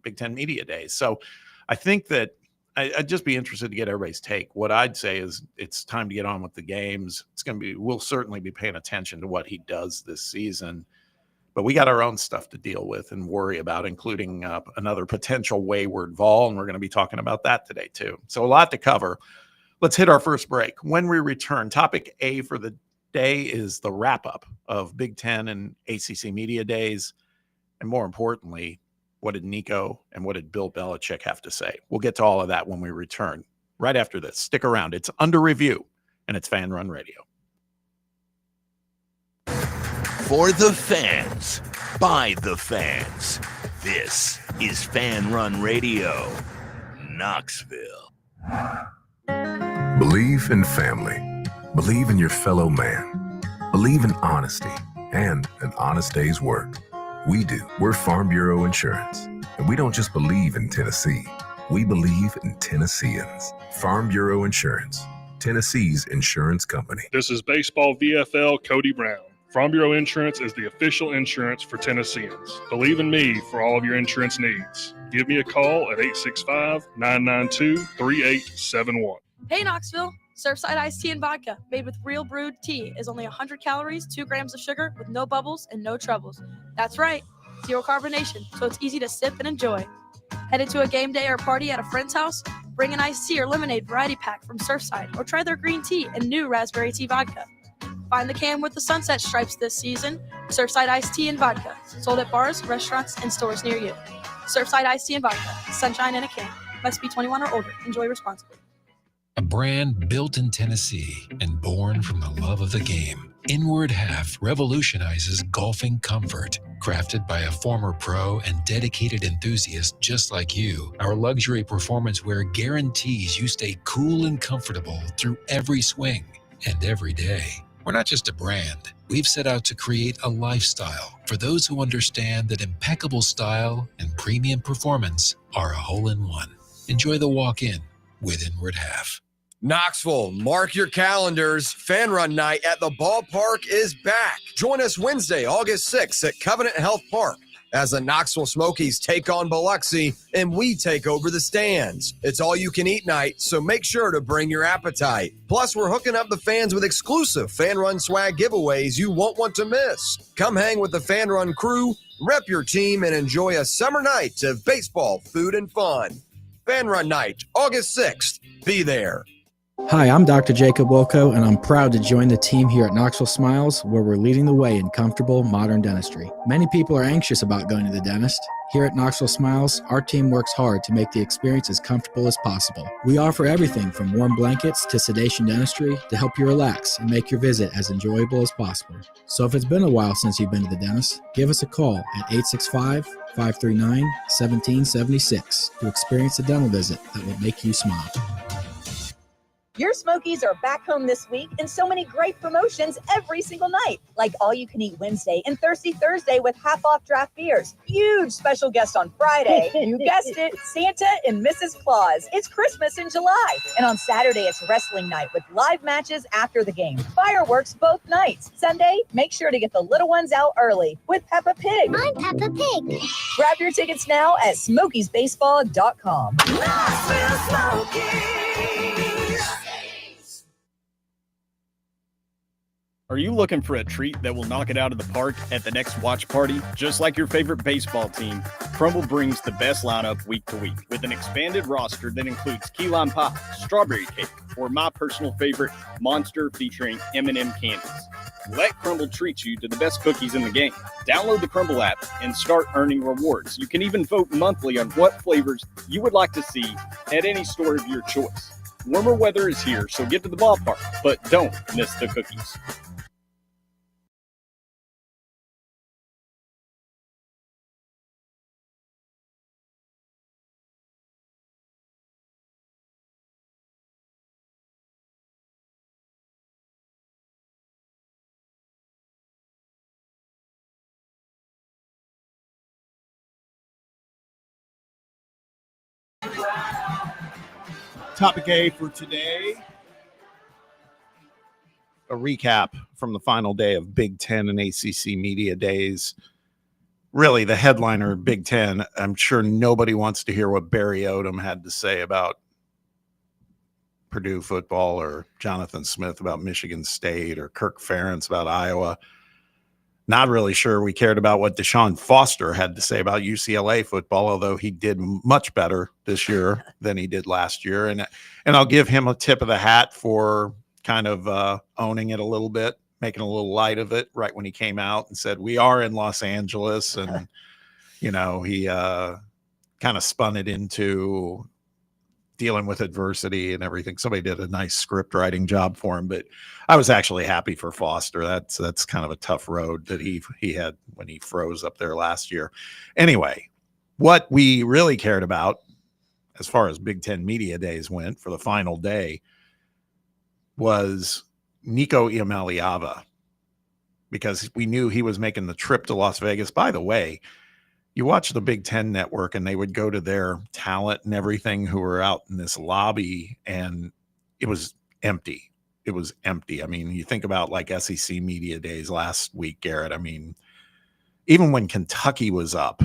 Big Ten Media Days. So I think that I'd just be interested to get everybody's take. What I'd say is it's time to get on with the games. We'll certainly be paying attention to what he does this season, but we got our own stuff to deal with and worry about, including another potential wayward Vol. And we're going to be talking about that today too. So a lot to cover. Let's hit our first break. When we return, topic A for the day is the wrap up of Big Ten and ACC Media Days. And more importantly, what did Nico and what did Bill Belichick have to say? We'll get to all of that when we return right after this. Stick around. It's Under Review, and it's Fan Run Radio. For the fans, by the fans, this is Fan Run Radio, Knoxville. Believe in family. Believe in your fellow man. Believe in honesty and an honest day's work. We do. We're Farm Bureau Insurance. And we don't just believe in Tennessee. We believe in Tennesseans. Farm Bureau Insurance. Tennessee's insurance company. This is Baseball VFL Cody Brown. Farm Bureau Insurance is the official insurance for Tennesseans. Believe in me for all of your insurance needs. Give me a call at 865-992-3871. Hey, Knoxville. Surfside iced tea and vodka made with real brewed tea is only 100 calories, 2 grams of sugar with no bubbles and no troubles. That's right, zero carbonation, so it's easy to sip and enjoy. Headed to a game day or party at a friend's house? Bring an iced tea or lemonade variety pack from Surfside or try their green tea and new raspberry tea vodka. Find the can with the sunset stripes this season. Surfside iced tea and vodka, sold at bars, restaurants, and stores near you. Surfside iced tea and vodka, sunshine in a can. Must be 21 or older. Enjoy responsibly. A brand built in Tennessee and born from the love of the game. Inward Half revolutionizes golfing comfort. Crafted by a former pro and dedicated enthusiast just like you, our luxury performance wear guarantees you stay cool and comfortable through every swing and every day. We're not just a brand. We've set out to create a lifestyle for those who understand that impeccable style and premium performance are a hole-in-one. Enjoy the walk-in with Inward Half. Knoxville, mark your calendars. Fan Run Night at the ballpark is back. Join us Wednesday, August 6th at Covenant Health Park as the Knoxville Smokies take on Biloxi and we take over the stands. It's all-you-can-eat night, so make sure to bring your appetite. Plus, we're hooking up the fans with exclusive Fan Run swag giveaways you won't want to miss. Come hang with the Fan Run crew, rep your team, and enjoy a summer night of baseball, food, and fun. Fan Run Night, August 6th. Be there. Hi, I'm Dr. Jacob Wilco, and I'm proud to join the team here at Knoxville Smiles, where we're leading the way in comfortable, modern dentistry. Many people are anxious about going to the dentist. Here at Knoxville Smiles, our team works hard to make the experience as comfortable as possible. We offer everything from warm blankets to sedation dentistry to help you relax and make your visit as enjoyable as possible. So if it's been a while since you've been to the dentist, give us a call at 865-539-1776 to experience a dental visit that will make you smile. Your Smokies are back home this week and so many great promotions every single night, like All-You-Can-Eat Wednesday and Thirsty Thursday with half-off draft beers. Huge special guest on Friday. You guessed it, Santa and Mrs. Claus. It's Christmas in July. And on Saturday, it's wrestling night with live matches after the game. Fireworks both nights. Sunday, make sure to get the little ones out early with Peppa Pig. I'm Peppa Pig. Grab your tickets now at SmokiesBaseball.com. Are you looking for a treat that will knock it out of the park at the next watch party? Just like your favorite baseball team, Crumble brings the best lineup week to week with an expanded roster that includes key lime pie, strawberry cake, or my personal favorite, Monster featuring M&M candies. Let Crumble treat you to the best cookies in the game. Download the Crumble app and start earning rewards. You can even vote monthly on what flavors you would like to see at any store of your choice. Warmer weather is here, so get to the ballpark, but don't miss the cookies. Topic A for today, a recap from the final day of Big Ten and ACC Media Days. really the headliner Big Ten, I'm sure nobody wants to hear what Barry Odom had to say about Purdue football, or Jonathan Smith about Michigan State, or Kirk Ferentz about Iowa. Not really sure we cared about what Deshaun Foster had to say about UCLA football, although he did much better this year than he did last year. And I'll give him a tip of the hat for kind of owning it a little bit, making a little light of it right when he came out and said, we are in Los Angeles. And, he kind of spun it into dealing with adversity and everything. Somebody did a nice script writing job for him, but I was actually happy for Foster. That's kind of a tough road that he had when he froze up there last year. Anyway, what we really cared about as far as Big Ten Media Days went for the final day was Nico Iamaleava, because we knew he was making the trip to Las Vegas. By the way, you watch the Big Ten Network and they would go to their talent and everything who were out in this lobby, and it was empty. It was empty. I mean, you think about like SEC Media Days last week, Garrett. I mean, even when Kentucky was up,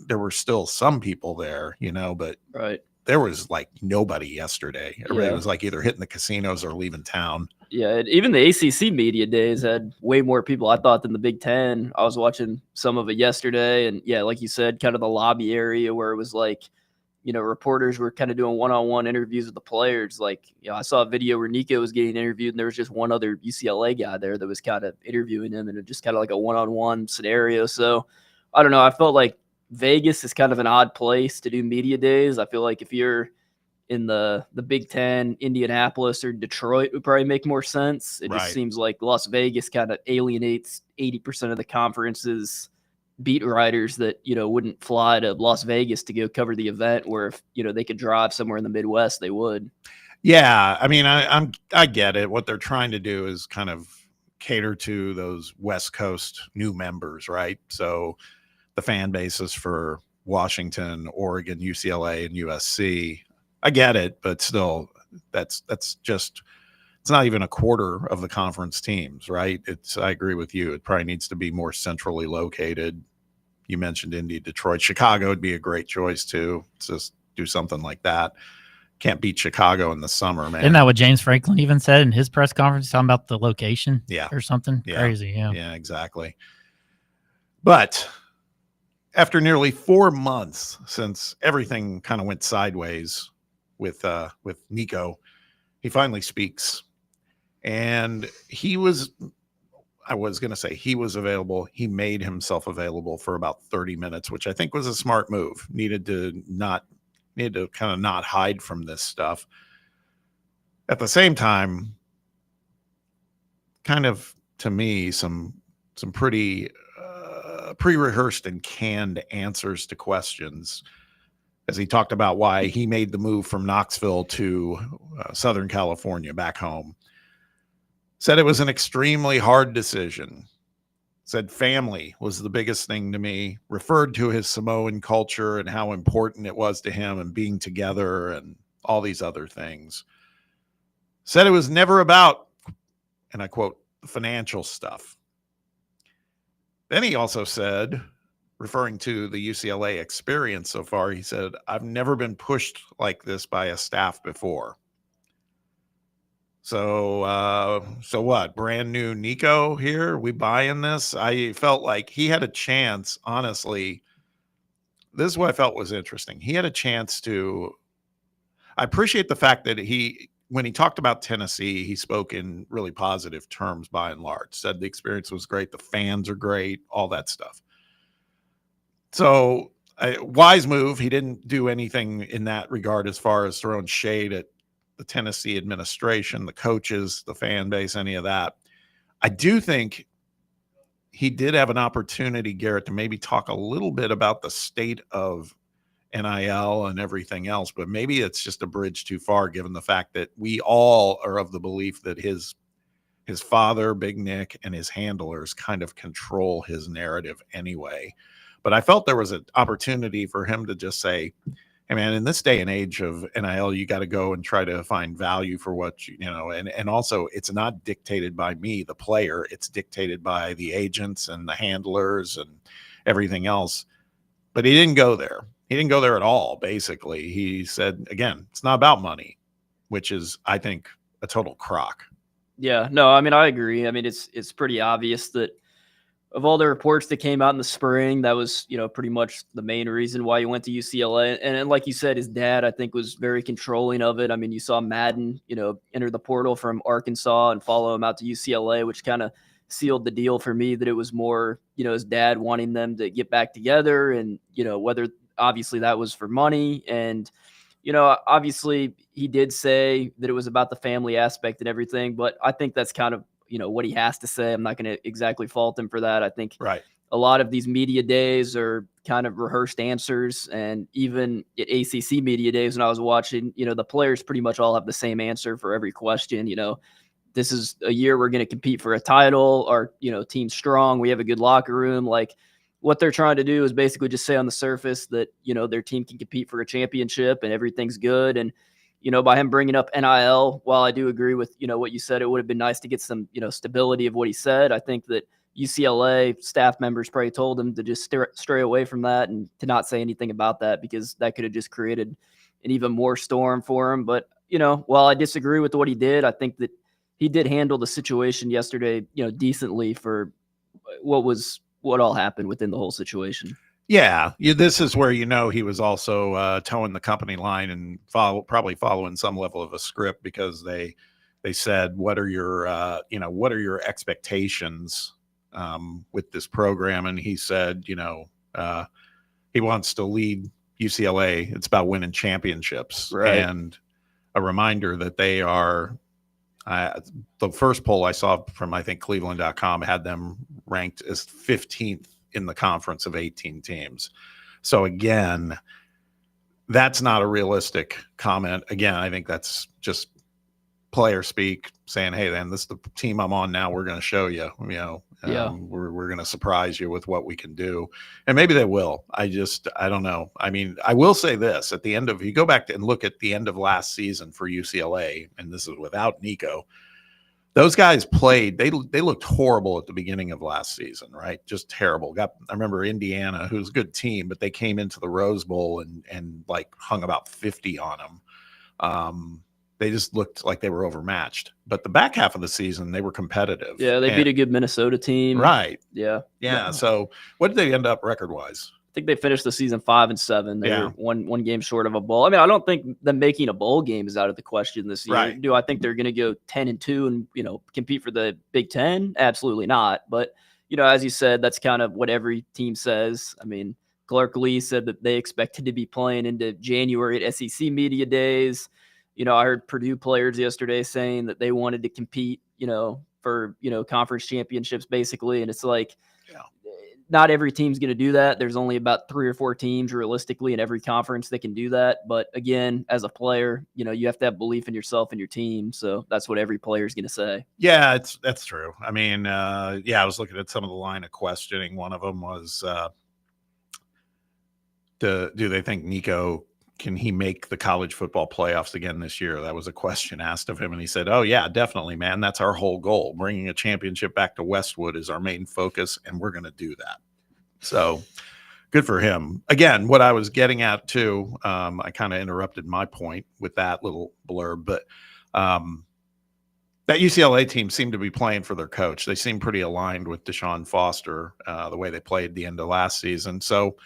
there were still some people there, but right. There was like nobody yesterday. Everybody was like either hitting the casinos or leaving town. Yeah, even the ACC Media Days had way more people, I thought, than the Big Ten. I was watching some of it yesterday, and yeah, like you said, kind of the lobby area where it was like, reporters were kind of doing one-on-one interviews with the players. Like, I saw a video where Nico was getting interviewed, and there was just one other UCLA guy there that was kind of interviewing him, and it just kind of like a one-on-one scenario. So, I don't know. I felt like Vegas is kind of an odd place to do media days. I feel like if you're in the Big Ten, Indianapolis or Detroit would probably make more sense. It just seems like Las Vegas kind of alienates 80% of the conference's beat writers that, wouldn't fly to Las Vegas to go cover the event, where if, they could drive somewhere in the Midwest, they would. Yeah. I mean, I get it. What they're trying to do is kind of cater to those West Coast new members, right? So the fan bases for Washington, Oregon, UCLA, and USC, I get it, but still, that's just, it's not even a quarter of the conference teams, right? I agree with you. It probably needs to be more centrally located. You mentioned Indy, Detroit, Chicago would be a great choice too. Just do something like that. Can't beat Chicago in the summer, man. Isn't that what James Franklin even said in his press conference, talking about the location? Yeah. Or something crazy. Yeah. Yeah, exactly. But after nearly 4 months since everything kind of went sideways with Nico, he finally speaks, and he was available. He made himself available for about 30 minutes, which I think was a smart move. Needed to kind of not hide from this stuff. At the same time, kind of, to me, some pretty pre-rehearsed and canned answers to questions, as he talked about why he made the move from Knoxville to Southern California back home. Said it was an extremely hard decision. Said family was the biggest thing to me. Referred to his Samoan culture and how important it was to him, and being together and all these other things. Said it was never about, and I quote, the financial stuff. Then he also said, referring to the UCLA experience so far, he said, I've never been pushed like this by a staff before. So what? Brand new Nico here? We buying this? I felt like he had a chance, honestly. This is what I felt was interesting. He had a chance to, I appreciate the fact that when he talked about Tennessee, he spoke in really positive terms by and large. Said the experience was great, the fans are great, all that stuff. So, wise move. He didn't do anything in that regard as far as throwing shade at the Tennessee administration, the coaches, the fan base, any of that. I do think he did have an opportunity, Garrett, to maybe talk a little bit about the state of NIL and everything else, but maybe it's just a bridge too far, given the fact that we all are of the belief that his father, Big Nick, and his handlers kind of control his narrative anyway. But I felt there was an opportunity for him to just say, hey man, in this day and age of NIL, you got to go and try to find value for what and also it's not dictated by me, the player. It's dictated by the agents and the handlers everything else. But he didn't go there. He didn't go there at all, basically. He said, again, it's not about money, which is, I think, a total crock. Yeah, no, I mean, I agree. I mean, it's pretty obvious that of all the reports that came out in the spring, that was, pretty much the main reason why he went to UCLA. And like you said, his dad, I think, was very controlling of it. I mean, you saw Madden, enter the portal from Arkansas and follow him out to UCLA, which kind of sealed the deal for me that it was more, his dad wanting them to get back together and, whether obviously that was for money. And, obviously he did say that it was about the family aspect and everything, but I think that's kind of, what he has to say. I'm not going to exactly fault him for that. I think a lot of these media days are kind of rehearsed answers. And even at ACC media days, when I was watching, the players pretty much all have the same answer for every question. This is a year we're going to compete for a title. Our, team's strong. We have a good locker room. Like, what they're trying to do is basically just say on the surface that, their team can compete for a championship and everything's good. And, by him bringing up NIL, while I do agree with, what you said, it would have been nice to get some, stability of what he said. I think that UCLA staff members probably told him to just stray away from that and to not say anything about that, because that could have just created an even more storm for him. But, while I disagree with what he did, I think that he did handle the situation yesterday, decently for what all happened within the whole situation. Yeah, this is where he was also towing the company line and probably following some level of a script, because they said, what are your expectations with this program? And he said, he wants to lead UCLA. It's about winning championships. Right. And a reminder that they are the first poll I saw from, I think, Cleveland.com had them ranked as 15th in the conference of 18 teams. So again, that's not a realistic comment. Again, I think that's just player speak saying, hey, then this is the team I'm on now. We're going to show you, we're going to surprise you with what we can do. And maybe they will. I don't know. I mean, I will say this at the end of, you go back and look at the end of last season for UCLA, and this is without Nico. Those guys played, they looked horrible at the beginning of last season, right? Just terrible. I remember Indiana, who's a good team, but they came into the Rose Bowl and like hung about 50 on them. They just looked like they were overmatched. But the back half of the season, they were competitive. Yeah, they beat a good Minnesota team. Right. Yeah. So what did they end up record-wise? I think they finished the season 5-7. They were one game short of a bowl. I mean, I don't think them making a bowl game is out of the question this year. Right. Do I think they're going to go 10-2 and compete for the Big Ten? Absolutely not. But as you said, that's kind of what every team says. I mean, Clark Lee said that they expected to be playing into January at SEC media days. I heard Purdue players yesterday saying that they wanted to compete, for conference championships basically, and it's like, not every team's going to do that. There's only about 3 or 4 teams realistically in every conference that can do that. But again, as a player, you have to have belief in yourself and your team. So that's what every player is going to say. Yeah, that's true. I mean, I was looking at some of the line of questioning. One of them was, do they think Nico, can he make the college football playoffs again this year? That was a question asked of him. And he said, oh yeah, definitely, man. That's our whole goal. Bringing a championship back to Westwood is our main focus, and we're going to do that. So good for him. Again, what I was getting at too, I kind of interrupted my point with that little blurb, but that UCLA team seemed to be playing for their coach. They seemed pretty aligned with Deshaun Foster, the way they played the end of last season. So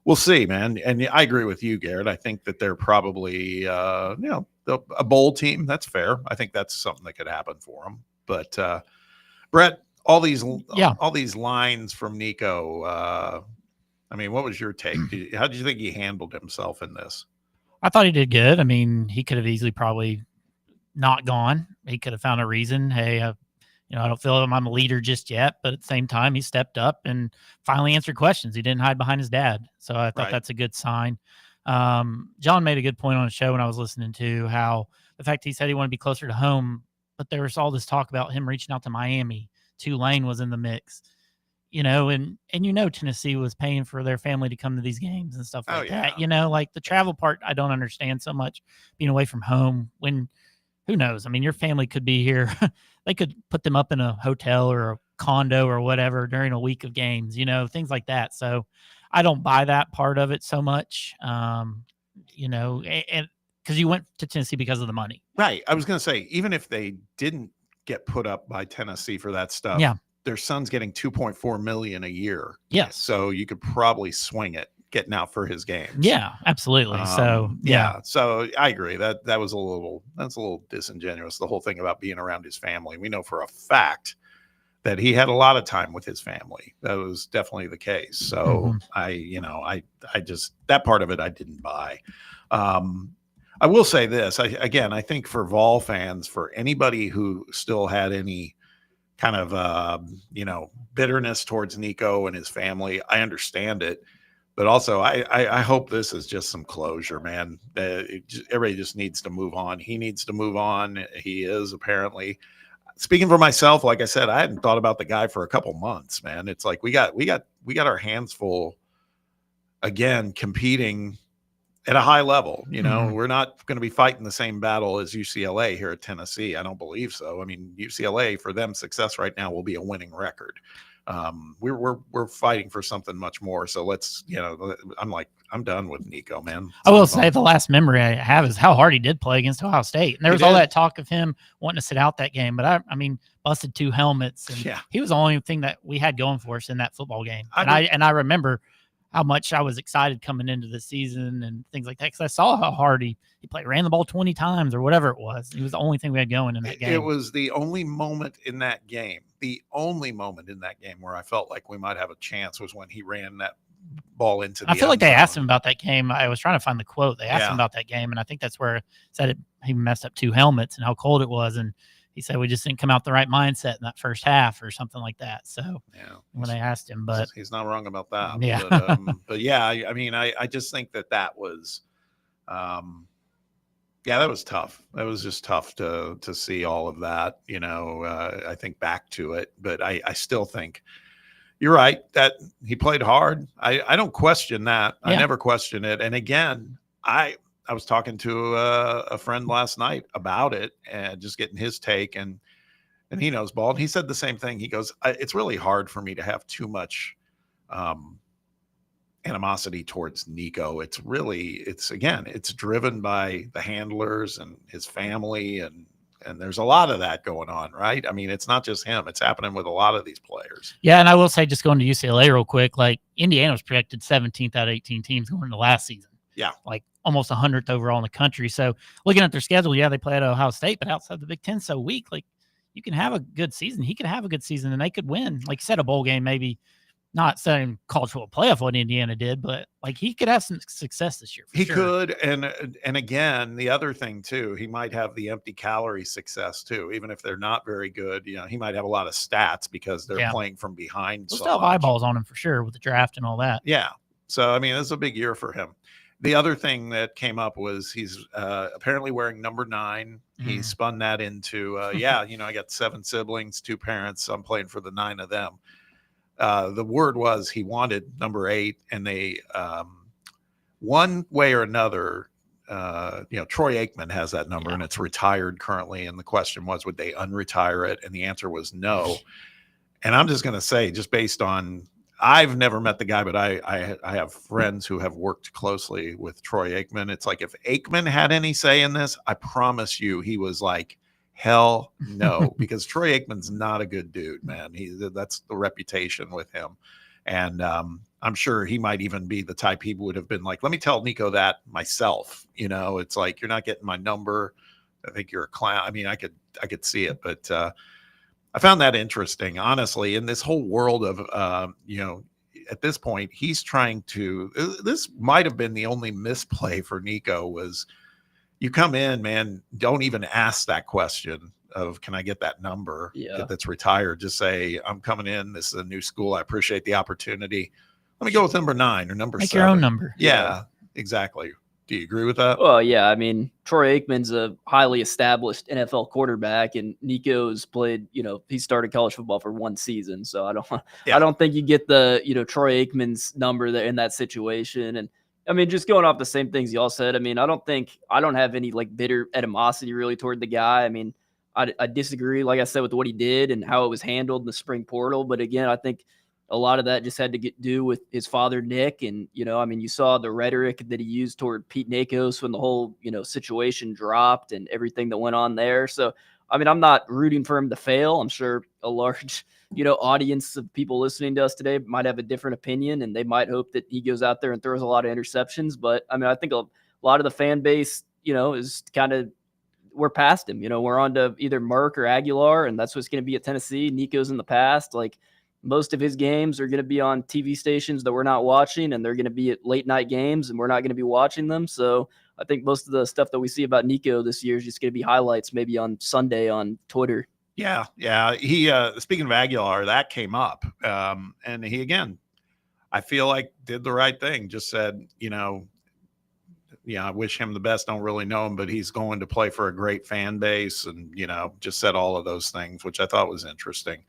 we'll see, man. And I agree with you, Garrett. I think that they're probably, a bowl team. That's fair. I think that's something that could happen for them. But Brett, all these lines from Nico. I mean, what was your take? How did you think he handled himself in this? I thought he did good. I mean, he could have easily probably not gone. He could have found a reason. Hey, I don't feel like I'm a leader just yet, but at the same time, he stepped up and finally answered questions. He didn't hide behind his dad. So I thought that's a good sign. John made a good point on a show when I was listening to how the fact he said he wanted to be closer to home, but there was all this talk about him reaching out to Miami. Tulane was in the mix, and Tennessee was paying for their family to come to these games and stuff like that. Like the travel part, I don't understand so much, being away from home when, who knows? I mean, your family could be here. They could put them up in a hotel or a condo or whatever during a week of games, things like that. So I don't buy that part of it so much, and because you went to Tennessee because of the money. Right. I was going to say, even if they didn't get put up by Tennessee for that stuff, Yeah. their son's getting $2.4 million a year. Yes. So you could probably swing it getting out for his games. Yeah, absolutely. So yeah. So I agree that's a little disingenuous. The whole thing about being around his family. We know for a fact that he had a lot of time with his family. That was definitely the case. So I just, that part of it I didn't buy. I will say this, I think for Vol fans, for anybody who still had any kind of, bitterness towards Nico and his family, I understand it. But also, I hope this is just some closure, man. Everybody just needs to move on. He needs to move on. He is apparently. Speaking for myself, like I said, I hadn't thought about the guy for a couple months, man. It's like we got our hands full again, competing at a high level. We're not going to be fighting the same battle as UCLA here at Tennessee. I don't believe so. I mean, UCLA, for them, success right now will be a winning record. We're fighting for something much more. So let's, I'm done with Nico, man. I will say the last memory I have is how hard he did play against Ohio State. And there was all that talk of him wanting to sit out that game, but I mean, busted 2 helmets, and he was the only thing that we had going for us in that football game. I remember how much I was excited coming into the season and things like that, because I saw how hard he played, ran the ball 20 times or whatever it was. He was the only thing we had going in that game. It was the only moment in that game. The only moment in that game where I felt like we might have a chance was when he ran that ball into the I feel like end they zone. asked him about that game. I was trying to find the quote. They asked him about that game, and I think that's where it said he messed up 2 helmets and how cold it was. And he said we just didn't come out the right mindset in that first half or something like that. So when they asked him, but he's not wrong about that. Yeah. But yeah, I mean, I just think that was, that was tough. That was just tough to see all of that, I think back to it, but I still think you're right that he played hard. I don't question that. I never question it. And again, I was talking to a friend last night about it and just getting his take, and he knows ball. And he said the same thing. He goes, it's really hard for me to have too much animosity towards Nico. It's driven by the handlers and his family, and there's a lot of that going on, right? I mean, it's not just him. It's happening with a lot of these players. Yeah, and I will say, just going to UCLA real quick, like Indiana was projected 17th out of 18 teams going into last season. Yeah. Like almost 100th overall in the country. So looking at their schedule, they play at Ohio State, but outside the Big Ten so weak, like you can have a good season. He could have a good season, and they could win. Like you said, a bowl game, maybe not saying college football playoff what Indiana did, but like he could have some success this year. He could. And again, the other thing too, he might have the empty calorie success too. Even if they're not very good, he might have a lot of stats because they're playing from behind. They'll still have eyeballs on him for sure with the draft and all that. Yeah. So, I mean, this is a big year for him. The other thing that came up was he's apparently wearing number 9. He spun that into, I got 7 siblings, 2 parents. So I'm playing for the 9 of them. The word was he wanted number 8, and they, one way or another, Troy Aikman has that number and it's retired currently. And the question was, would they unretire it? And the answer was no. And I'm just going to say, just based on, I've never met the guy, but I have friends who have worked closely with Troy Aikman. It's like, if Aikman had any say in this, I promise you, he was like, hell no, because Troy Aikman's not a good dude, man. That's the reputation with him. And I'm sure he might even be the type he would have been like, let me tell Nico that myself. It's like, you're not getting my number. I think you're a clown. I mean, I could see it, but I found that interesting, honestly, in this whole world of, at this point, he's trying to, this might've been the only misplay for Nico was, you come in, man, don't even ask that question of, can I get that number that's retired? Just say, I'm coming in. This is a new school. I appreciate the opportunity. Let me go with number 9 or number 7. Make your own number. Yeah, exactly. Do you agree with that? Well, yeah. I mean, Troy Aikman's a highly established NFL quarterback, and Nico's played, he started college football for 1 season. So I don't think you get the, Troy Aikman's number there in that situation. And I mean, just going off the same things y'all said, I mean, I don't have any like bitter animosity really toward the guy. I mean, I disagree, like I said, with what he did and how it was handled in the spring portal. But again, I think a lot of that just had to do with his father, Nick. And, you saw the rhetoric that he used toward Pete Nakos when the whole, situation dropped and everything that went on there. So, I'm not rooting for him to fail. I'm sure a large, audience of people listening to us today might have a different opinion, and they might hope that he goes out there and throws a lot of interceptions. But, I think a lot of the fan base, is kind of, we're past him. We're on to either Merck or Aguilar, and that's what's going to be at Tennessee. Nico's in the past. Like, most of his games are going to be on TV stations that we're not watching, and they're going to be at late night games, and we're not going to be watching them. So I think most of the stuff that we see about Nico this year is just going to be highlights, maybe on Sunday on Twitter. Yeah. He, speaking of Aguilar, that came up. And he, again, I feel like did the right thing. Just said, I wish him the best. Don't really know him, but he's going to play for a great fan base, and, just said all of those things, which I thought was interesting.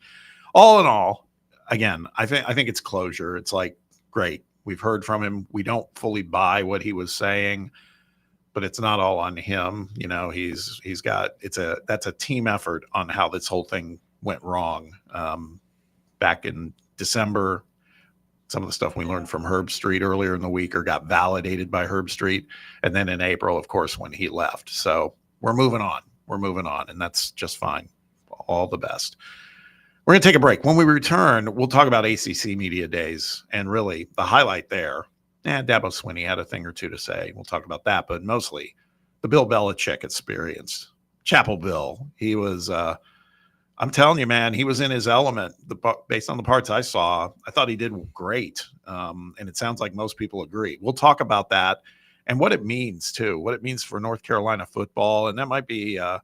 All in all, again, I think it's closure. It's like, great. We've heard from him. We don't fully buy what he was saying, but it's not all on him. That's a team effort on how this whole thing went wrong. Back in December, some of the stuff we learned from Herb Street earlier in the week or got validated by Herb Street. And then in April, of course, when he left. So we're moving on. And that's just fine. All the best. We're going to take a break. When we return, we'll talk about ACC Media Days, and really the highlight there. Dabo Swinney had a thing or two to say. We'll talk about that, but mostly the Bill Belichick experience. Chapel Bill. He was, I'm telling you, man, he was in his element. Based on the parts I saw, I thought he did great. And it sounds like most people agree. We'll talk about that and what it means, too, what it means for North Carolina football. And that might be a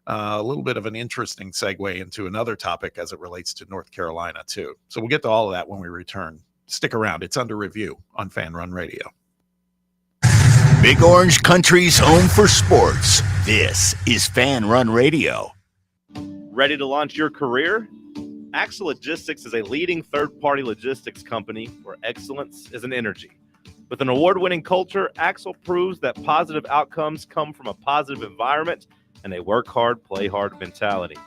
little bit of an interesting segue into another topic as it relates to North Carolina, too. So we'll get to all of that when we return. Stick around. It's under review on Fan Run Radio. Big Orange Country's home for sports. This is Fan Run Radio. Ready to launch your career? Axle Logistics is a leading third-party logistics company where excellence is an energy. With an award-winning culture, Axle proves that positive outcomes come from a positive environment and a work hard, play hard mentality.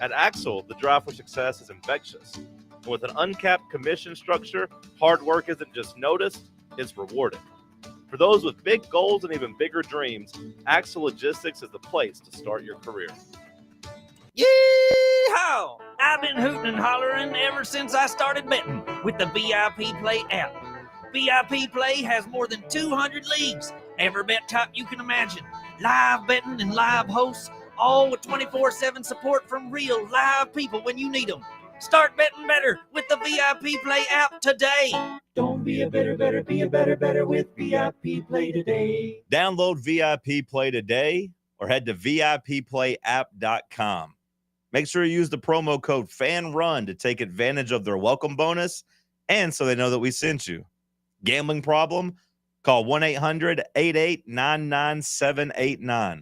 At Axle, the drive for success is infectious. And with an uncapped commission structure, hard work isn't just noticed, it's rewarded. For those with big goals and even bigger dreams, Axle Logistics is the place to start your career. Yeehaw! I've been hooting and hollering ever since I started betting with the VIP Play app. VIP Play has more than 200 leagues, every bet type you can imagine, live betting and live hosts, all with 24/7 support from real live people when you need them. Start betting better with the VIP Play app today. Don't be a better, be a better with VIP Play today. Download VIP Play today or head to VIPPlayApp.com. Make sure you use the promo code FANRUN to take advantage of their welcome bonus and so they know that we sent you. Gambling problem? Call 1-800-8899-789.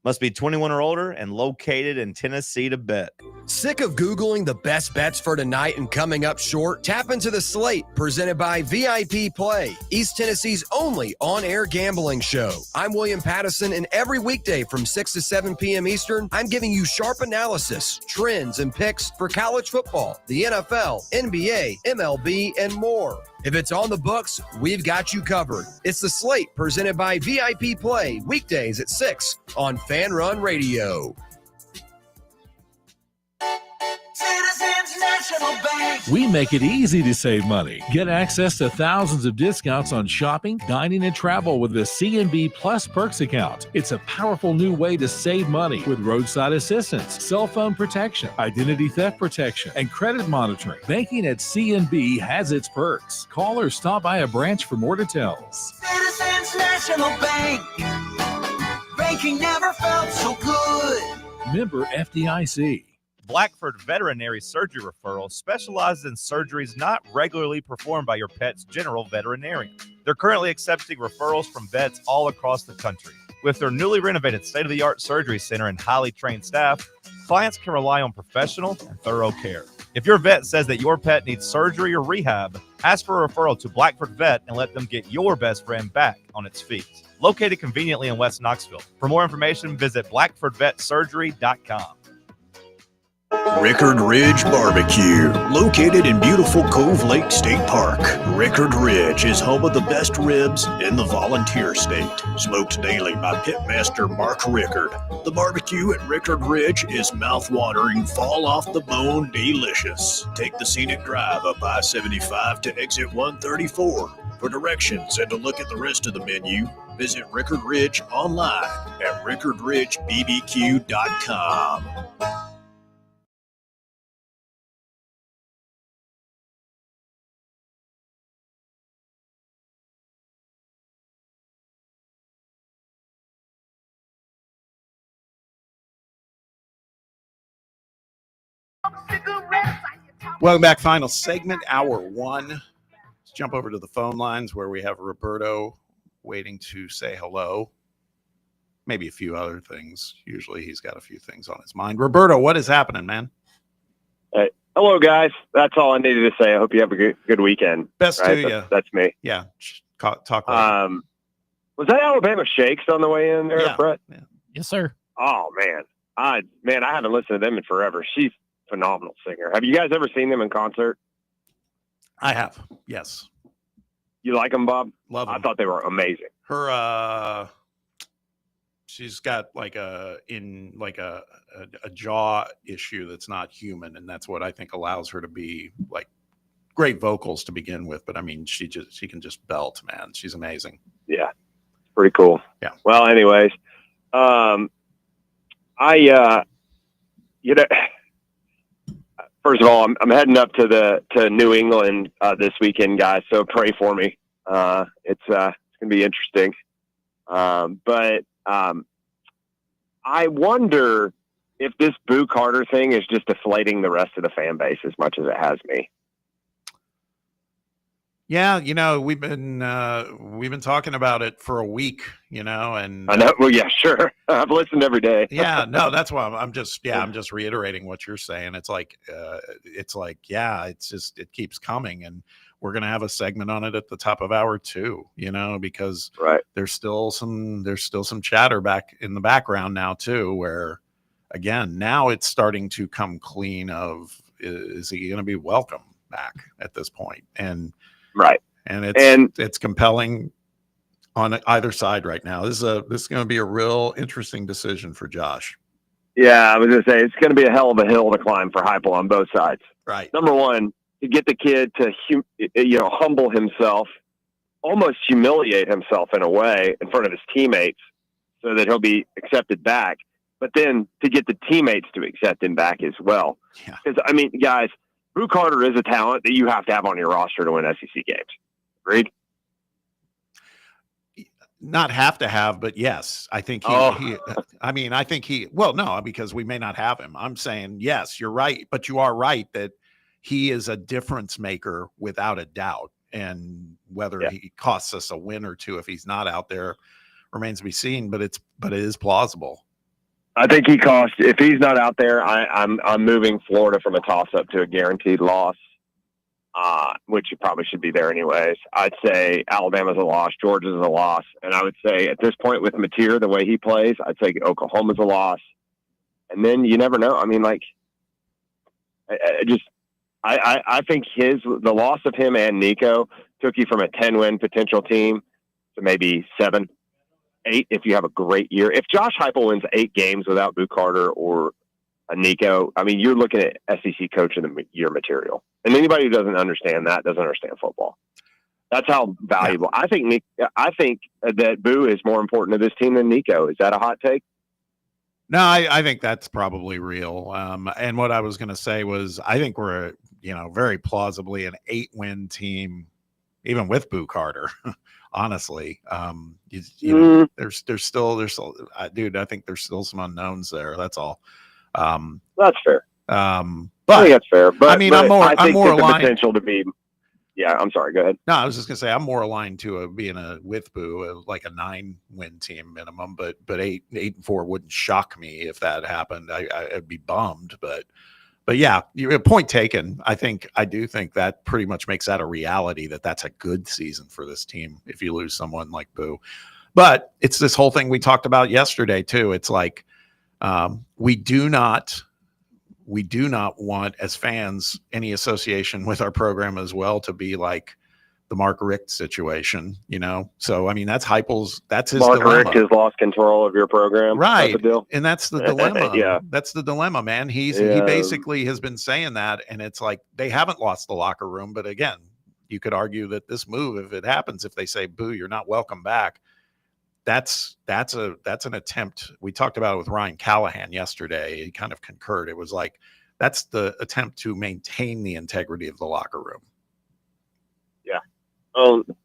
Must be 21 or older and located in Tennessee to bet. Sick of Googling the best bets for tonight and coming up short? Tap into the slate presented by VIP Play, East Tennessee's only on-air gambling show. I'm William Pattison, and every weekday from 6 to 7 p.m. Eastern, I'm giving you sharp analysis, trends, and picks for college football, the NFL, NBA, MLB, and more. If it's on the books, we've got you covered. It's the slate presented by VIP Play, weekdays at 6 on Fan Run Radio. Citizens National Bank. We make it easy to save money. Get access to thousands of discounts on shopping, dining, and travel with the CNB Plus Perks account. It's a powerful new way to save money with roadside assistance, cell phone protection, identity theft protection, and credit monitoring. Banking at CNB has its perks. Call or stop by a branch for more details. Citizens National Bank. Banking never felt so good. Member FDIC. Blackford Veterinary Surgery Referral specializes in surgeries not regularly performed by your pet's general veterinarian. They're currently accepting referrals from vets all across the country. With their newly renovated state-of-the-art surgery center and highly trained staff, clients can rely on professional and thorough care. If your vet says that your pet needs surgery or rehab, Ask for a referral to Blackford Vet and let them get your best friend back on its feet. Located conveniently in West Knoxville. For more information, visit blackfordvetsurgery.com. Rickard Ridge Barbecue, located in beautiful Cove Lake State Park. Rickard Ridge is home of the best ribs in the volunteer state. Smoked daily by pitmaster Mark Rickard. The barbecue at Rickard Ridge is mouth-watering, fall-off-the-bone delicious. Take the scenic drive up I-75 to exit 134. For directions and to look at the rest of the menu, visit Rickard Ridge online at rickardridgebbq.com. Welcome back. Final segment, hour one. Let's jump over to the phone lines where we have Roberto waiting to say hello. Maybe a few other things. Usually he's got a few things on his mind. Roberto, what is happening, man? Hey, hello, guys. That's all I needed to say. I hope you have a good weekend. Best to you. That's me. Yeah. Talk later. Was that Alabama Shakes on the way in there, Yeah. Brett? Yeah. Yes, sir. Oh, man. I haven't listened to them in forever. She's a phenomenal singer. Have you guys ever seen them in concert? I have. Yes. You like them, Bob? Love them. I thought they were amazing. Her, she's got like a jaw issue that's not human, and that's what I think allows her to be like great vocals to begin with. But I mean, she can just belt, man. She's amazing. Yeah. Pretty cool. Yeah. Well, anyways, first of all, I'm heading up to New England this weekend, guys. So pray for me. It's gonna be interesting. But I wonder if this Boo Carter thing is just deflating the rest of the fan base as much as it has me. Yeah, we've been talking about it for a week, and I know. Well, yeah, sure. I've listened every day. yeah, no, that's why I'm just reiterating what you're saying. It's like, it keeps coming, and we're going to have a segment on it at the top of hour 2, because there's still some chatter back in the background now too, where again, now it's starting to come clean of, is he going to be welcome back at this point? And it's compelling on either side right now. This is going to be a real interesting decision for Josh. Yeah, I was going to say it's going to be a hell of a hill to climb for Heupel on both sides. Right. Number one, to get the kid to humble himself, almost humiliate himself in a way in front of his teammates, so that he'll be accepted back. But then to get the teammates to accept him back as well. Because I mean, guys, Boo Carter is a talent that you have to have on your roster to win SEC games. Agreed? Not have to have, but yes, I think well, no, because we may not have him. I'm saying, yes, you're right. But you are right that he is a difference maker without a doubt. And whether he costs us a win or two if he's not out there remains to be seen, but it is plausible. I think he costs, if he's not out there, I'm moving Florida from a toss-up to a guaranteed loss, which you probably should be there anyways. I'd say Alabama's a loss, Georgia's a loss, and I would say at this point with Mateer, the way he plays, I'd say Oklahoma's a loss. And then you never know. I mean, like, I think the loss of him and Nico took you from a 10-win potential team to maybe 7, 8 if you have a great year. If Josh Heupel wins 8 games without Boo Carter or a Nico, I mean, you're looking at SEC Coach of the Year material. And anybody who doesn't understand that doesn't understand football. That's how valuable. I think that Boo is more important to this team than Nico. Is that a hot take? No, I think that's probably real. And what I was going to say was, I think we're, very plausibly an 8-win team, even with Boo Carter. Honestly, there's still, dude, I think there's still some unknowns there. That's all. That's fair. But I think that's fair. But I mean, I'm more aligned. Potential to be. Yeah, I'm sorry. Go ahead. No, I was just gonna say I'm more aligned to being with Boo, like a 9-win team minimum. But 8-4 wouldn't shock me if that happened. I'd be bummed, but But yeah, point taken. I do think that pretty much makes that a reality, that's a good season for this team if you lose someone like Boo. But it's this whole thing we talked about yesterday too. It's like we do not want, as fans, any association with our program as well to be like the Mark Richt situation, So I mean, that's his Mark dilemma. Richt has lost control of your program, right? type of deal. And that's the dilemma. Yeah, that's the dilemma, man. He basically has been saying that, and it's like they haven't lost the locker room. But again, you could argue that this move, if it happens, if they say, "Boo, you're not welcome back," that's an attempt. We talked about it with Ryan Callahan yesterday. He kind of concurred. It was like that's the attempt to maintain the integrity of the locker room. Yeah.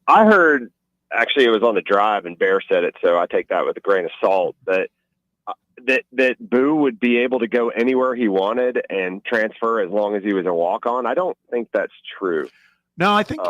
I heard, actually it was on the drive and Bear said it, so I take that with a grain of salt, that Boo would be able to go anywhere he wanted and transfer as long as he was a walk-on. I don't think that's true. No, I think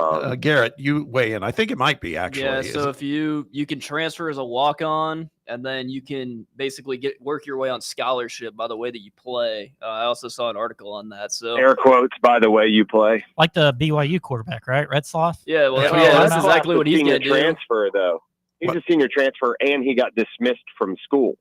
Garrett, you weigh in. I think it might be actually. Yeah, so if you can transfer as a walk-on, and then you can basically work your way on scholarship by the way that you play. I also saw an article on that. So air quotes by the way you play, like the BYU quarterback, right? Retzloff. Yeah, well, that's exactly what he's going to do. Transfer though, he's a senior transfer, and he got dismissed from school.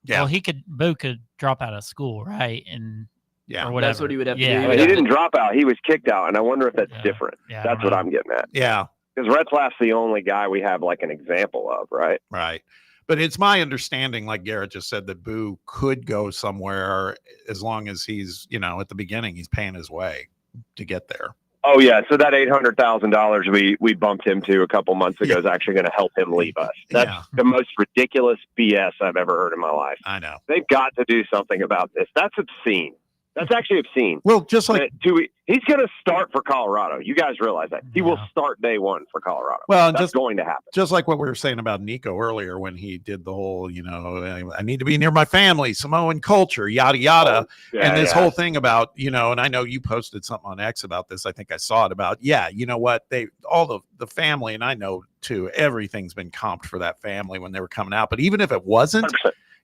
Yeah, well, Boo could drop out of school, right? And or whatever. That's what he would have to do. He didn't drop out; he was kicked out, and I wonder if that's different. Yeah, that's what I'm getting at. Yeah, because Retzlaff's the only guy we have like an example of, right? Right. But it's my understanding, like Garrett just said, that Boo could go somewhere as long as he's, at the beginning, he's paying his way to get there. Oh yeah, so that $800,000 we bumped him to a couple months ago is actually going to help him leave us. That's the most ridiculous BS I've ever heard in my life. I know. They've got to do something about this. That's obscene. That's actually obscene. Well, just like he's going to start for Colorado. You guys realize that he will start day one for Colorado. Well, that's going to happen. Just like what we were saying about Nico earlier, when he did the whole, I need to be near my family, Samoan culture, yada yada, and this whole thing about, and I know you posted something on X about this. I think I saw it about, you know what, all the family, and I know too, everything's been comped for that family when they were coming out. But even if it wasn't,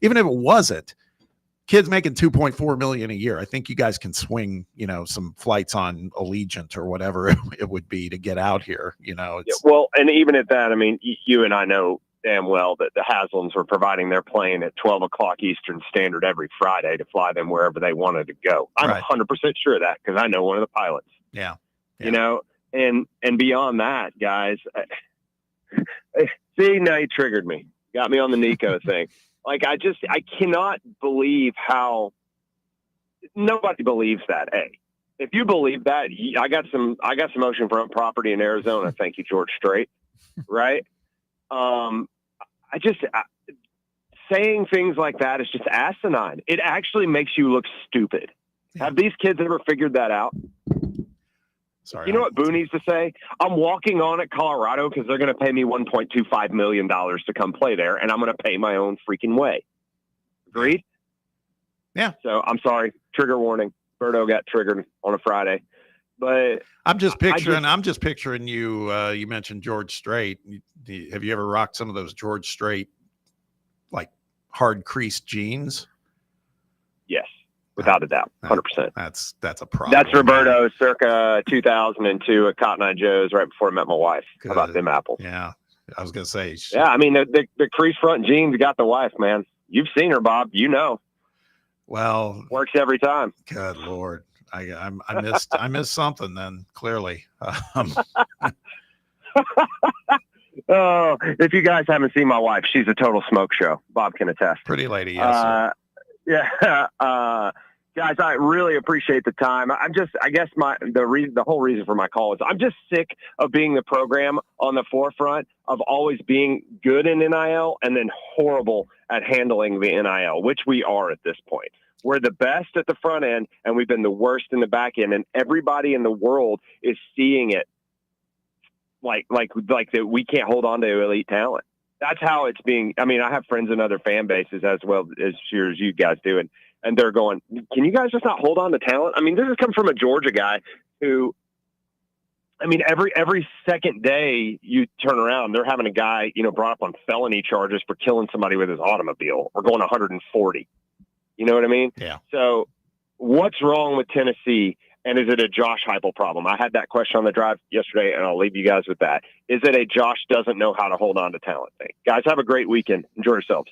100%. Kids making $2.4 million a year. I think you guys can swing, some flights on Allegiant or whatever it would be to get out here. Well, and even at that, I mean, you and I know damn well that the Haslams were providing their plane at 12 o'clock Eastern Standard every Friday to fly them wherever they wanted to go. I'm 100% sure of that because I know one of the pilots. Yeah. And beyond that, guys, see, now you triggered me. Got me on the Nico thing. Like, I cannot believe how nobody believes that. If you believe that, I got some oceanfront property in Arizona. Thank you, George Strait. Right. Saying things like that is just asinine. It actually makes you look stupid. Have these kids ever figured that out? Sorry. You know what Boo needs to say? I'm walking on at Colorado because they're going to pay me $1.25 million to come play there, and I'm going to pay my own freaking way. Agreed? Yeah. So I'm sorry. Trigger warning. Berto got triggered on a Friday. But I'm just picturing you. You mentioned George Strait. Have you ever rocked some of those George Strait, like hard creased jeans? Yes. Without a doubt, 100%. That's a problem. That's Roberto, circa 2002 at Cotton Eye Joe's, right before I met my wife. How about them apples? Yeah, I was gonna say. Yeah, I mean the crease front jeans got the wife, man. You've seen her, Bob. You know. Well, works every time. Good Lord, I missed something then. Clearly. Oh, if you guys haven't seen my wife, she's a total smoke show. Bob can attest. Pretty lady, yes. Sir. Yeah. Guys, I really appreciate the time. I guess the whole reason for my call is I'm just sick of being the program on the forefront of always being good in NIL and then horrible at handling the NIL, which we are at this point. We're the best at the front end and we've been the worst in the back end, and everybody in the world is seeing it like that we can't hold on to elite talent. That's how it's being. I mean, I have friends in other fan bases as well as sure as you guys do, and they're going, can you guys just not hold on to talent? I mean, this has come from a Georgia guy who, I mean, every second day you turn around, they're having a guy, brought up on felony charges for killing somebody with his automobile or going 140. You know what I mean? Yeah. So What's wrong with Tennessee, and is it a Josh Heupel problem? I had that question on the drive yesterday, and I'll leave you guys with that. Is it a Josh doesn't know how to hold on to talent thing? Guys, have a great weekend. Enjoy yourselves.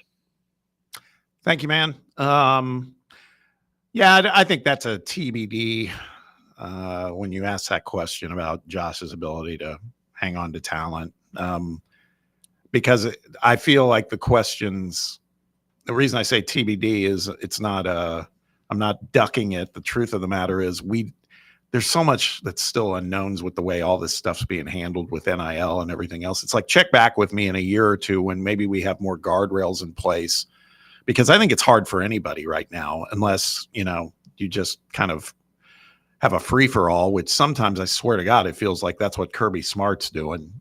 Thank you, man. Yeah, I think that's a TBD when you ask that question about Josh's ability to hang on to talent. Because I feel like the reason I say TBD is it's not I'm not ducking it. The truth of the matter is there's so much that's still unknowns with the way all this stuff's being handled with NIL and everything else. It's like, check back with me in a year or two when maybe we have more guardrails in place, because I think it's hard for anybody right now, unless, you just kind of have a free for all, which sometimes I swear to God, it feels like that's what Kirby Smart's doing.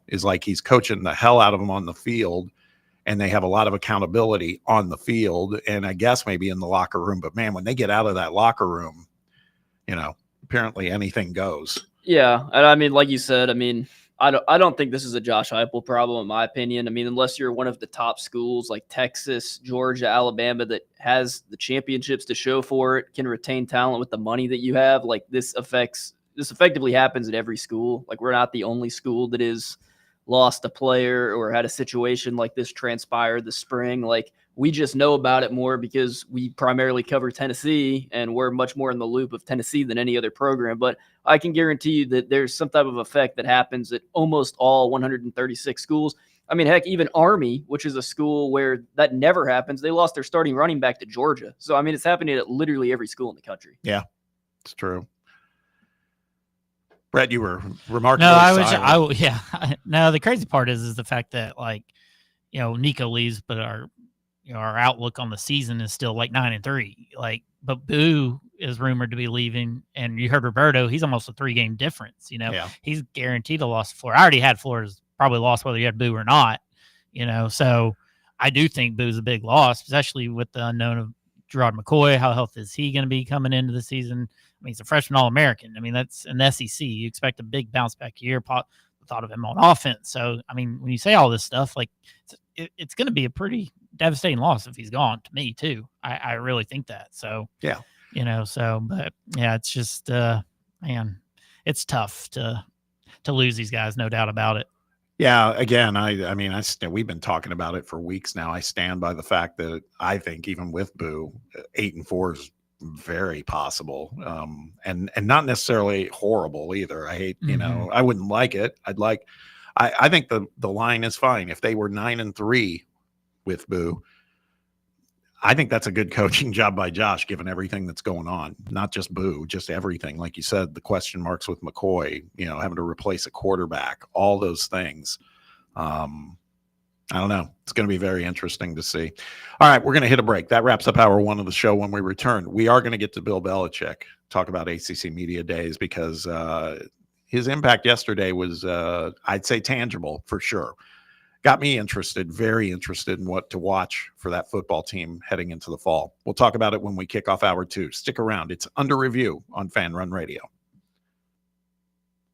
Is like he's coaching the hell out of them on the field, and they have a lot of accountability on the field, and I guess maybe in the locker room. But man, when they get out of that locker room, apparently anything goes. Yeah, and I mean, like you said, I don't think this is a Josh Heupel problem, in my opinion. Unless you're one of the top schools like Texas, Georgia, Alabama that has the championships to show for it, can retain talent with the money that you have. Like this effectively happens at every school. Like we're not the only school that is lost a player or had a situation like this transpire this spring. Like we just know about it more because we primarily cover Tennessee and we're much more in the loop of Tennessee than any other program. But I can guarantee you that there's some type of effect that happens at almost all 136 schools. Heck, even Army, which is a school where that never happens, they lost their starting running back to Georgia. So, it's happening at literally every school in the country. Yeah, it's true. Brett, you were remarkably silent. Yeah. No, the crazy part is the fact that Nico leaves, but our outlook on the season is still like 9-3. But Boo is rumored to be leaving, and you heard Roberto, he's almost a 3-game difference. Yeah. He's guaranteed a loss to Florida. I already had Florida's probably lost whether you had Boo or not. So I do think Boo's a big loss, especially with the unknown of Gerard McCoy. How healthy is he going to be coming into the season? He's a freshman All-American. That's an SEC. You expect a big bounce back year. Thought of him on offense. So, when you say all this stuff, it's going to be a pretty devastating loss if he's gone, to me too. I really think that. So, yeah, but yeah, it's just, man, it's tough to lose these guys. No doubt about it. Yeah. Again, we've been talking about it for weeks now. I stand by the fact that I think even with Boo, 8-4 is very possible, and not necessarily horrible either. I hate, I wouldn't like it. I think the line is fine. If they were 9-3 with Boo, I think that's a good coaching job by Josh, given everything that's going on. Not just Boo, just everything. Like you said, the question marks with McCoy, having to replace a quarterback, all those things. I don't know. It's going to be very interesting to see. All right, we're going to hit a break. That wraps up hour one of the show. When we return, we are going to get to Bill Belichick, talk about ACC Media Days, because his impact yesterday was, I'd say, tangible for sure. Got me interested, very interested in what to watch for that football team heading into the fall. We'll talk about it when we kick off hour two. Stick around. It's Under Review on Fan Run Radio.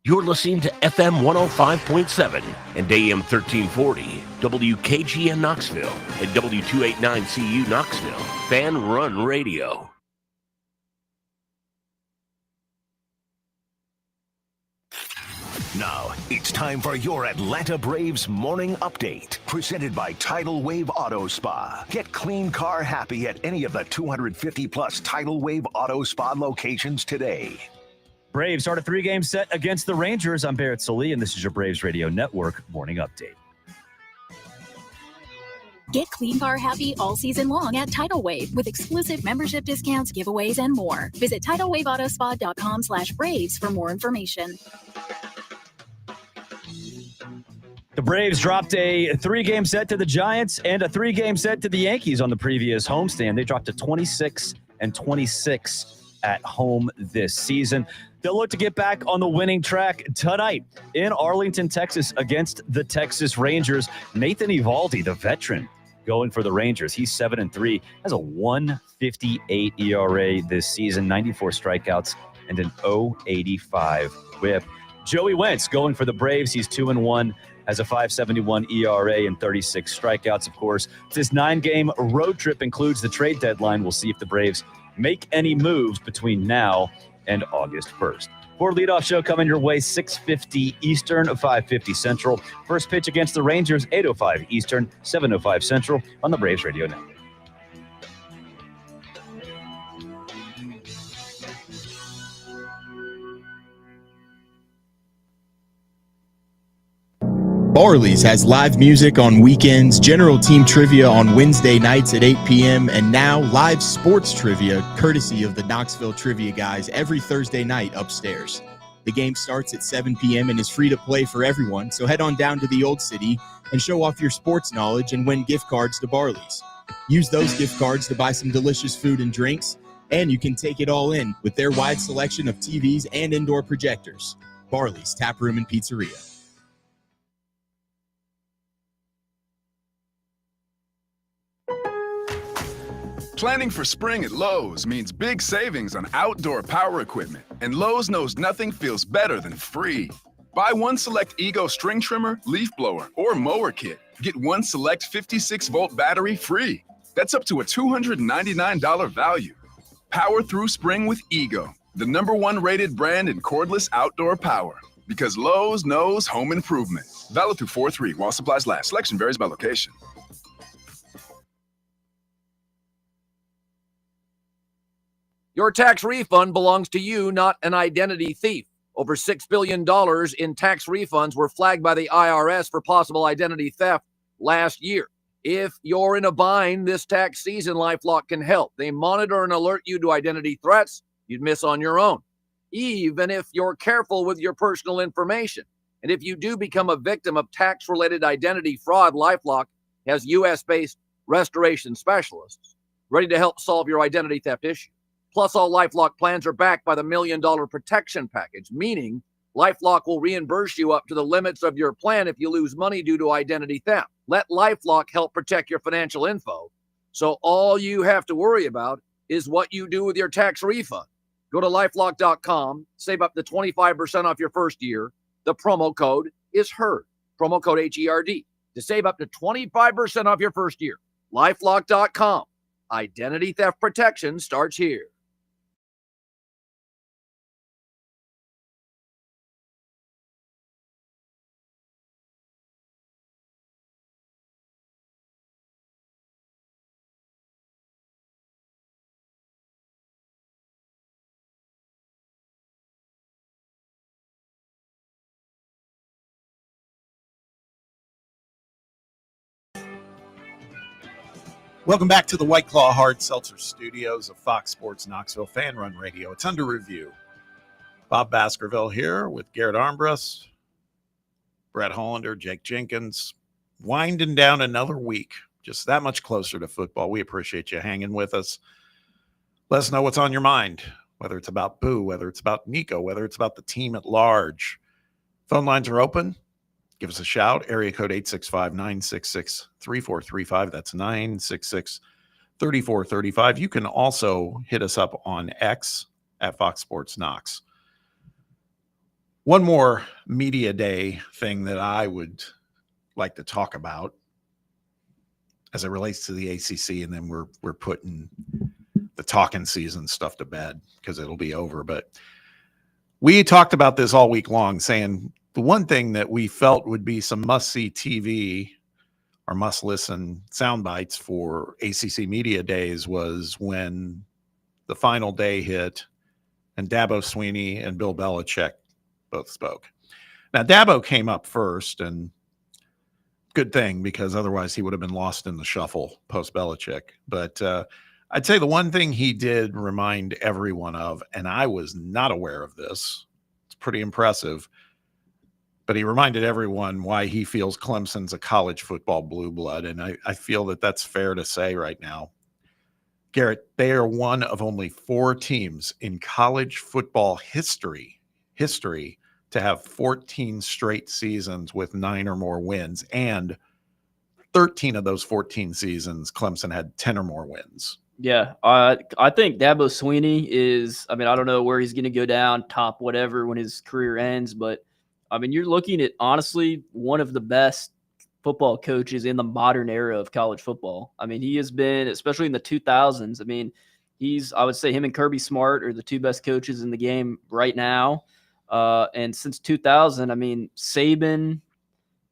You're listening to FM 105.7 and AM 1340, WKGN Knoxville, and W289CU Knoxville, Fan Run Radio. Now, it's time for your Atlanta Braves morning update, presented by Tidal Wave Auto Spa. Get clean car happy at any of the 250-plus Tidal Wave Auto Spa locations today. Braves start a 3-game set against the Rangers. I'm Barrett Sully, and this is your Braves Radio Network morning update. Get clean car happy all season long at Tidal Wave with exclusive membership discounts, giveaways, and more. Visit TidalWaveAutoSpa.com/Braves for more information. The Braves dropped a 3-game set to the Giants and a 3-game set to the Yankees on the previous homestand. They dropped to 26-26 at home this season. They'll look to get back on the winning track tonight in Arlington, Texas, against the Texas Rangers. Nathan Eovaldi, the veteran, going for the Rangers. He's 7-3, has a 1.58 ERA this season, 94 strikeouts, and an 0.85 whip. Joey Wentz going for the Braves. He's 2-1, has a 5.71 ERA and 36 strikeouts, of course. This 9-game road trip includes the trade deadline. We'll see if the Braves make any moves between now and August 1st. For leadoff show coming your way, 6:50 Eastern, 5:50 Central. First pitch against the Rangers, 8:05 Eastern, 7:05 Central on the Braves Radio Network. Barley's has live music on weekends, general team trivia on Wednesday nights at 8 p.m., and now live sports trivia courtesy of the Knoxville Trivia Guys every Thursday night upstairs. The game starts at 7 p.m. and is free to play for everyone, so head on down to the Old City and show off your sports knowledge and win gift cards to Barley's. Use those gift cards to buy some delicious food and drinks, and you can take it all in with their wide selection of TVs and indoor projectors. Barley's Tap Room and Pizzeria. Planning for spring at Lowe's means big savings on outdoor power equipment, and Lowe's knows nothing feels better than free. Buy one select Ego string trimmer, leaf blower, or mower kit. Get one select 56-volt battery free. That's up to a $299 value. Power through spring with Ego, the #1 rated brand in cordless outdoor power. Because Lowe's knows home improvement. Valid through 4/3 while supplies last. Selection varies by location. Your tax refund belongs to you, not an identity thief. Over $6 billion in tax refunds were flagged by the IRS for possible identity theft last year. If you're in a bind this tax season, LifeLock can help. They monitor and alert you to identity threats you'd miss on your own, even if you're careful with your personal information. And if you do become a victim of tax-related identity fraud, LifeLock has U.S.-based restoration specialists ready to help solve your identity theft issue. Plus, all LifeLock plans are backed by the $1 Million Protection Package, meaning LifeLock will reimburse you up to the limits of your plan if you lose money due to identity theft. Let LifeLock help protect your financial info, so all you have to worry about is what you do with your tax refund. Go to LifeLock.com, save up to 25% off your first year. The promo code is HERD, promo code HERD, to save up to 25% off your first year. LifeLock.com. Identity theft protection starts here. Welcome back to the White Claw Hard Seltzer Studios of Fox Sports Knoxville Fan Run Radio. It's under review. Bob Baskerville here with Garrett Armbrust, Brett Hollander, Jake Jenkins, winding down another week, just that much closer to football. We appreciate you hanging with us. Let us know what's on your mind, whether it's about Boo, whether it's about Nico, whether it's about the team at large. Phone lines are open. Give us a shout. Area code 865-966-3435. That's 966-3435. You can also hit us up on X at Fox Sports Knox. One more media day thing that I would like to talk about as it relates to the ACC, and then we're putting the talking season stuff to bed because it'll be over. But we talked about this all week long, saying the one thing that we felt would be some must-see TV or must-listen sound bites for ACC Media Days was when the final day hit and Dabo Swinney and Bill Belichick both spoke. Now, Dabo came up first, and good thing, because otherwise he would have been lost in the shuffle post-Belichick. But I'd say the one thing he did remind everyone of, and I was not aware of this, it's pretty impressive, but he reminded everyone why he feels Clemson's a college football blue blood, and I feel that that's fair to say right now. Garrett, they are one of only 4 teams in college football history to have 14 straight seasons with 9 or more wins, and 13 of those 14 seasons, Clemson had 10 or more wins. Yeah, I think Dabo Swinney is, I don't know where he's going to go down, top whatever, when his career ends, but you're looking at, honestly, one of the best football coaches in the modern era of college football. He has been, especially in the 2000s. I would say him and Kirby Smart are the two best coaches in the game right now. And since 2000, I mean, Saban,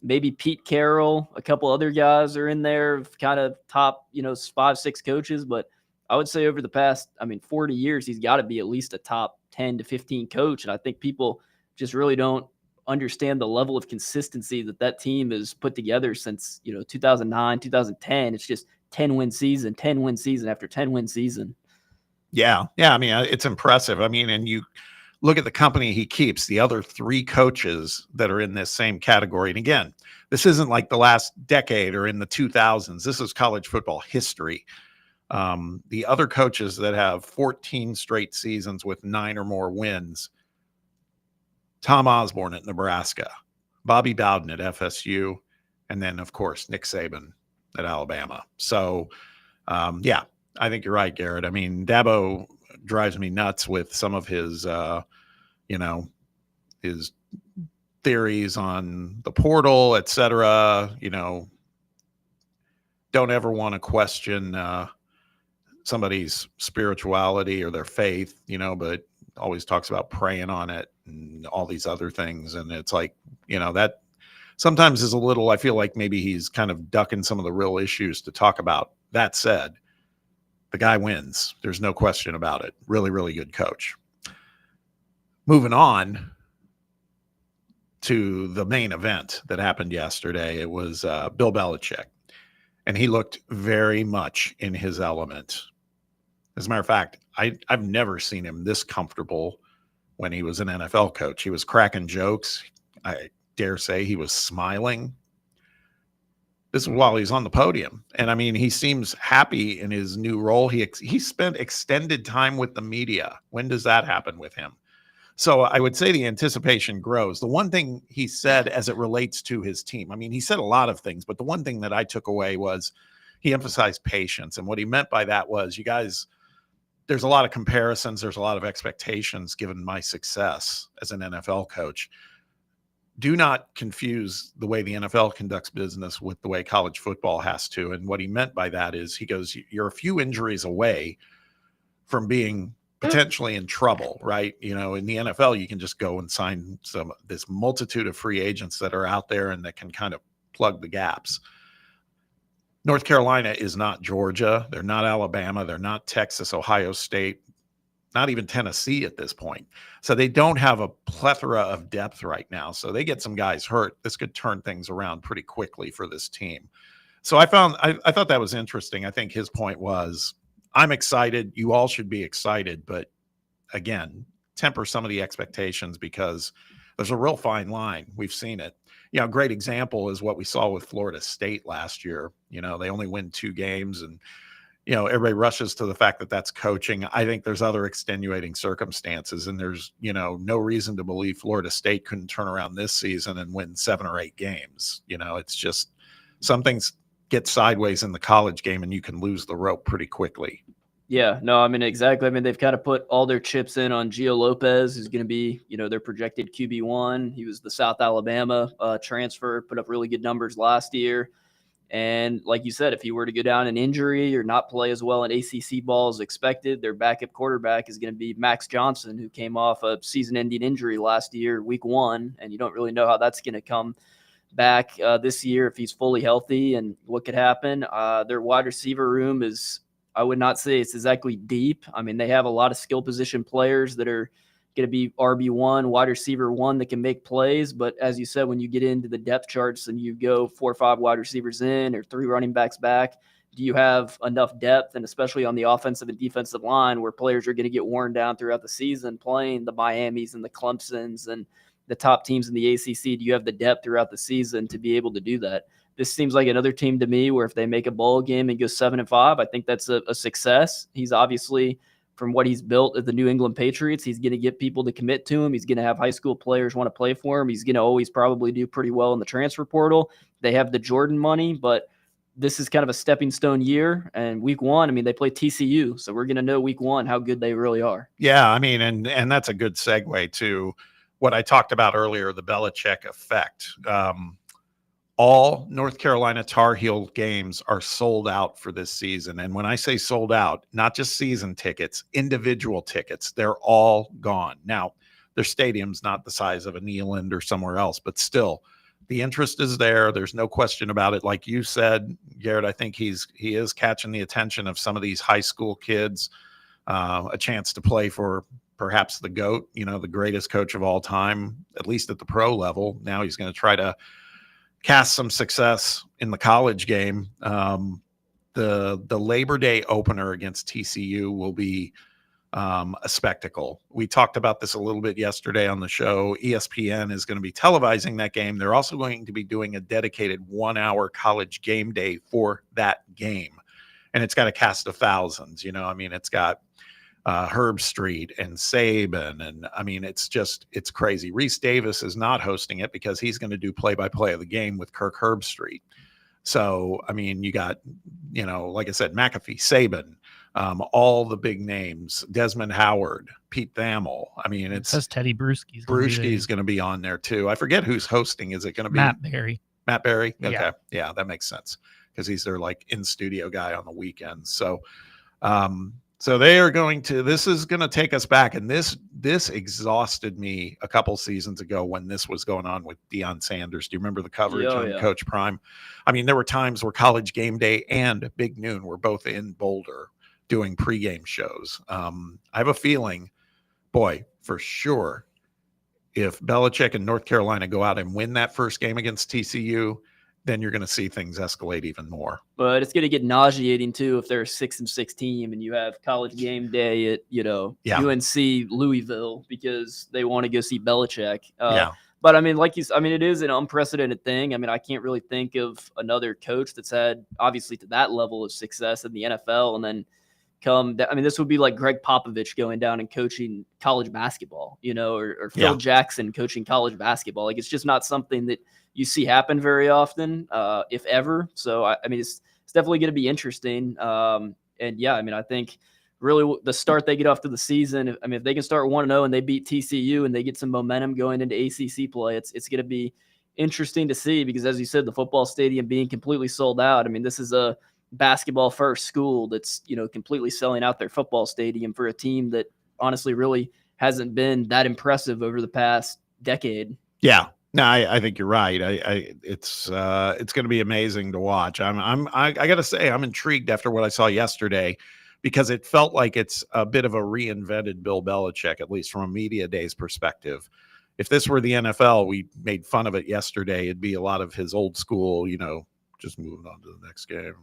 maybe Pete Carroll, a couple other guys are in there, kind of top, 5-6 coaches. But I would say over the past, 40 years, he's got to be at least a top 10 to 15 coach. And I think people just really don't understand the level of consistency that team has put together since, 2009, 2010. It's just 10-win season after 10-win season. Yeah. I mean, it's impressive. I mean, and you look at the company he keeps, the other 3 coaches that are in this same category. And again, this isn't like the last decade or in the 2000s. This is college football history. The other coaches that have 14 straight seasons with 9 or more wins: Tom Osborne at Nebraska, Bobby Bowden at FSU, and then, of course, Nick Saban at Alabama. So, yeah, I think you're right, Garrett. I mean, Dabo drives me nuts with some of his, his theories on the portal, et cetera. Don't ever want to question somebody's spirituality or their faith, but always talks about praying on it and all these other things. And it's like, that sometimes is a little, I feel like maybe he's kind of ducking some of the real issues to talk about. That said, the guy wins. There's no question about it. Really, really good coach. Moving on to the main event that happened yesterday. It was Bill Belichick, and he looked very much in his element. As a matter of fact, I've never seen him this comfortable when he was an NFL coach. He was cracking jokes. I dare say he was smiling. This is while he's on the podium. And I mean, he seems happy in his new role. He spent extended time with the media. When does that happen with him? So I would say the anticipation grows. The one thing he said as it relates to his team, I mean, he said a lot of things, but the one thing that I took away was he emphasized patience. And what he meant by that was, you guys, there's a lot of comparisons. There's a lot of expectations given my success as an NFL coach. Do not confuse the way the NFL conducts business with the way college football has to. And what he meant by that is, he goes, you're a few injuries away from being potentially in trouble, right? In the NFL, you can just go and sign this multitude of free agents that are out there and that can kind of plug the gaps. North Carolina is not Georgia. They're not Alabama. They're not Texas, Ohio State, not even Tennessee at this point. So they don't have a plethora of depth right now. So they get some guys hurt. This could turn things around pretty quickly for this team. So I thought that was interesting. I think his point was, I'm excited. You all should be excited. But again, temper some of the expectations, because there's a real fine line. We've seen it. A great example is what we saw with Florida State last year. They only win 2 games, and everybody rushes to the fact that that's coaching. I think there's other extenuating circumstances, and there's, no reason to believe Florida State couldn't turn around this season and win 7 or 8 games. It's just some things get sideways in the college game and you can lose the rope pretty quickly. Yeah, no, I mean, exactly. I mean, they've kind of put all their chips in on Gio Lopez, who's going to be, their projected QB1. He was the South Alabama transfer, put up really good numbers last year. And like you said, if he were to go down in injury or not play as well in ACC ball as expected, their backup quarterback is going to be Max Johnson, who came off a season-ending injury last year, week 1, and you don't really know how that's going to come back this year if he's fully healthy and what could happen. Their wide receiver room is, I would not say it's exactly deep. I mean, they have a lot of skill position players that are going to be RB1, wide receiver 1 that can make plays. But as you said, when you get into the depth charts and you go 4 or 5 wide receivers in or 3 running backs back, do you have enough depth? And especially on the offensive and defensive line, where players are going to get worn down throughout the season playing the Miamis and the Clemsons and the top teams in the ACC, do you have the depth throughout the season to be able to do that? This seems like another team to me where if they make a bowl game and go 7-5, I think that's a success. He's obviously, from what he's built at the New England Patriots, he's going to get people to commit to him. He's going to have high school players want to play for him. He's going to always probably do pretty well in the transfer portal. They have the Jordan money, but this is kind of a stepping stone year. And week 1, I mean, they play TCU. So we're going to know week 1 how good they really are. Yeah, I mean, and that's a good segue to what I talked about earlier, the Belichick effect. all North Carolina Tar Heel games are sold out for this season. And when I say sold out, not just season tickets, individual tickets, they're all gone. Now, their stadium's not the size of a Neyland or somewhere else, but still, the interest is there. There's no question about it. Like you said, Garrett, I think he is catching the attention of some of these high school kids, a chance to play for perhaps the GOAT, the greatest coach of all time, at least at the pro level. Now he's going to try to cast some success in the college game. The Labor Day opener against TCU will be a spectacle. We talked about this a little bit yesterday on the show. ESPN is going to be televising that game. They're also going to be doing a dedicated 1-hour college game day for that game. And it's got a cast of thousands, it's got Herb Street and Saban. And it's crazy. Reese Davis is not hosting it because he's going to do play-by-play of the game with Kirk Herbstreit. So, you got, like I said, McAfee, Saban, all the big names, Desmond Howard, Pete Thamel. It says Teddy Bruschi's going to be on there too. I forget who's hosting. Is it going to be Matt Berry? Matt Berry? Okay. Yeah, that makes sense because he's their in-studio guy on the weekends. So, so they are this is going to take us back. And this exhausted me a couple seasons ago when this was going on with Deion Sanders. Do you remember the coverage on Coach Prime? There were times where College Game Day and Big Noon were both in Boulder doing pregame shows. I have a feeling, boy, for sure, if Belichick and North Carolina go out and win that first game against TCU, then you're going to see things escalate even more. But it's going to get nauseating too if they're a 6-6 team and you have College Game Day at UNC Louisville because they want to go see Belichick. But it is an unprecedented thing. I can't really think of another coach that's had obviously to that level of success in the NFL and then this would be like Greg Popovich going down and coaching college basketball, or Phil Jackson coaching college basketball. It's just not something that you see happen very often, if ever. So, it's definitely going to be interesting. I think really the start they get off to the season, if they can start 1-0 and they beat TCU and they get some momentum going into ACC play, it's going to be interesting to see because, as you said, the football stadium being completely sold out. This is a basketball first school that's, completely selling out their football stadium for a team that honestly really hasn't been that impressive over the past decade. Yeah. No, I think you're right. It's going to be amazing to watch. I got to say, I'm intrigued after what I saw yesterday because it felt like it's a bit of a reinvented Bill Belichick, at least from a media days perspective. If this were the NFL, we made fun of it yesterday. It'd be a lot of his old school, just moving on to the next game.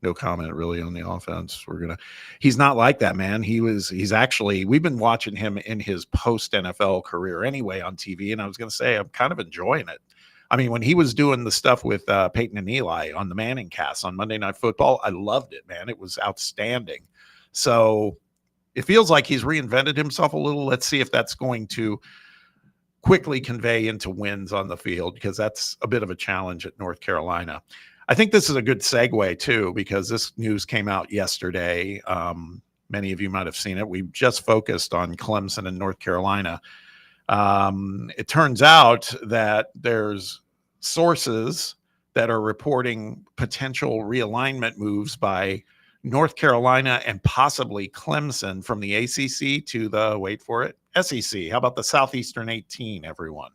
No comment really on the offense. He's not like that, man. We've been watching him in his post NFL career anyway on TV. And I was going to say, I'm kind of enjoying it. When he was doing the stuff with Peyton and Eli on the Manning cast on Monday Night Football, I loved it, man. It was outstanding. So it feels like he's reinvented himself a little. Let's see if that's going to quickly convey into wins on the field, because that's a bit of a challenge at North Carolina. I think this is a good segue too, because this news came out yesterday. Many of you might have seen it. We just focused on Clemson and North Carolina. It turns out that there's sources that are reporting potential realignment moves by North Carolina and possibly Clemson from the ACC to the, wait for it, SEC. How about the Southeastern 18, everyone?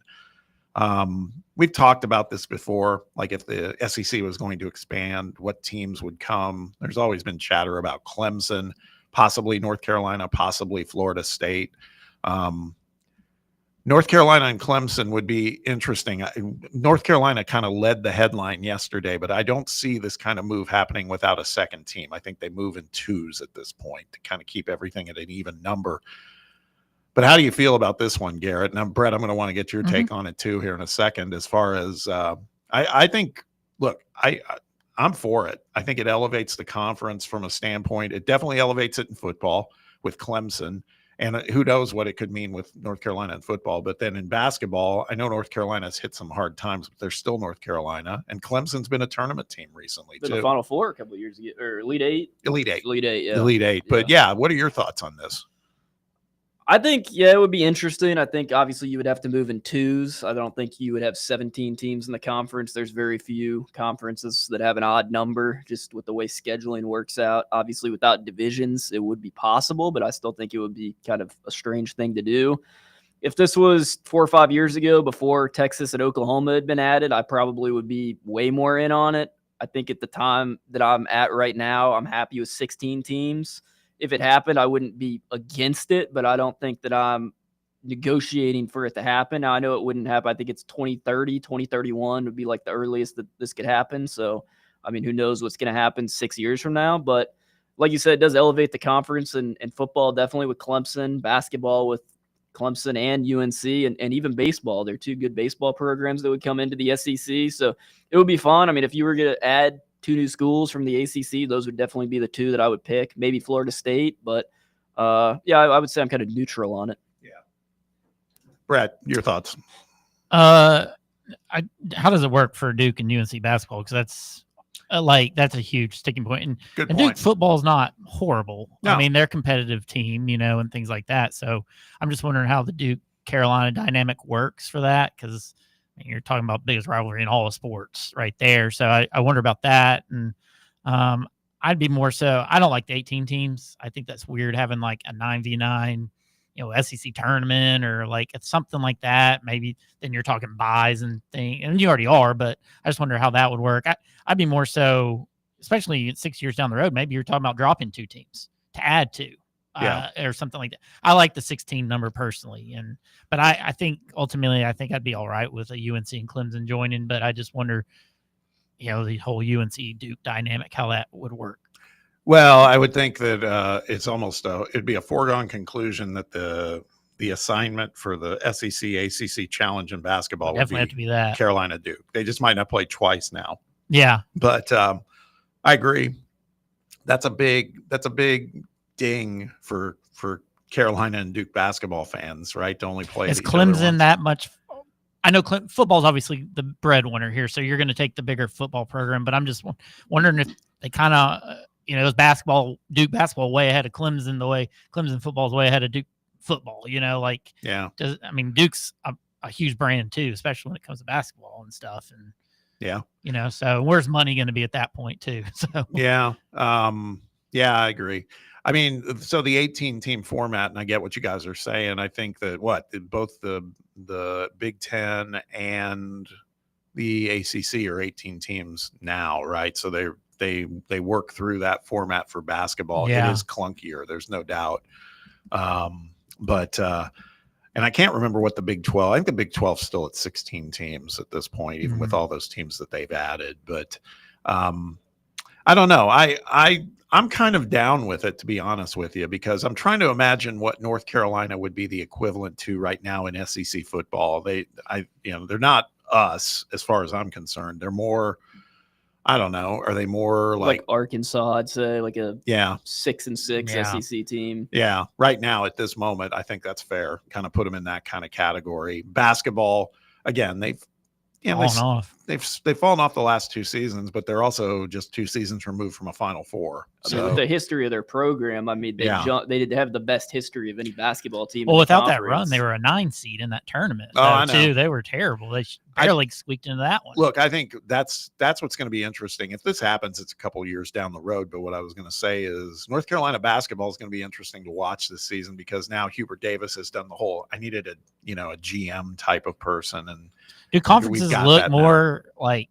We've talked about this before, like if the SEC was going to expand, what teams would come. There's always been chatter about Clemson, possibly North Carolina, possibly Florida State. North Carolina and Clemson would be interesting. North Carolina kind of led the headline yesterday, but I don't see this kind of move happening without a second team. I think they move in twos at this point to kind of keep everything at an even number. But how do you feel about this one, Garrett? And Brett, I'm going to want to get your take on it too here in a second. As far as I think, look, I'm for it. I think it elevates the conference from a standpoint. It definitely elevates it in football with Clemson. And who knows what it could mean with North Carolina in football. But then in basketball, I know North Carolina's hit some hard times, but they're still North Carolina. And Clemson's been a tournament team recently, been too. the Final Four a couple of years ago, or Elite Eight? Elite Eight. Elite Eight, yeah. Elite Eight. But, yeah, what are your thoughts on this? I think, yeah, it would be interesting. I think obviously you would have to move in twos. I don't think you would have 17 teams in the conference. There's very few conferences that have an odd number just with the way scheduling works out. Obviously, without divisions, it would be possible, but I still think it would be kind of a strange thing to do. If this was 4 or 5 years ago before Texas and Oklahoma had been added, I probably would be way more in on it. I think at the time that I'm at right now, I'm happy with 16 teams. If it happened, I wouldn't be against it, but I don't think that I'm negotiating for it to happen. Now, I know it wouldn't happen. I think it's 2030, 2031 would be like the earliest that this could happen. So, I mean, who knows what's going to happen 6 years from now. But like you said, it does elevate the conference and football definitely with Clemson, basketball with Clemson and UNC, and even baseball. There are 2 good baseball programs that would come into the SEC. So it would be fun. I mean, if you were going to add 2 new schools from the ACC, those would definitely be the 2 that I would pick. Maybe Florida State, but yeah, I would say I'm kind of neutral on it. Yeah. Brett, your thoughts? How does it work for Duke and UNC basketball? Because that's a huge sticking point. And Duke football is not horrible. No. I mean, they're a competitive team, and things like that. So I'm just wondering how the Duke Carolina dynamic works for that, because you're talking about biggest rivalry in all of sports right there. So I wonder about that. And I'd be more so, I don't like the 18 teams. I think that's weird having like a 9v9, SEC tournament or like it's something like that. Maybe then you're talking buys and things, and you already are, but I just wonder how that would work. I'd be more so, especially 6 years down the road, maybe you're talking about dropping 2 teams to add 2. Or something like that. I like the 16 number personally, but I think ultimately I'd be all right with a UNC and Clemson joining. But I just wonder, the whole UNC Duke dynamic, how that would work. Well, I would think that it's almost it'd be a foregone conclusion that the assignment for the SEC ACC challenge in basketball would have to be that Carolina Duke. They just might not play twice now. Yeah, but I agree. That's a big ding for Carolina and Duke basketball fans, right? To only play. Is Clemson that much? I know football's obviously the breadwinner here, so you're going to take the bigger football program. But I'm just wondering if they kind of, it was Duke basketball way ahead of Clemson, the way Clemson football is way ahead of Duke football. Yeah. Duke's a huge brand too, especially when it comes to basketball and stuff. And yeah, so where's money going to be at that point too? So yeah, I agree. I mean, so the 18-team format, and I get what you guys are saying. I think that both the Big Ten and the ACC are 18 teams now, right? So they work through that format for basketball. Yeah. It is clunkier, there's no doubt. But and I can't remember what the Big 12. I think the Big 12 is still at 16 teams at this point, even with all those teams that they've added. But I don't know. I'm kind of down with it, to be honest with you, because I'm trying to imagine what North Carolina would be the equivalent to right now in SEC football. They're not us as far as I'm concerned. They're more, I don't know. Are they more like Arkansas? I'd say like a 6-6 SEC team. Yeah. Right now at this moment, I think that's fair. Kind of put them in that kind of category. Basketball, again, they've fallen off the last 2 seasons, but they're also just 2 seasons removed from a Final Four. I mean, with the history of their program, I mean, they did have the best history of any basketball team. Well, without that run, they were a 9 seed in that tournament. I know. Too. They were terrible. They barely squeaked into that one. Look, I think that's what's going to be interesting. If this happens, it's a couple years down the road. But what I was going to say is North Carolina basketball is going to be interesting to watch this season, because now Hubert Davis has done the whole. I needed a GM type of person, and do conferences look more like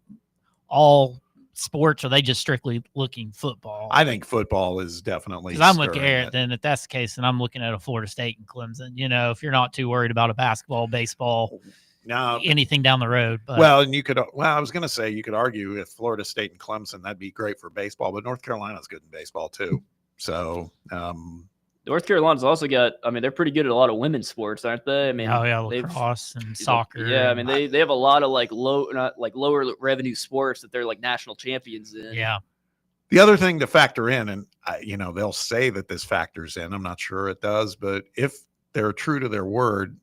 all sports, or are they just strictly looking football? I think football is definitely. Because I'm looking at it, then if that's the case, then I'm looking at a Florida State and Clemson. If you're not too worried about a basketball, baseball, anything down the road. But. Well, and I was going to say you could argue if Florida State and Clemson, that'd be great for baseball, but North Carolina's good in baseball too. So. North Carolina's also got, I mean, they're pretty good at a lot of women's sports, aren't they? I mean, lacrosse and soccer. Yeah, I mean, they have a lot of lower revenue sports that they're like national champions in. Yeah. The other thing to factor in, and they'll say that this factors in, I'm not sure it does, but if they're true to their word,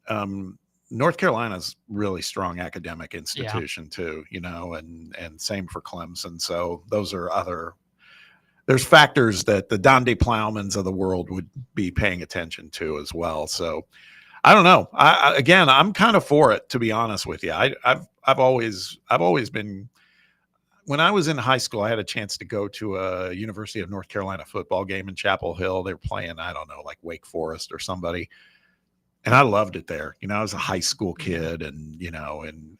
North Carolina's really strong academic institution too, and same for Clemson. So those are other there's factors that the Donde Plowmans of the world would be paying attention to as well. So I don't know. Again, I'm kind of for it, to be honest with you. I've always been. When I was in high school, I had a chance to go to a University of North Carolina football game in Chapel Hill. They were playing, I don't know, like Wake Forest or somebody. And I loved it there. I was a high school kid and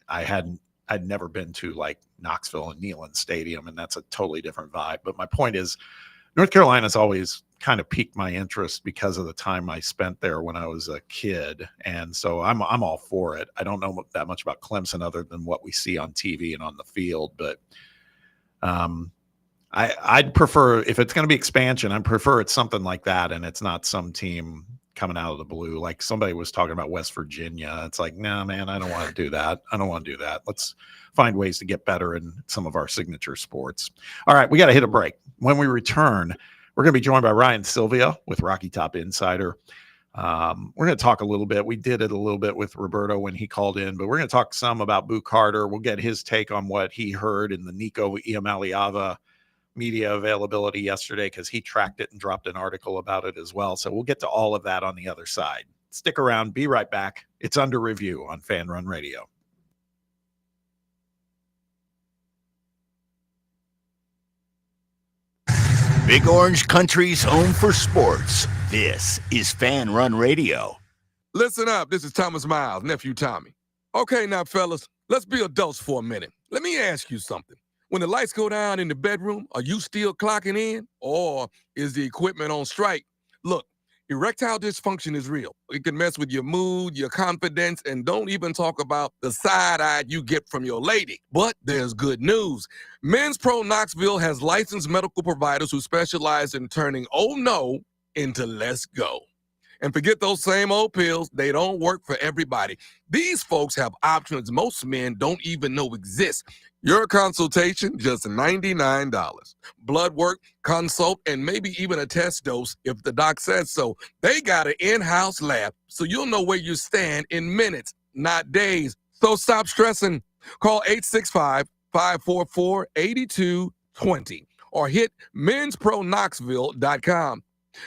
I'd never been to like Knoxville and Neyland Stadium, and that's a totally different vibe. But my point is, North Carolina's always kind of piqued my interest because of the time I spent there when I was a kid. And so I'm all for it. I don't know that much about Clemson other than what we see on TV and on the field, but I'd prefer, if it's going to be expansion, I prefer it's something like that, and it's not some team coming out of the blue. Like somebody was talking about West Virginia. It's like, no, man, I don't want to do that. I don't want to do that. Let's find ways to get better in some of our signature sports. All right, we got to hit a break. When we return, we're going to be joined by Ryan Sylvia with Rocky Top Insider. We're going to talk a little bit. We did it a little bit with Roberto when he called in, but we're going to talk some about Boo Carter. We'll get his take on what he heard in the Nico Iamaleava media availability yesterday, because he tracked it and dropped an article about it as well. So we'll get to all of that on the other side. Stick around. Be right back. It's Under Review on Fan Run Radio. Big Orange Country's home for sports. This is Fan Run Radio. Listen up. This is Thomas Miles, nephew Tommy. Okay, now, fellas, let's be adults for a minute. Let me ask you something. When the lights go down in the bedroom, are you still clocking in, or is the equipment on strike? Look, erectile dysfunction is real. It can mess with your mood, your confidence, and don't even talk about the side-eye you get from your lady. But there's good news. Men's Pro Knoxville has licensed medical providers who specialize in turning oh no into let's go. And forget those same old pills. They don't work for everybody. These folks have options most men don't even know exist. Your consultation, just $99. Blood work, consult, and maybe even a test dose if the doc says so. They got an in-house lab, so you'll know where you stand in minutes, not days. So stop stressing. Call 865-544-8220 or hit menspronknoxville.com.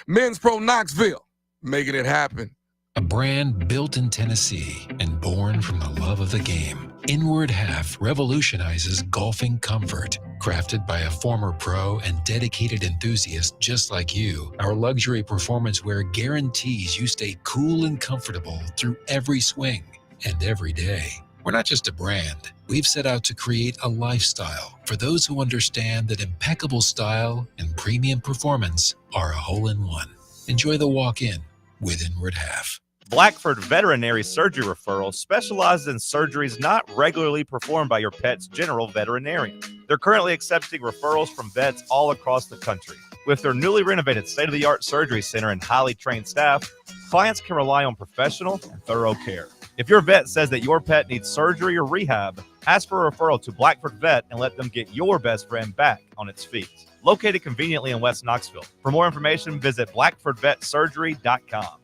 Men's Pro Knoxville, making it happen. A brand built in Tennessee and born from the love of the game. Inward Half revolutionizes golfing comfort. Crafted by a former pro and dedicated enthusiast just like you, our luxury performance wear guarantees you stay cool and comfortable through every swing and every day. We're not just a brand. We've set out to create a lifestyle for those who understand that impeccable style and premium performance are a hole-in-one. Enjoy the walk-in with Inward Half. Blackford Veterinary Surgery Referral specializes in surgeries not regularly performed by your pet's general veterinarian. They're currently accepting referrals from vets all across the country. With their newly renovated state-of-the-art surgery center and highly trained staff, clients can rely on professional and thorough care. If your vet says that your pet needs surgery or rehab, ask for a referral to Blackford Vet and let them get your best friend back on its feet. Located conveniently in West Knoxville. For more information, visit blackfordvetsurgery.com.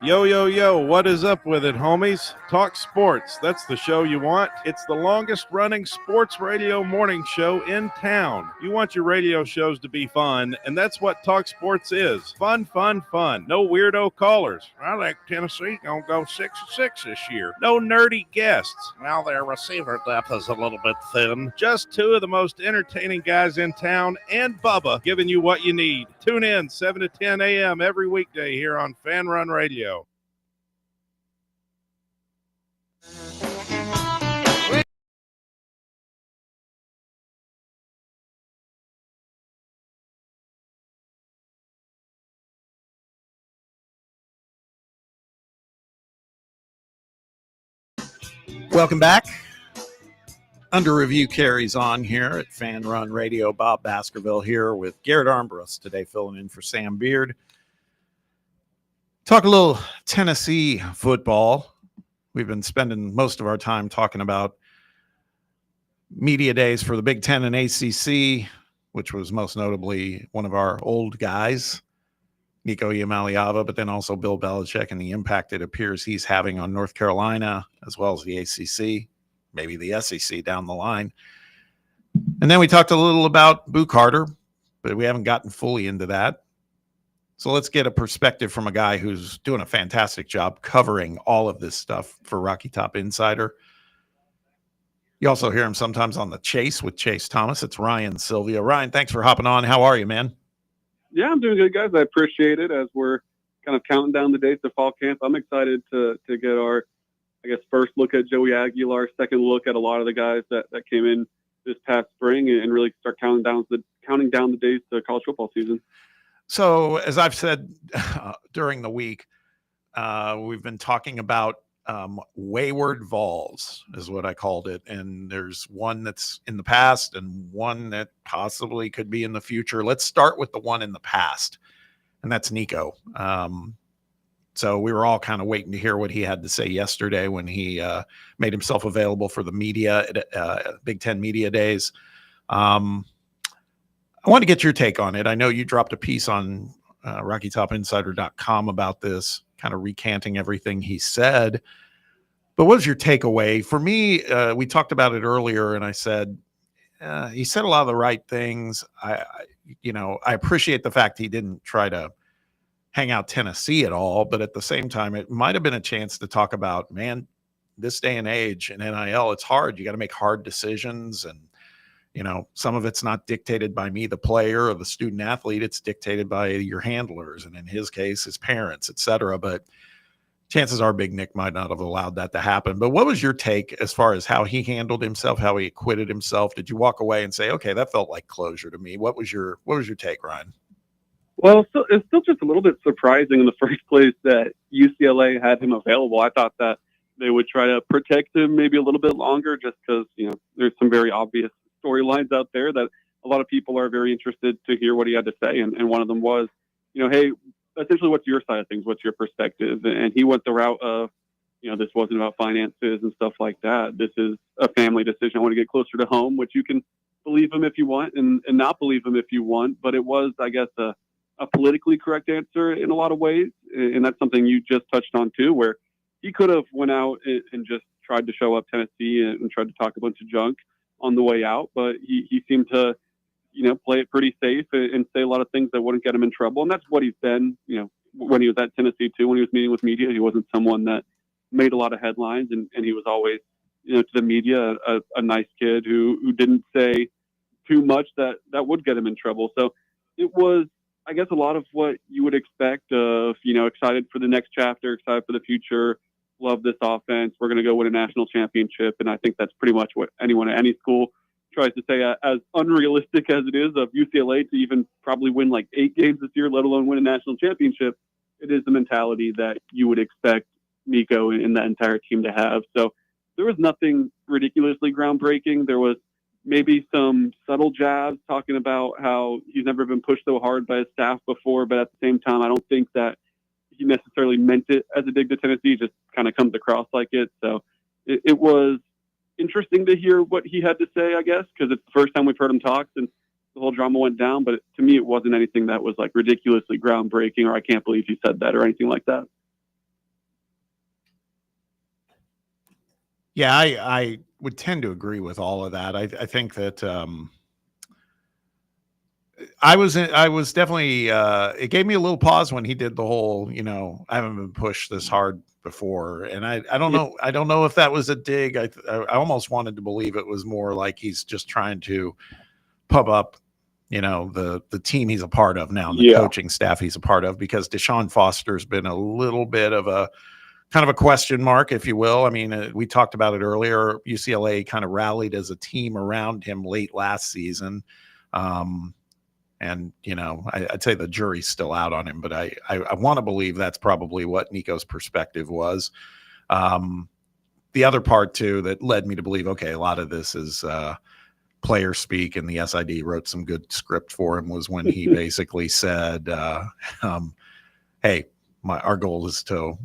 Yo, yo, yo, what is up with it, homies? Talk sports. That's the show you want. It's the longest running sports radio morning show in town. You want your radio shows to be fun, and that's what Talk Sports is. Fun, fun, fun. No weirdo callers. I think Tennessee gonna go 6-6 this year. No nerdy guests. Well, their receiver depth is a little bit thin. Just two of the most entertaining guys in town, and Bubba giving you what you need. Tune in 7 to 10 a.m. every weekday here on Fan Run Radio. Welcome back. Under Review carries on here at Fan Run Radio. Bob Baskerville here with Garrett Armbrust today, filling in for Sam Beard. Talk a little Tennessee football. We've been spending most of our time talking about media days for the Big Ten and ACC, which was most notably one of our old guys, Nico Iamaleava, but then also Bill Belichick and the impact it appears he's having on North Carolina, as well as the ACC, maybe the SEC down the line. And then we talked a little about Boo Carter, but we haven't gotten fully into that. So let's get a perspective from a guy who's doing a fantastic job covering all of this stuff for Rocky Top Insider. You also hear him sometimes on The Chase with Chase Thomas. It's Ryan Sylvia. Ryan, thanks for hopping on. How are you, man? Yeah, I'm doing good, guys. I appreciate it as we're kind of counting down the days to fall camp. I'm excited to get our, I guess, first look at Joey Aguilar, second look at a lot of the guys that came in this past spring, and really start counting down the days to college football season. So, as I've said during the week, we've been talking about wayward Vols is what I called it. And there's one that's in the past and one that possibly could be in the future. Let's start with the one in the past, and that's Nico. So we were all kind of waiting to hear what he had to say yesterday when he made himself available for the media at Big Ten Media Days. I want to get your take on it. I know you dropped a piece on RockyTopInsider.com about this, kind of recanting everything he said. But what was your takeaway? For me, we talked about it earlier, and I said he said a lot of the right things. I appreciate the fact he didn't try to hang out Tennessee at all, but at the same time, it might have been a chance to talk about, man, this day and age in NIL, it's hard. You got to make hard decisions, and some of it's not dictated by me, the player or the student athlete. It's dictated by your handlers, and in his case, his parents, et cetera. But chances are Big Nick might not have allowed that to happen. But what was your take as far as how he handled himself, how he acquitted himself? Did you walk away and say, okay, that felt like closure to me? What was your take, Ryan? Well, it's still just a little bit surprising in the first place that UCLA had him available. I thought that they would try to protect him maybe a little bit longer just because, there's some very obvious storylines out there that a lot of people are very interested to hear what he had to say. And one of them was, hey, essentially, what's your side of things? What's your perspective? And he went the route of, this wasn't about finances and stuff like that. This is a family decision. I want to get closer to home, which you can believe him if you want and not believe him if you want. But it was, I guess, a politically correct answer in a lot of ways. And that's something you just touched on too, where he could have went out and just tried to show up Tennessee and tried to talk a bunch of junk on the way out. But he seemed to, play it pretty safe and say a lot of things that wouldn't get him in trouble. And that's what he's been, when he was at Tennessee too, when he was meeting with media, he wasn't someone that made a lot of headlines, and he was always, to the media, a nice kid who didn't say too much that would get him in trouble. So it was, I guess, a lot of what you would expect of, excited for the next chapter, excited for the future, love this offense, we're going to go win a national championship. And I think that's pretty much what anyone at any school tries to say, as unrealistic as it is of UCLA to even probably win like 8 games this year, let alone win a national championship. It is the mentality that you would expect Nico and that entire team to have. So there was nothing ridiculously groundbreaking. There was maybe some subtle jabs talking about how he's never been pushed so hard by his staff before, but at the same time, I don't think that he necessarily meant it as a dig to Tennessee. It just kind of comes across like it. So it was interesting to hear what he had to say, I guess, because it's the first time we've heard him talk since the whole drama went down. But to me, it wasn't anything that was like ridiculously groundbreaking or I can't believe he said that or anything like that. Yeah, I would tend to agree with all of that. I think that I was definitely it gave me a little pause when he did the whole, I haven't been pushed this hard before, and I don't know if that was a dig. I almost wanted to believe it was more like he's just trying to pub up, the team he's a part of now, and the coaching staff he's a part of, because Deshaun Foster's been a little bit of a kind of a question mark, if you will. I mean, we talked about it earlier. UCLA kind of rallied as a team around him late last season. And, I'd say the jury's still out on him, but I want to believe that's probably what Nico's perspective was. The other part, too, that led me to believe, okay, a lot of this is player speak, and the SID wrote some good script for him, was when he basically said, hey, our goal is to,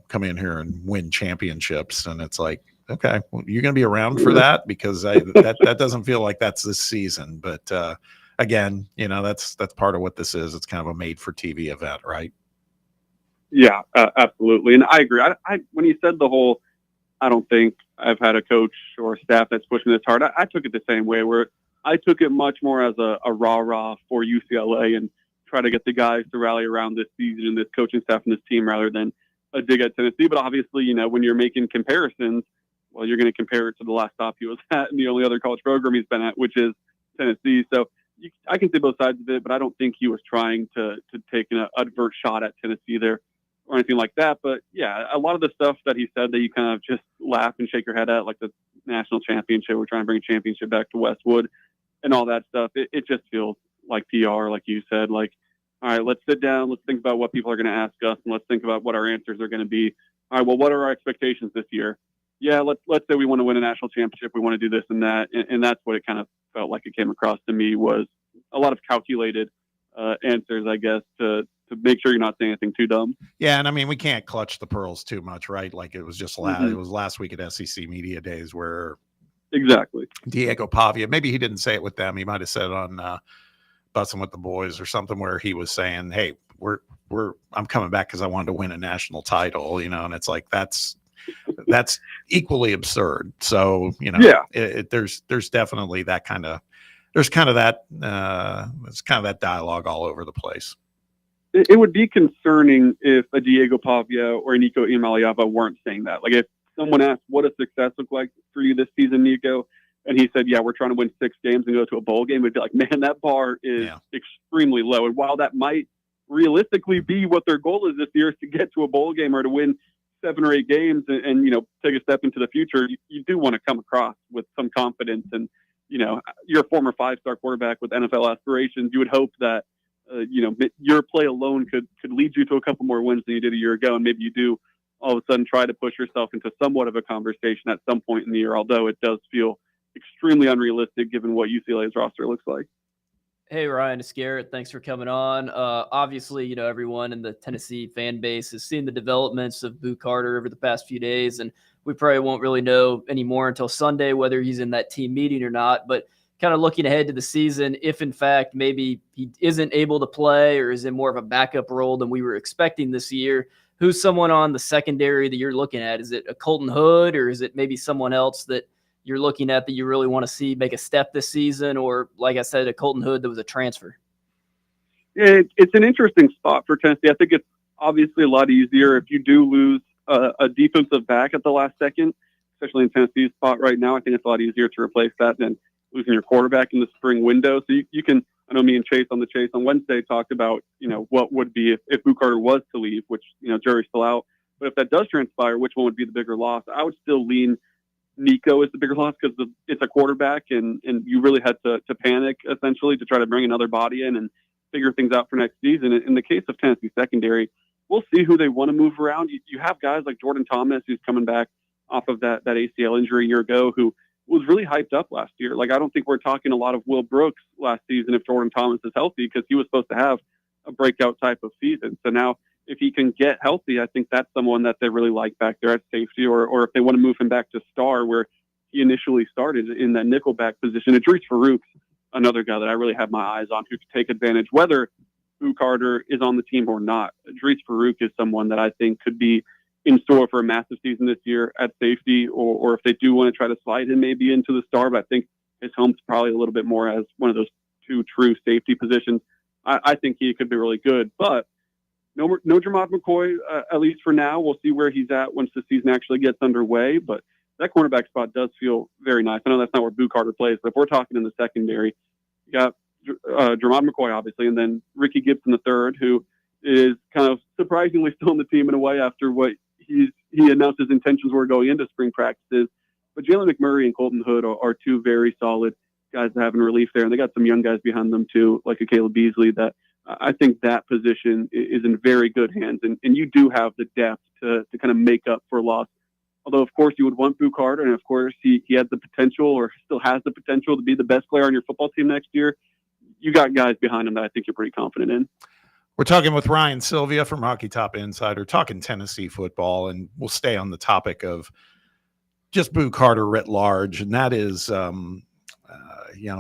come in here and win championships. And it's like, okay, well, you're going to be around for that, because that doesn't feel like that's this season. But again, that's part of what this is. It's kind of a made for TV event, right? Yeah, absolutely. And I agree. I when he said the whole, I don't think I've had a coach or staff that's pushing this hard, I took it the same way, where I took it much more as a rah-rah for UCLA and try to get the guys to rally around this season and this coaching staff and this team rather than a dig at Tennessee. But obviously, when you're making comparisons, well, you're going to compare it to the last stop he was at and the only other college program he's been at, which is Tennessee. So I can see both sides of it, but I don't think he was trying to take an advert shot at Tennessee there or anything like that. But yeah, a lot of the stuff that he said that you kind of just laugh and shake your head at, like the national championship, we're trying to bring a championship back to Westwood and all that stuff. It just feels like PR, like you said, like, all right, let's sit down. Let's think about what people are going to ask us, and let's think about what our answers are going to be. All right, well, what are our expectations this year? Yeah, let's say we want to win a national championship. We want to do this and that, and that's what it kind of felt like it came across to me, was a lot of calculated answers, I guess, to make sure you're not saying anything too dumb. Yeah, and I mean, we can't clutch the pearls too much, right? Like it was just it was last week at SEC Media Days where exactly Diego Pavia, maybe he didn't say it with them. He might have said it on Bussing with the Boys or something, where he was saying, "Hey, I'm coming back because I wanted to win a national title," and it's like that's equally absurd. So there's definitely that kind of it's kind of that dialogue all over the place. It would be concerning if a Diego Pavia or a Nico Imaliava weren't saying that. Like if someone asked, what does success look like for you this season, Nico? And he said, yeah, we're trying to win 6 games and go to a bowl game. We'd be like, man, that bar is extremely low. And while that might realistically be what their goal is this year, is to get to a bowl game or to win 7 or 8 games and take a step into the future, you do want to come across with some confidence. And, you're a former 5-star quarterback with NFL aspirations. You would hope that, your play alone could lead you to a couple more wins than you did a year ago. And maybe you do all of a sudden try to push yourself into somewhat of a conversation at some point in the year, although it does feel extremely unrealistic given what UCLA's roster looks like. Hey, Ryan, it's Garrett. Thanks for coming on. Obviously, everyone in the Tennessee fan base has seen the developments of Boo Carter over the past few days, and we probably won't really know anymore until Sunday whether he's in that team meeting or not. But kind of looking ahead to the season, if in fact maybe he isn't able to play or is in more of a backup role than we were expecting this year, who's someone on the secondary that you're looking at? Is it a Colton Hood, or is it maybe someone else that you're looking at that you really want to see make a step this season? Or, like I said, a Colton Hood that was a transfer? It's an interesting spot for Tennessee. I think it's obviously a lot easier if you do lose a defensive back at the last second, especially in Tennessee's spot right now. I think it's a lot easier to replace that than losing your quarterback in the spring window. So you can, I know me and Chase on the Chase on Wednesday talked about, what would be if Boo Carter was to leave, which, jury's still out. But if that does transpire, which one would be the bigger loss? I would still lean Nico is the bigger loss because it's a quarterback and you really had to panic essentially to try to bring another body in and figure things out for next season. In the case of Tennessee secondary, we'll see who they want to move around. You have guys like Jordan Thomas, who's coming back off of that ACL injury a year ago, who was really hyped up last year. Like, I don't think we're talking a lot of Will Brooks last season if Jordan Thomas is healthy, because he was supposed to have a breakout type of season. So now if he can get healthy, I think that's someone that they really like back there at safety, or if they want to move him back to star where he initially started in that nickelback position. Idris Farouk's another guy that I really have my eyes on who could take advantage, whether Boo Carter is on the team or not. Idris Farouk is someone that I think could be in store for a massive season this year at safety, or if they do want to try to slide him maybe into the star, but I think his home's probably a little bit more as one of those 2 true safety positions. I think he could be really good, but no Jermod McCoy, at least for now. We'll see where he's at once the season actually gets underway, but that cornerback spot does feel very nice. I know that's not where Boo Carter plays, but if we're talking in the secondary, you got Jermod McCoy, obviously, and then Ricky Gibson III, who is kind of surprisingly still on the team in a way after what he announced his intentions were going into spring practices. But Jalen McMurray and Colton Hood are 2 very solid guys to have in relief there, and they got some young guys behind them too, like a Caleb Beasley, that I think that position is in very good hands, and you do have the depth to kind of make up for loss. Although, of course, you would want Boo Carter, and, of course, he had the potential, or still has the potential, to be the best player on your football team next year. You got guys behind him that I think you're pretty confident in. We're talking with Ryan Sylvia from Hockey Top Insider, talking Tennessee football, and we'll stay on the topic of just Boo Carter writ large, and that is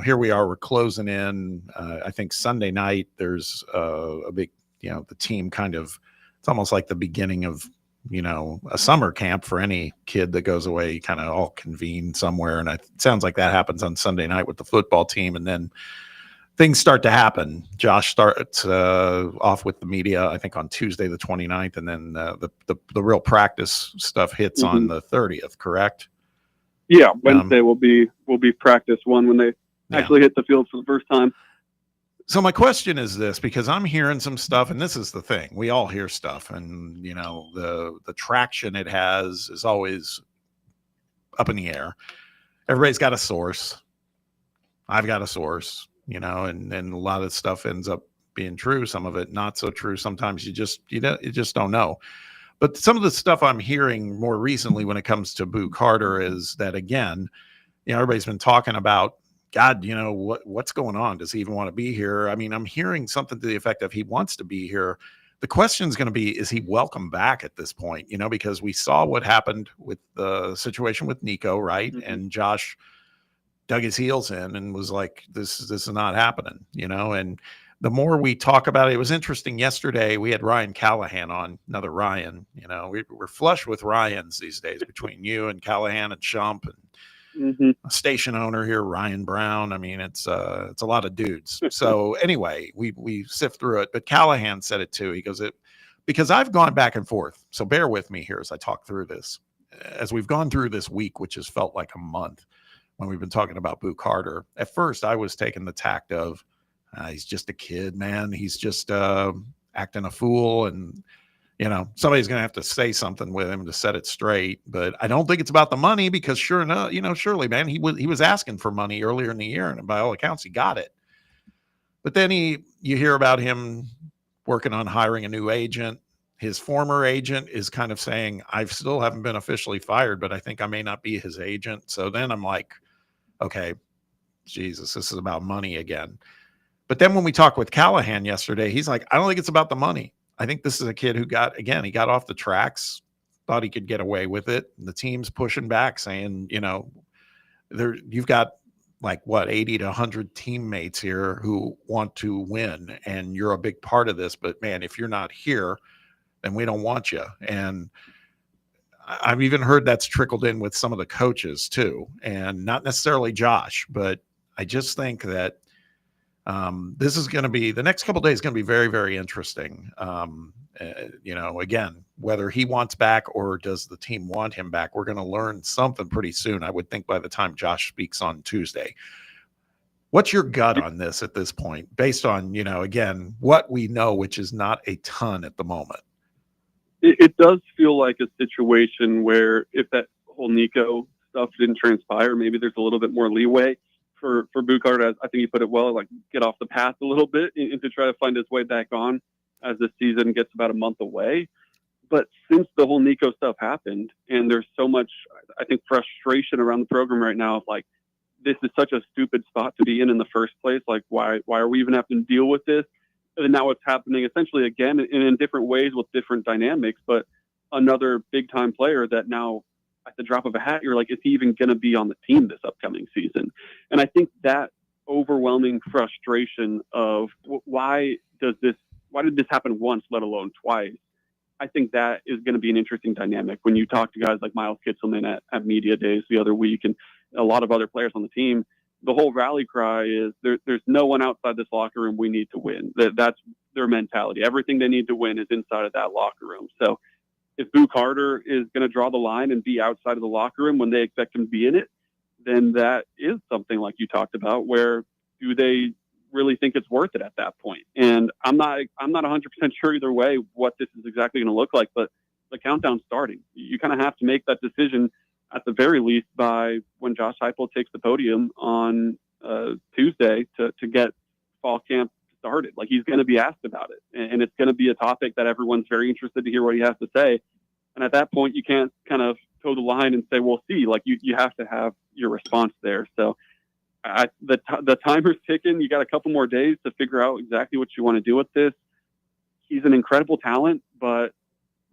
here we are, we're closing in. I think Sunday night there's a big, the team kind of, it's almost like the beginning of a summer camp for any kid that goes away. You kind of all convene somewhere, and it sounds like that happens on Sunday night with the football team, and then things start to happen. Josh starts off with the media, I think, on Tuesday the 29th, and then the real practice stuff hits on the 30th, correct? Yeah, Wednesday will be practice one when they actually hit the field for the first time. So my question is this, because I'm hearing some stuff, and this is the thing. We all hear stuff, and the traction it has is always up in the air. Everybody's got a source. I've got a source, and a lot of stuff ends up being true, some of it not so true. Sometimes you just don't know. But some of the stuff I'm hearing more recently when it comes to Boo Carter is that, again, everybody's been talking about, God, what's going on? Does he even want to be here? I mean, I'm hearing something to the effect of he wants to be here. The question is going to be, is he welcome back at this point? Because we saw what happened with the situation with Nico, right? Mm-hmm. And Josh dug his heels in and was like, this is not happening, and the more we talk about it was interesting. Yesterday, we had Ryan Callahan on, another Ryan. We're flush with Ryans these days between you and Callahan and Shump and a station owner here, Ryan Brown. I mean, it's a lot of dudes. So anyway, we sift through it. But Callahan said it too. He goes, because I've gone back and forth. So bear with me here as I talk through this. As we've gone through this week, which has felt like a month when we've been talking about Boo Carter. At first, I was taking the tact of, he's just a kid, man. He's just acting a fool, and somebody's going to have to say something with him to set it straight. But I don't think it's about the money, because sure enough, surely, man, he was asking for money earlier in the year, and by all accounts, he got it. But then you hear about him working on hiring a new agent. His former agent is kind of saying, I still haven't been officially fired, but I think I may not be his agent. So then I'm like, okay, Jesus, this is about money again. But then when we talked with Callahan yesterday, he's like, I don't think it's about the money. I think this is a kid who he got off the tracks, thought he could get away with it. And the team's pushing back, saying, you've got like 80 to 100 teammates here who want to win, and you're a big part of this. But man, if you're not here, then we don't want you. And I've even heard that's trickled in with some of the coaches too, and not necessarily Josh, but I just think that this is going to be, the next couple of days is going to be very, very interesting. Again, whether he wants back or does the team want him back, we're going to learn something pretty soon, I would think, by the time Josh speaks on Tuesday. What's your gut on this at this point, based on, again, what we know, which is not a ton at the moment? It does feel like a situation where if that whole Nico stuff didn't transpire, maybe there's a little bit more leeway for Boo Carter. I think you put it well, like get off the path a little bit and to try to find his way back on as the season gets about a month away. But since the whole Nico stuff happened, and there's so much, I think, frustration around the program right now of like, this is such a stupid spot to be in the first place. Like, why are we even having to deal with this? And now it's happening essentially again in different ways with different dynamics, but another big time player that now at the drop of a hat, you're like, is he even going to be on the team this upcoming season? And I think that overwhelming frustration of why did this happen once, let alone twice? I think that is going to be an interesting dynamic when you talk to guys like Miles Kitselman at Media Days the other week and a lot of other players on the team. The whole rally cry is there's no one outside this locker room. We need to win. That's their mentality. Everything they need to win is inside of that locker room. So if Boo Carter is going to draw the line and be outside of the locker room when they expect him to be in it, then that is something like you talked about, where do they really think it's worth it at that point? And I'm not 100% sure either way what this is exactly going to look like, but the countdown's starting. You kind of have to make that decision at the very least by when Josh Heupel takes the podium on Tuesday to get fall camp started. Like, he's going to be asked about it, and it's going to be a topic that everyone's very interested to hear what he has to say. And at that point, you can't kind of toe the line and say, "We'll see." Like, you have to have your response there. So the timer's ticking. You got a couple more days to figure out exactly what you want to do with this. He's an incredible talent, but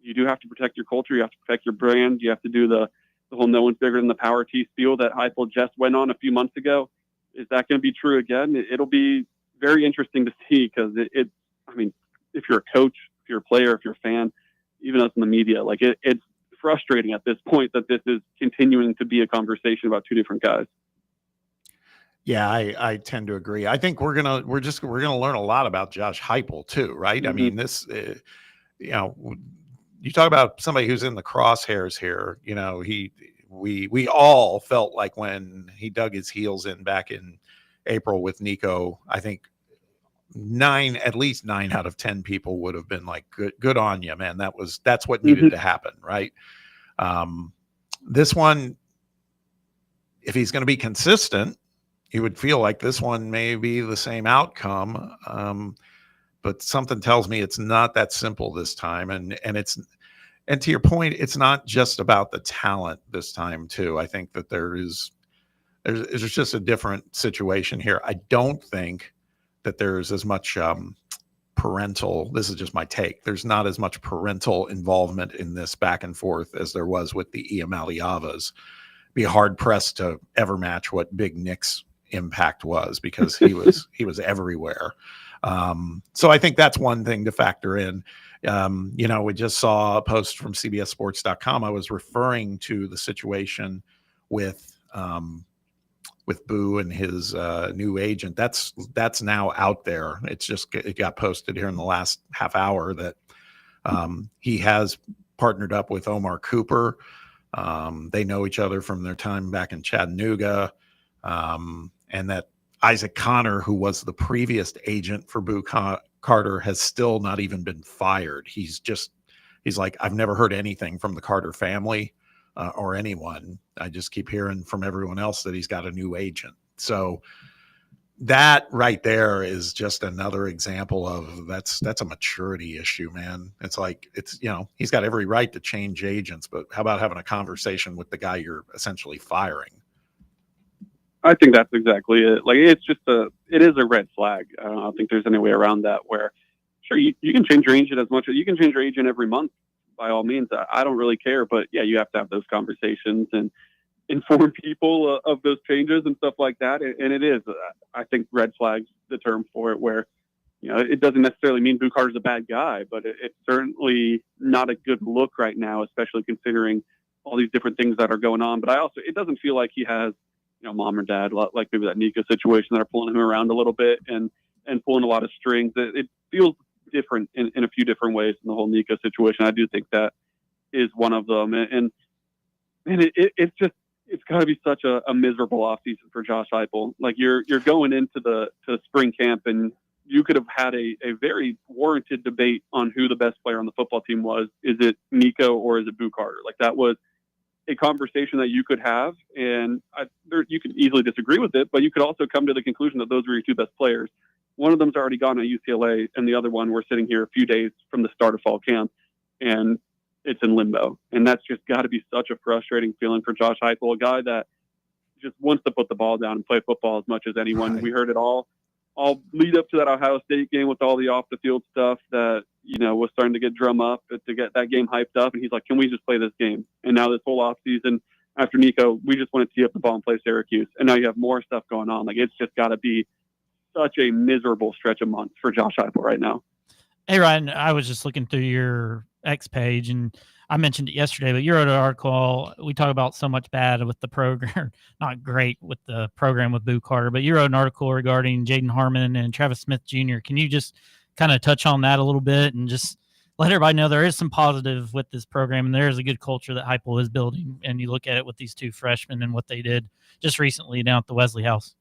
you do have to protect your culture. You have to protect your brand. You have to do the whole "no one's bigger than the power T" spiel that Heupel just went on a few months ago. Is that going to be true again? It'll be very interesting to see, because I mean, if you're a coach, if you're a player, if you're a fan, even us in the media. Like it's frustrating at this point that this is continuing to be a conversation about two different guys. Yeah, I tend to agree. I think we're gonna learn a lot about Josh Heupel too, right? I mean, this, you talk about somebody who's in the crosshairs here. We all felt like when he dug his heels in back in April with Nico, I think at least 9 out of 10 people would have been like, good on you, man. That's what needed to happen, right? This one, if he's going to be consistent, you would feel like this one may be the same outcome. But something tells me it's not that simple this time. And to your point, it's not just about the talent this time too. I think that there's just a different situation here. I don't think that there's as much parental, this is just my take, there's not as much parental involvement in this back and forth as there was with the Iamaleavas. Be hard pressed to ever match what Big Nick's impact was, because he was everywhere. So I think that's one thing to factor in. We just saw a post from CBSSports.com. I was referring to the situation with Boo and his new agent. That's now out there. It got posted here in the last half hour that he has partnered up with Omar Cooper. They know each other from their time back in Chattanooga. And that Isaac Connor, who was the previous agent for Boo Carter, has still not even been fired. He's like, I've never heard anything from the Carter family or anyone. I just keep hearing from everyone else that he's got a new agent. So that right there is just another example of that's a maturity issue, man. It's like, he's got every right to change agents, but how about having a conversation with the guy you're essentially firing? I think that's exactly it. Like, it is a red flag. I don't think there's any way around that, where sure, you can change your agent as much as you can change your agent every month, by all means. I don't really care, but yeah, you have to have those conversations and inform people of those changes and stuff like that. And it is, I think, red flags the term for it, where, it doesn't necessarily mean Boo Carter's a bad guy, but it's certainly not a good look right now, especially considering all these different things that are going on. But it doesn't feel like he has, mom or dad, like maybe that Nico situation, that are pulling him around a little bit and pulling a lot of strings. It feels different in a few different ways in the whole Nico situation. I do think that is one of them. And it's got to be such a miserable offseason for Josh Heupel. Like, you're going into to spring camp, and you could have had a very warranted debate on who the best player on the football team was. Is it Nico or is it Boo Carter? Like, that was a conversation that you could have, and you could easily disagree with it, but you could also come to the conclusion that those were your two best players. One of them's already gone at UCLA, and the other one, we're sitting here a few days from the start of fall camp, and it's in limbo. And that's just got to be such a frustrating feeling for Josh Heupel, a guy that just wants to put the ball down and play football as much as anyone. Right. We heard it all lead up to that Ohio State game with all the off the field stuff that, was starting to get drum up to get that game hyped up. And he's like, can we just play this game? And now this whole off season after Nico, we just want to tee up the ball and play Syracuse. And now you have more stuff going on. Like, it's just got to be such a miserable stretch of months for Josh Heupel right now. Hey, Ryan, I was just looking through your X page, and I mentioned it yesterday, but you wrote an article. We talk about so much bad with the program, not great with the program with Boo Carter, but you wrote an article regarding Jaden Harmon and Travis Smith Jr. Can you just kind of touch on that a little bit and just let everybody know there is some positive with this program, and there is a good culture that Heupel is building? And you look at it with these two freshmen and what they did just recently down at the Wesley House.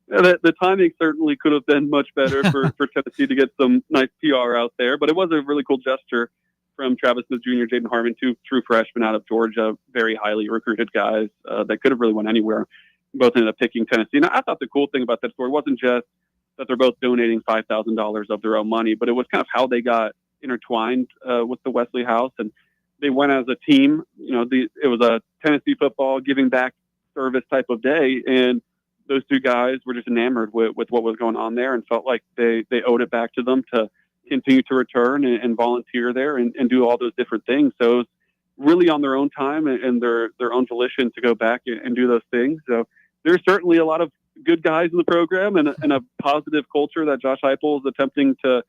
Yeah, the timing certainly could have been much better for Tennessee to get some nice PR out there, but it was a really cool gesture from Travis Smith Jr., Jaden Harmon, two true freshmen out of Georgia, very highly recruited guys that could have really went anywhere. Both ended up picking Tennessee. And I thought the cool thing about that story wasn't just that they're both donating $5,000 of their own money, but it was kind of how they got intertwined with the Wesley House. And they went as a team. It was a Tennessee football giving back service type of day, and those two guys were just enamored with what was going on there and felt like they owed it back to them to continue to return and volunteer there and do all those different things. So it was really on their own time and their own volition to go back and do those things. So there's certainly a lot of good guys in the program and a positive culture that Josh Heupel is attempting to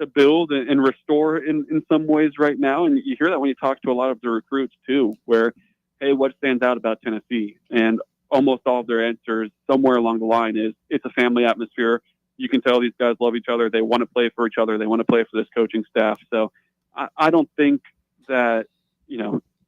to build and restore in some ways right now. And you hear that when you talk to a lot of the recruits too, where, hey, what stands out about Tennessee? And almost all of their answers somewhere along the line is it's a family atmosphere. You can tell these guys love each other. They want to play for each other. They want to play for this coaching staff. So I don't think that,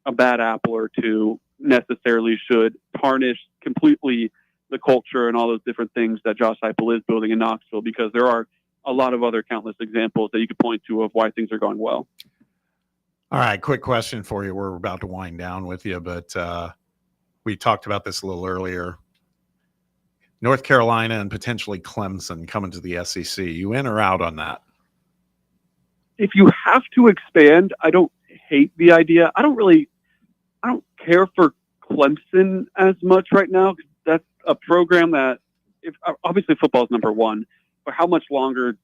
a bad apple or two necessarily should tarnish completely the culture and all those different things that Josh Heupel is building in Knoxville, because there are a lot of other countless examples that you could point to of why things are going well. All right, quick question for you. We're about to wind down with you, but we talked about this a little earlier. North Carolina and potentially Clemson coming to the SEC. You in or out on that? If you have to expand, I don't hate the idea. I don't care for Clemson as much right now. That's a program that, obviously football is number one, but how much longer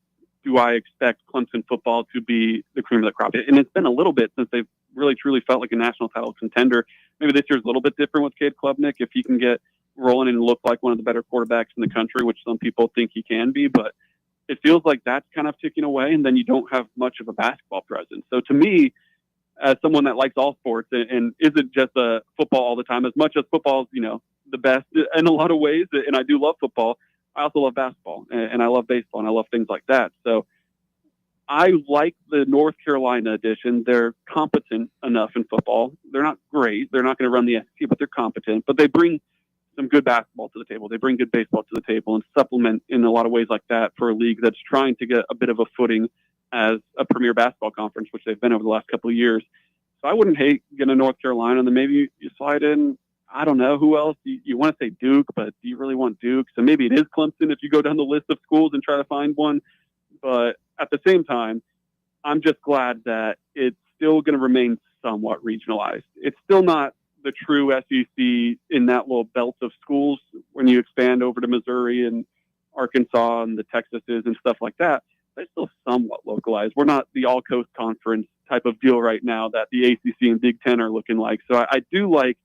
do I expect Clemson football to be the cream of the crop? And it's been a little bit since they've really truly felt like a national title contender. Maybe this year's a little bit different with Cade Klubnik if he can get rolling and look like one of the better quarterbacks in the country, which some people think he can be, but it feels like that's kind of ticking away, and then you don't have much of a basketball presence. So to me, as someone that likes all sports and isn't just a football all the time, as much as football is, the best in a lot of ways, and I do love football, I also love basketball and I love baseball and I love things like that. So I like the North Carolina edition. They're competent enough in football. They're not great. They're not going to run the SEC, but they're competent. But they bring some good basketball to the table. They bring good baseball to the table and supplement in a lot of ways like that for a league that's trying to get a bit of a footing as a premier basketball conference, which they've been over the last couple of years. So I wouldn't hate getting a North Carolina, and then maybe you slide in, I don't know who else. You want to say Duke, but do you really want Duke? So maybe it is Clemson if you go down the list of schools and try to find one. But at the same time, I'm just glad that it's still going to remain somewhat regionalized. It's still not the true SEC in that little belt of schools when you expand over to Missouri and Arkansas and the Texases and stuff like that. They're still somewhat localized. We're not the all-coast conference type of deal right now that the ACC and Big Ten are looking like. So I do like,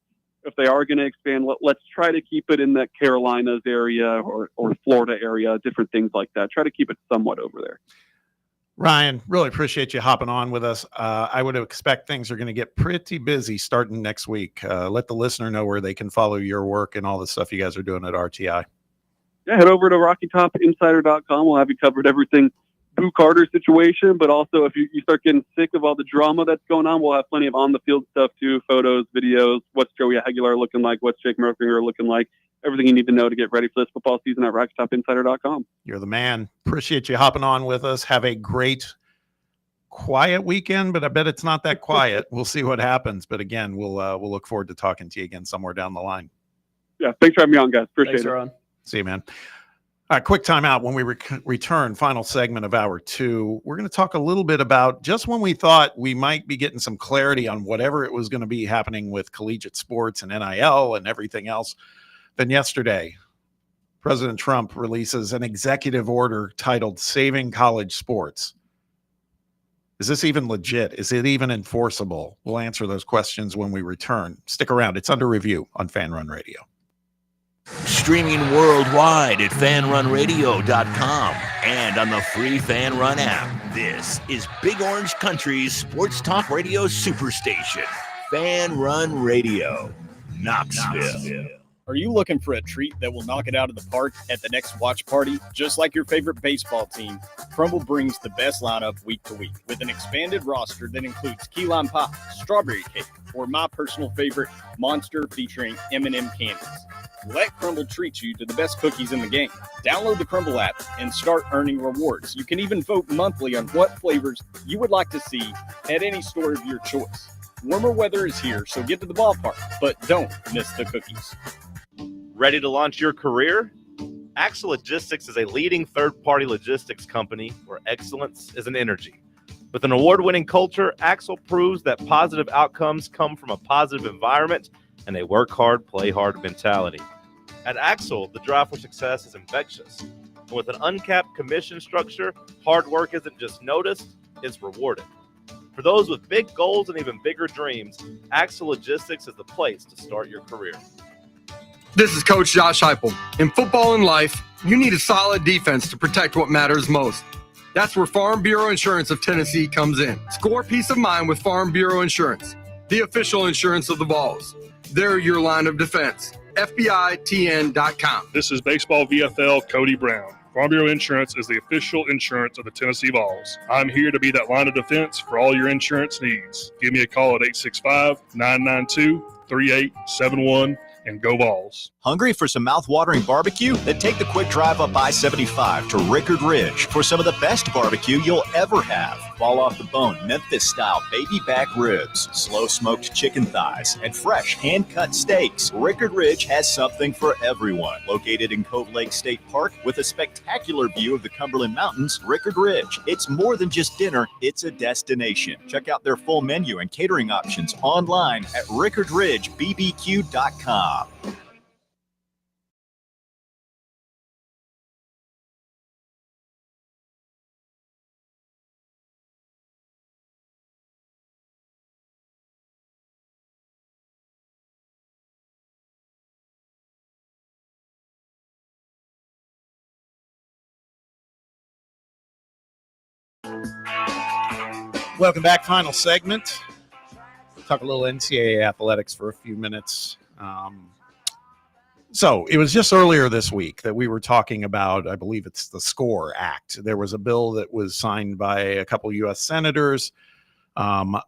if they are going to expand, let's try to keep it in that Carolinas area or Florida area, different things like that. Try to keep it somewhat over there. Ryan, really appreciate you hopping on with us. I would expect things are going to get pretty busy starting next week. Let the listener know where they can follow your work and all the stuff you guys are doing at RTI. Yeah, head over to RockyTopInsider.com. We'll have you covered everything Boo Carter situation, but also if you start getting sick of all the drama that's going on, we'll have plenty of on-the-field stuff too, photos, videos, what's Joey Aguilar looking like, what's Jake Murphinger looking like, everything you need to know to get ready for this football season at RockyTopInsider.com. You're the man. Appreciate you hopping on with us. Have a great, quiet weekend, but I bet it's not that quiet. We'll see what happens. But again, we'll look forward to talking to you again somewhere down the line. Yeah, thanks for having me on, guys. Appreciate it. Ron. See you, man. All right, quick timeout. When we return, final segment of hour 2, we're going to talk a little bit about just when we thought we might be getting some clarity on whatever it was going to be happening with collegiate sports and NIL and everything else. Then yesterday, President Trump releases an executive order titled Saving College Sports. Is this even legit? Is it even enforceable? We'll answer those questions when we return. Stick around. It's under review on Fan Run Radio. Streaming worldwide at fanrunradio.com and on the free Fan Run app. This is Big Orange Country's sports talk radio superstation, Fan Run Radio, Knoxville. Are you looking for a treat that will knock it out of the park at the next watch party? Just like your favorite baseball team, Crumble brings the best lineup week to week with an expanded roster that includes key lime pie, strawberry cake, or my personal favorite, Monster featuring M&M candies. Let Crumble treat you to the best cookies in the game. Download the Crumble app and start earning rewards. You can even vote monthly on what flavors you would like to see at any store of your choice. Warmer weather is here, so get to the ballpark, but don't miss the cookies. Ready to launch your career? Axle Logistics is a leading third-party logistics company where excellence is an energy. With an award-winning culture, Axle proves that positive outcomes come from a positive environment and a work hard, play hard mentality. At Axle, the drive for success is infectious. And with an uncapped commission structure, hard work isn't just noticed, it's rewarded. For those with big goals and even bigger dreams, Axle Logistics is the place to start your career. This is Coach Josh Heupel. In football and life, you need a solid defense to protect what matters most. That's where Farm Bureau Insurance of Tennessee comes in. Score peace of mind with Farm Bureau Insurance, the official insurance of the Vols. They're your line of defense. FBITN.com. This is Baseball VFL Cody Brown. Farm Bureau Insurance is the official insurance of the Tennessee Vols. I'm here to be that line of defense for all your insurance needs. Give me a call at 865-992-3871 and go Vols. Hungry for some mouth-watering barbecue? Then take the quick drive up I-75 to Rickard Ridge for some of the best barbecue you'll ever have. Fall off the bone, Memphis-style baby back ribs, slow-smoked chicken thighs, and fresh hand-cut steaks. Rickard Ridge has something for everyone. Located in Cove Lake State Park with a spectacular view of the Cumberland Mountains, Rickard Ridge. It's more than just dinner, it's a destination. Check out their full menu and catering options online at rickardridgebbq.com. Welcome back. Final segment. Talk a little NCAA athletics for a few minutes. So it was just earlier this week that we were talking about, I believe it's the SCORE Act. There was a bill that was signed by a couple of U.S. senators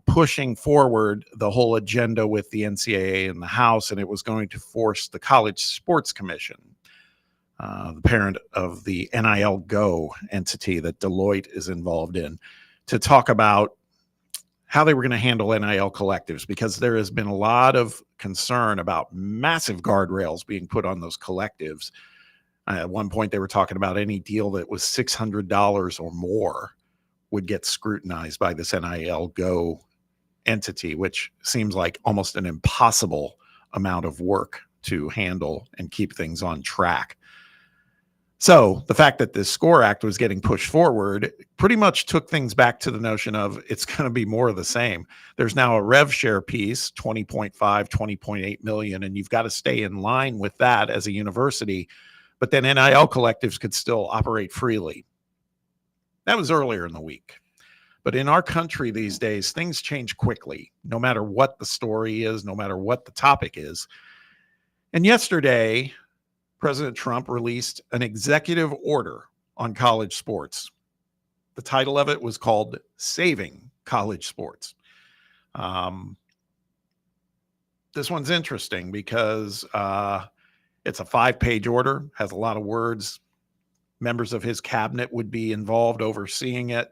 pushing forward the whole agenda with the NCAA in the House, and it was going to force the College Sports Commission, the parent of the NIL Go entity that Deloitte is involved in, to talk about how they were going to handle NIL collectives, because there has been a lot of concern about massive guardrails being put on those collectives. At one point, they were talking about any deal that was $600 or more would get scrutinized by this NIL Go entity, which seems like almost an impossible amount of work to handle and keep things on track. So the fact that this SCORE Act was getting pushed forward pretty much took things back to the notion of it's going to be more of the same. There's now a rev share piece, 20.5, 20.8 million, and you've got to stay in line with that as a university. But then NIL collectives could still operate freely. That was earlier in the week. But in our country these days, things change quickly, no matter what the story is, no matter what the topic is. And yesterday, President Trump released an executive order on college sports. The title of it was called Saving College Sports. This one's interesting because it's a 5-page order, has a lot of words. Members of his cabinet would be involved overseeing it.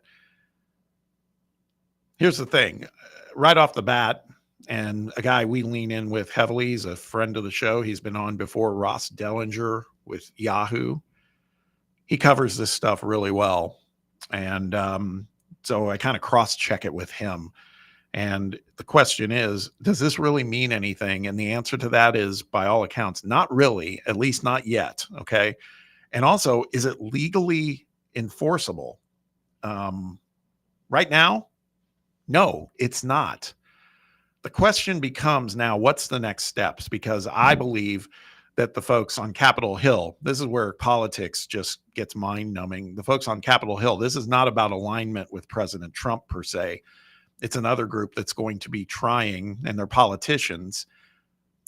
Here's the thing. Right off the bat, and a guy we lean in with heavily, he's a friend of the show. He's been on before, Ross Dellinger with Yahoo. He covers this stuff really well. And so I kind of cross-check it with him. And the question is, does this really mean anything? And the answer to that is, by all accounts, not really, at least not yet, okay? And also, is it legally enforceable? Right now, no, it's not. The question becomes now, what's the next steps? Because I believe that the folks on Capitol Hill, this is where politics just gets mind-numbing. The folks on Capitol Hill, this is not about alignment with President Trump per se. It's another group that's going to be trying, and they're politicians,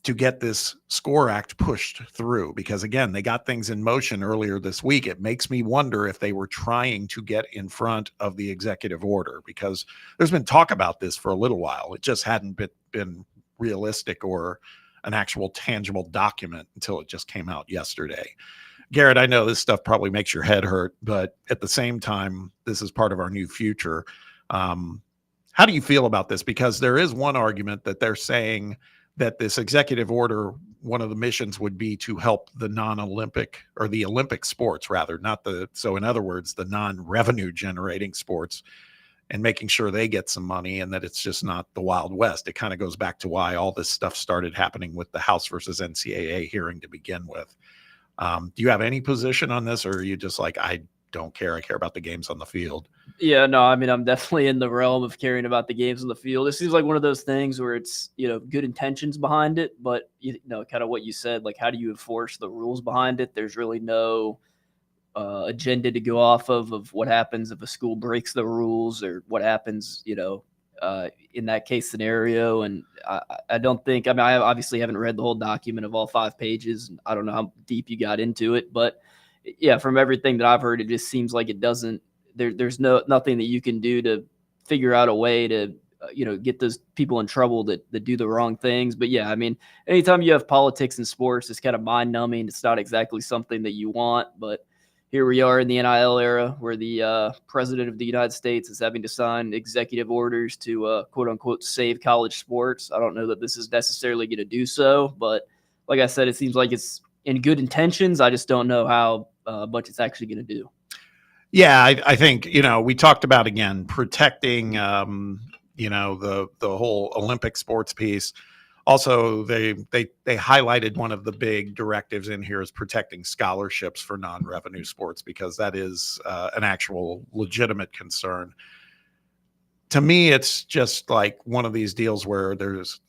to get this SCORE Act pushed through. Because again, they got things in motion earlier this week. It makes me wonder if they were trying to get in front of the executive order, because there's been talk about this for a little while. It just hadn't been realistic or an actual tangible document until it just came out yesterday. Garrett, I know this stuff probably makes your head hurt, but at the same time, this is part of our new future. How do you feel about this? Because there is one argument that they're saying that this executive order, one of the missions would be to help the non-Olympic, or the Olympic sports rather, so in other words, the non-revenue generating sports, and making sure they get some money, and that it's just not the Wild West. It kind of goes back to why all this stuff started happening with the House versus NCAA hearing to begin with. Do you have any position on this, or are you just like, I don't care, I care about the games on the field? Yeah, no, I mean, I'm definitely in the realm of caring about the games on the field. It seems like one of those things where it's, good intentions behind it, but, kind of what you said, like, how do you enforce the rules behind it? There's really no agenda to go off of what happens if a school breaks the rules or what happens, in that case scenario. And I don't think, I obviously haven't read the whole document of all 5 pages. I don't know how deep you got into it, but yeah, from everything that I've heard, it just seems like it doesn't, there's nothing that you can do to figure out a way to, get those people in trouble that do the wrong things. But yeah, anytime you have politics in sports, it's kind of mind numbing. It's not exactly something that you want, but here we are in the NIL era where the president of the United States is having to sign executive orders to quote unquote save college sports. I don't know that this is necessarily going to do so, but like I said, it seems like it's in good intentions. I just don't know how much it's actually going to do. Yeah, I think, we talked about, again, protecting, the whole Olympic sports piece. Also, they highlighted one of the big directives in here is protecting scholarships for non-revenue sports, because that is an actual legitimate concern. To me, it's just like one of these deals where there's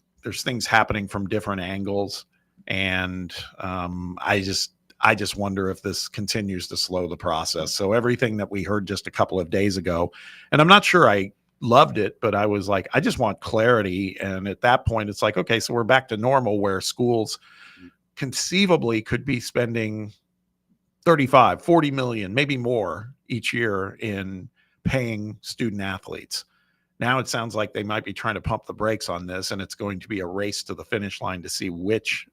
things happening from different angles, and I just wonder if this continues to slow the process. So everything that we heard just a couple of days ago, and I'm not sure I loved it, but I was like, I just want clarity. And at that point, it's like, okay, so we're back to normal, where schools conceivably could be spending 35, 40 million, maybe more each year in paying student athletes. Now it sounds like they might be trying to pump the brakes on this, and it's going to be a race to the finish line to see which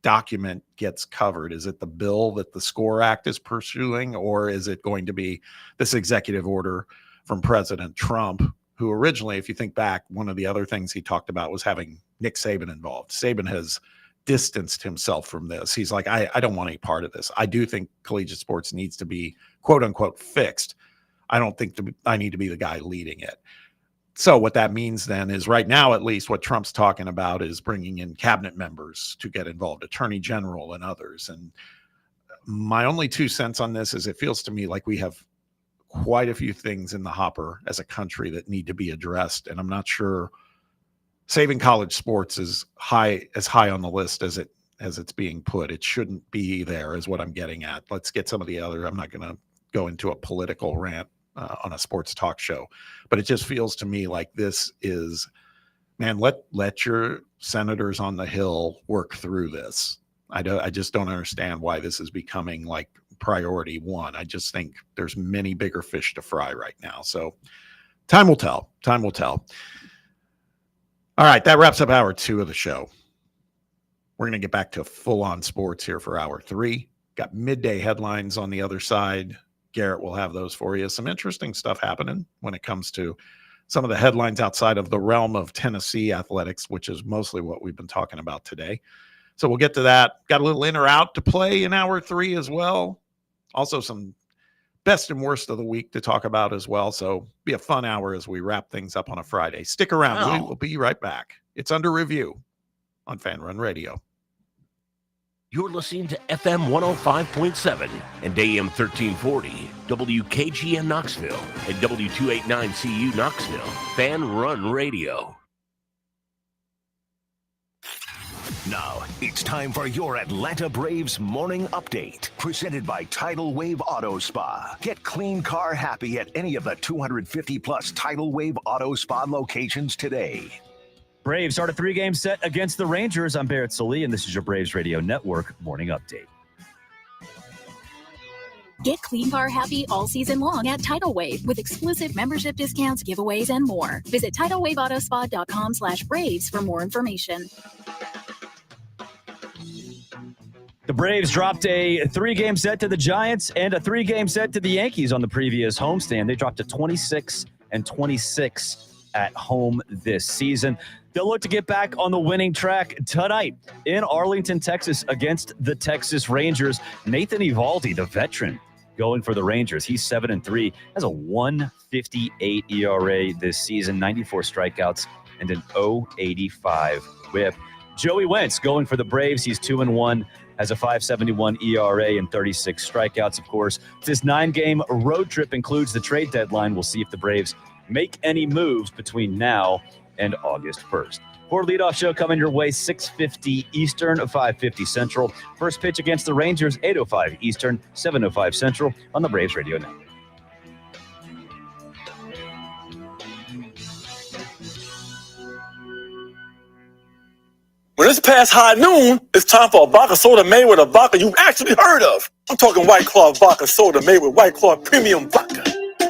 document gets covered. Is it the bill that the SCORE Act is pursuing, or is it going to be this executive order from President Trump, who originally, if you think back, one of the other things he talked about was having Nick Saban involved. Saban has distanced himself from this. He's like, I don't want any part of this. I do think collegiate sports needs to be quote unquote fixed. I don't think I need to be the guy leading it. So what that means then is, right now, at least, what Trump's talking about is bringing in cabinet members to get involved, Attorney General and others. And my only 2 cents on this is it feels to me like we have quite a few things in the hopper as a country that need to be addressed. And I'm not sure saving college sports is as high on the list as it's being put. It shouldn't be there, is what I'm getting at. Let's get some of the other, I'm not going to go into a political rant on a sports talk show, but it just feels to me like this is, man, let your senators on the Hill work through this. I just don't understand why this is becoming like priority one. I just think there's many bigger fish to fry right now. So time will tell. Time will tell. All right, that wraps up hour 2 of the show. We're going to get back to full-on sports here for hour 3. Got midday headlines on the other side. Garrett will have those for you. Some interesting stuff happening when it comes to some of the headlines outside of the realm of Tennessee athletics, which is mostly what we've been talking about today. So we'll get to that. Got a little in or out to play in hour 3 as well. Also some best and worst of the week to talk about as well. So be a fun hour as we wrap things up on a Friday. Stick around. Wow. We will be right back. It's under review on Fan Run Radio. You're listening to FM 105.7 and AM 1340, WKGN Knoxville, and W289CU Knoxville, Fan Run Radio. Now, it's time for your Atlanta Braves morning update, presented by Tidal Wave Auto Spa. Get clean car happy at any of the 250-plus Tidal Wave Auto Spa locations today. Braves start a 3-game set against the Rangers. I'm Barrett Sully, and this is your Braves Radio Network morning update. Get clean car happy all season long at Tidal Wave with exclusive membership discounts, giveaways, and more. Visit TidalWaveAutoSpa.com/Braves for more information. The Braves dropped a 3-game set to the Giants and a 3-game set to the Yankees on the previous homestand. They dropped a 26-26 at home this season. They'll look to get back on the winning track tonight in Arlington, Texas, against the Texas Rangers. Nathan Eovaldi, the veteran, going for the Rangers. He's 7-3, has a 1.58 ERA this season, 94 strikeouts, and an 0.85 whip. Joey Wentz going for the Braves. He's 2-1, has a 5.71 ERA and 36 strikeouts, of course. This 9-game road trip includes the trade deadline. We'll see if the Braves make any moves between now and August 1st. For leadoff show coming your way, 6:50 Eastern, 5:50 Central. First pitch against the Rangers, 8:05 Eastern, 7:05 Central on the Braves Radio Network. When it's past high noon, it's time for a vodka soda made with a vodka you've actually heard of. I'm talking White Claw vodka soda made with White Claw premium vodka.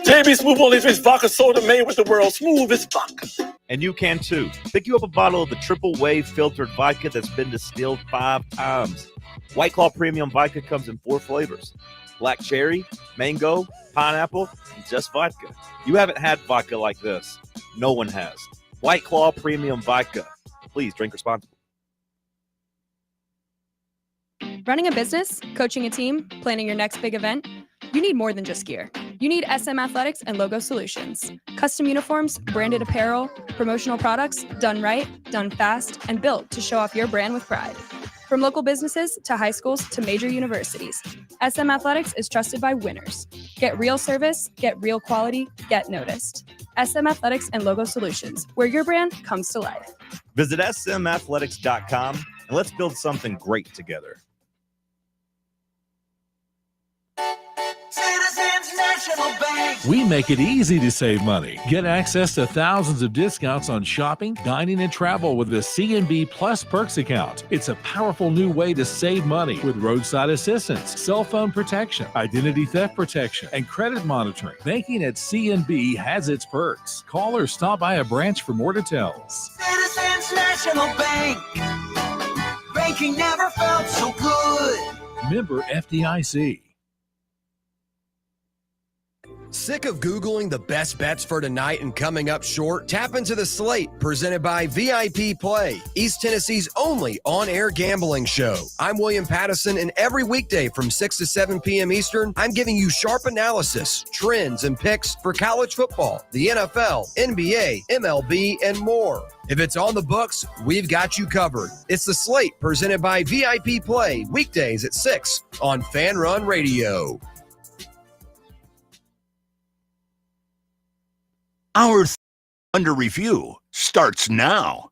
JB Smooth only drinks vodka soda made with the world's smoothest vodka. And you can too. Pick you up a bottle of the triple wave filtered vodka that's been distilled 5 times. White Claw premium vodka comes in 4 flavors: black cherry, mango, pineapple, and just vodka. You haven't had vodka like this. No one has. White Claw premium vodka. Please drink responsibly. Running a business, coaching a team, planning your next big event, you need more than just gear. You need SM Athletics and Logo Solutions. Custom uniforms, branded apparel, promotional products, done right, done fast, and built to show off your brand with pride. From local businesses to high schools to major universities, SM Athletics is trusted by winners. Get real service, get real quality, get noticed. SM Athletics and Logo Solutions, where your brand comes to life. Visit smathletics.com and let's build something great together. We make it easy to save money. Get access to thousands of discounts on shopping, dining, and travel with the C&B Plus Perks account. It's a powerful new way to save money with roadside assistance, cell phone protection, identity theft protection, and credit monitoring. Banking at C&B has its perks. Call or stop by a branch for more details. Citizens National Bank. Banking never felt so good. Member FDIC. Sick of Googling the best bets for tonight and coming up short? Tap into the slate presented by VIP Play, East Tennessee's only on-air gambling show. I'm William Pattison, and every weekday from 6 to 7 p.m. Eastern, I'm giving you sharp analysis, trends, and picks for college football, the NFL, NBA, MLB, and more. If it's on the books, we've got you covered. It's the slate presented by VIP Play, weekdays at 6 on Fan Run Radio. Our Under Review starts now.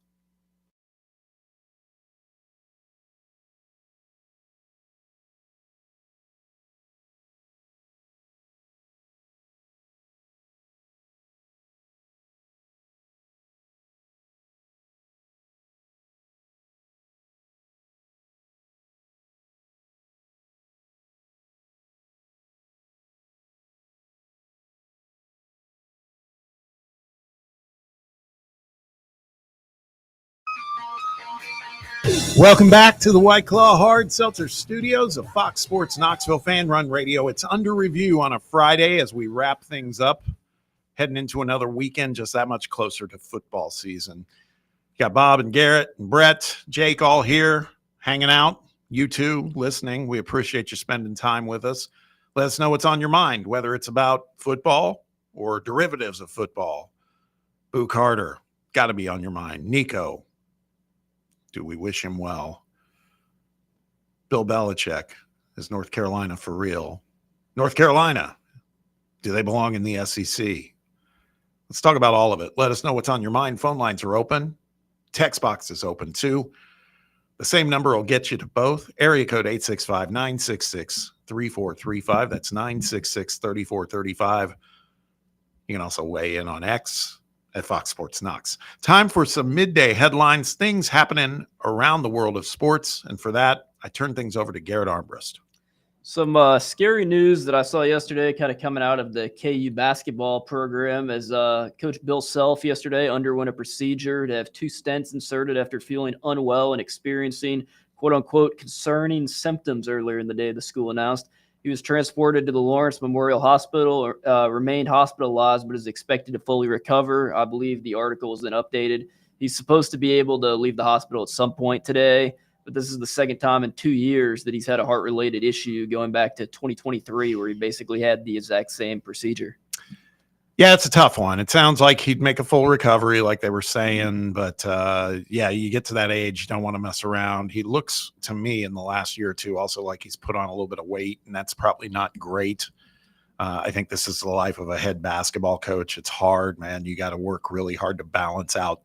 Welcome back to the White Claw Hard Seltzer Studios of Fox Sports Knoxville Fan Run Radio. It's Under Review on a Friday as we wrap things up, heading into another weekend just that much closer to football season. Got Bob and Garrett and Brett, Jake all here hanging out. You too listening. We appreciate you spending time with us. Let us know what's on your mind, whether it's about football or derivatives of football. Boo Carter, got to be on your mind. Nico, do we wish him well? Bill Belichick, is North Carolina for real? North Carolina, do they belong in the SEC? Let's talk about all of it. Let us know what's on your mind. Phone lines are open. Text box is open too. The same number will get you to both. Area code 865-966-3435. That's 966-3435. You can also weigh in on X at Fox Sports Knox. Time for some midday headlines, things happening around the world of sports. And for that, I turn things over to Garrett Armbrust. Some scary news that I saw yesterday kind of coming out of the KU basketball program as Coach Bill Self yesterday underwent a procedure to have 2 stents inserted after feeling unwell and experiencing quote-unquote concerning symptoms earlier in the day, the school announced. He was transported to the Lawrence Memorial Hospital, remained hospitalized, but is expected to fully recover. I believe the article was then updated. He's supposed to be able to leave the hospital at some point today, but this is the second time in 2 years that he's had a heart-related issue, going back to 2023, where he basically had the exact same procedure. Yeah, it's a tough one. It sounds like he'd make a full recovery like they were saying, but yeah, you get to that age, you don't want to mess around. He looks to me in the last year or two also like he's put on a little bit of weight, and that's probably not great. I think this is the life of a head basketball coach. It's hard, man. You got to work really hard to balance out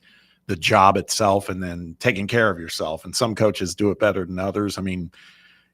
the job itself and then taking care of yourself. And some coaches do it better than others. I mean,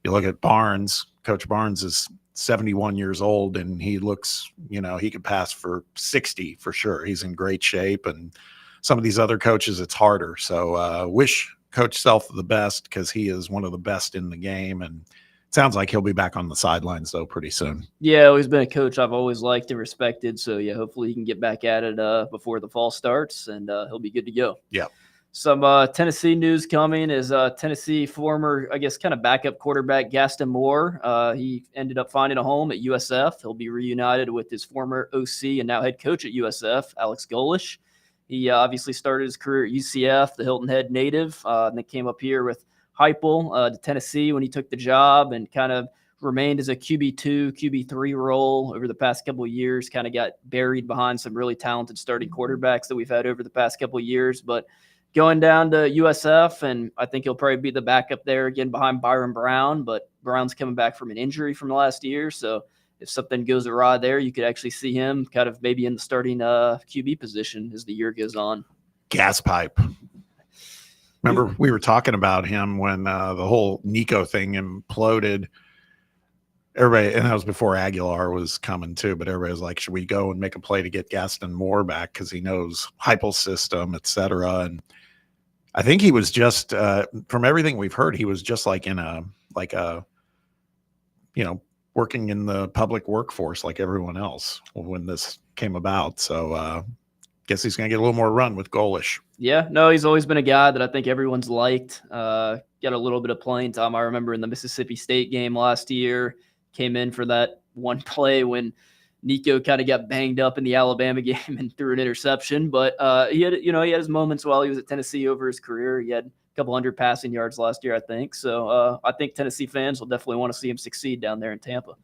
you look at Barnes. Coach Barnes is 71 years old, and he looks, he could pass for 60 for sure. He's in great shape. And some of these other coaches, it's harder. So wish Coach Self the best, because he is one of the best in the game. And it sounds like he'll be back on the sidelines, though, pretty soon. Yeah, he's been a coach I've always liked and respected. So, yeah, hopefully he can get back at it before the fall starts, and he'll be good to go. Yeah. Some Tennessee news coming is Tennessee former, I guess, kind of backup quarterback Gaston Moore. He ended up finding a home at USF. He'll be reunited with his former OC and now head coach at USF, Alex Golesh. He obviously started his career at UCF, the Hilton Head native, and then came up here with Heupel to Tennessee when he took the job, and kind of remained as a QB2, QB3 role over the past couple of years, kind of got buried behind some really talented starting quarterbacks that we've had over the past couple of years. But going down to USF, and I think he'll probably be the backup there again behind Byron Brown, but Brown's coming back from an injury from last year. So if something goes awry there, you could actually see him kind of maybe in the starting QB position as the year goes on. Gas pipe. Remember, we were talking about him when the whole Nico thing imploded. Everybody, and that was before Aguilar was coming too, but everybody was like, should we go and make a play to get Gaston Moore back, because he knows Heupel's system, et cetera. And I think he was just, from everything we've heard, he was just like working in the public workforce like everyone else when this came about. So guess he's going to get a little more run with Golesh. Yeah, no, he's always been a guy that I think everyone's liked. Got a little bit of playing time. I remember in the Mississippi State game last year, came in for that one play when Nico kind of got banged up in the Alabama game and threw an interception. But he had his moments while he was at Tennessee over his career. He had a couple hundred passing yards last year, I think. So I think Tennessee fans will definitely want to see him succeed down there in Tampa.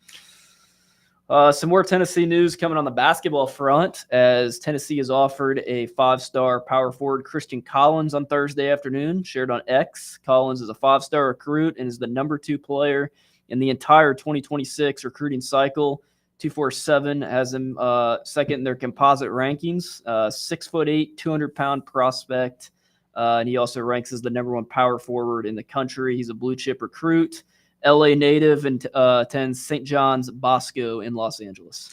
Some more Tennessee news coming on the basketball front, as Tennessee has offered a 5-star power forward Christian Collins on Thursday afternoon, shared on X. Collins is a 5-star recruit and is the number 2 player in the entire 2026 recruiting cycle. 247 has him second in their composite rankings. 6'8", 200-pound prospect. And he also ranks as the number 1 power forward in the country. He's a blue chip recruit. LA native, and attends St. John's Bosco in Los Angeles.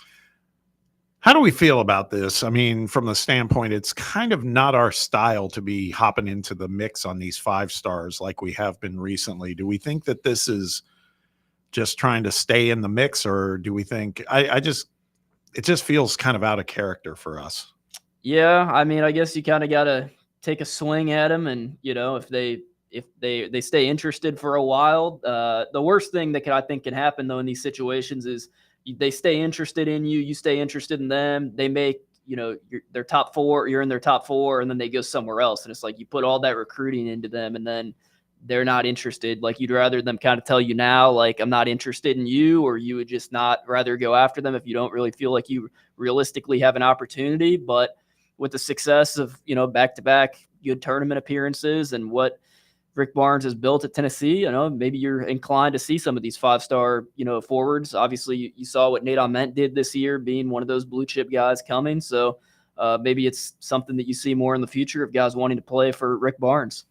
How do we feel about this? I mean, from the standpoint, it's kind of not our style to be hopping into the mix on these 5 stars like we have been recently. Do we think that this is just trying to stay in the mix, or do we think it just feels kind of out of character for us? Yeah, I mean, I guess you kind of got to take a swing at them, and if they stay interested for a while. The worst thing that I think can happen though in these situations is they stay interested in you, you stay interested in them. They make their top 4, you're in their top 4, and then they go somewhere else, and it's like you put all that recruiting into them, and then they're not interested. Like, you'd rather them kind of tell you now, like, I'm not interested in you, or you would just not rather go after them if you don't really feel like you realistically have an opportunity. But with the success of back-to-back good tournament appearances and what Rick Barnes has built at Tennessee, maybe you're inclined to see some of these 5-star, forwards. Obviously, you saw what Nate Ament did this year, being one of those blue chip guys coming. So maybe it's something that you see more in the future of guys wanting to play for Rick Barnes.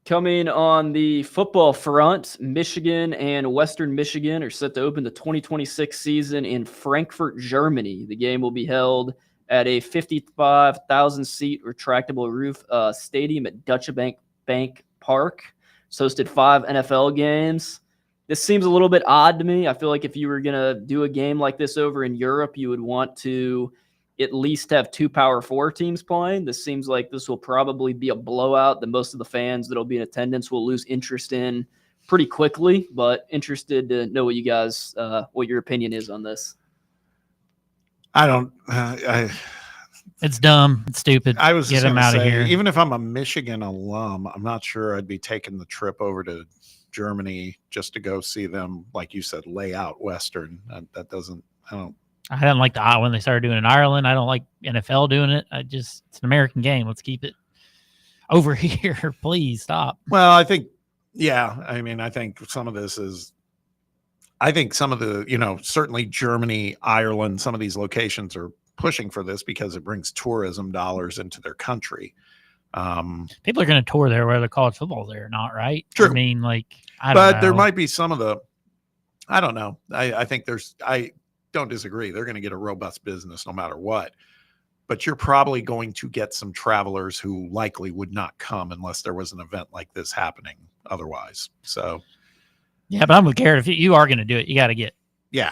Coming on the football front, Michigan and Western Michigan are set to open the 2026 season in Frankfurt, Germany. The game will be held at a 55,000-seat retractable roof stadium at Deutsche Bank Park. It's hosted 5 NFL games. This seems a little bit odd to me. I feel like if you were going to do a game like this over in Europe, you would want to at least have 2 Power 4 teams playing. This seems like this will probably be a blowout that most of the fans that will be in attendance will lose interest in pretty quickly, but interested to know what you guys, what your opinion is on this. It's dumb. It's stupid. I was get just them out of here. Even if I'm a Michigan alum, I'm not sure I'd be taking the trip over to Germany just to go see them, like you said, lay out Western. That doesn't. I didn't like when they started doing it in Ireland. I don't like NFL doing it. It's an American game. Let's keep it over here. Please stop. Well, I think some of this is. I think some of the, certainly Germany, Ireland, some of these locations are pushing for this because it brings tourism dollars into their country. People are going to tour there whether college football's there or not, right? True. I mean, like, I don't know. There might be some of the, I don't know. I think I don't disagree. They're going to get a robust business no matter what. But you're probably going to get some travelers who likely would not come unless there was an event like this happening otherwise. So, yeah, but I'm with Garrett. If you are going to do it, you got to get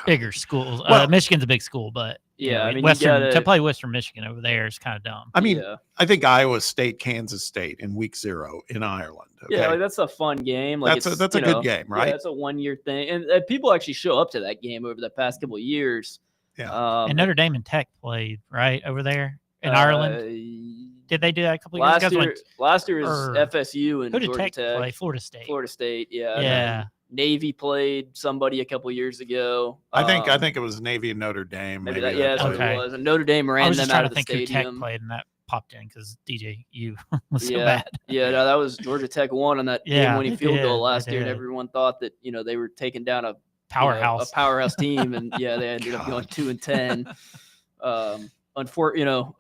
bigger schools. Well, Michigan's a big school, but Yeah, I mean, to play Western Michigan over there is kind of dumb. I mean, I think Iowa State, Kansas State in week 0 in Ireland. Okay? Yeah, like that's a fun game. Like that's a good game, right? Yeah, that's a 1-year thing, and people actually show up to that game over the past couple of years. Yeah, and Notre Dame and Tech played right over there in Ireland. Did they do that a couple of years ago? Last year was FSU and who did Georgia Tech play? Florida State. Florida State, yeah. Yeah. Navy played somebody a couple years ago. I think it was Navy and Notre Dame. Maybe that's what it was. And Notre Dame ran them out of the stadium. Who Tech played and that popped in because DJU was so yeah. bad. Yeah, no, that was Georgia Tech won on that game-winning field goal last year, and everyone thought that they were taking down a powerhouse team, and they ended up going 2-10. An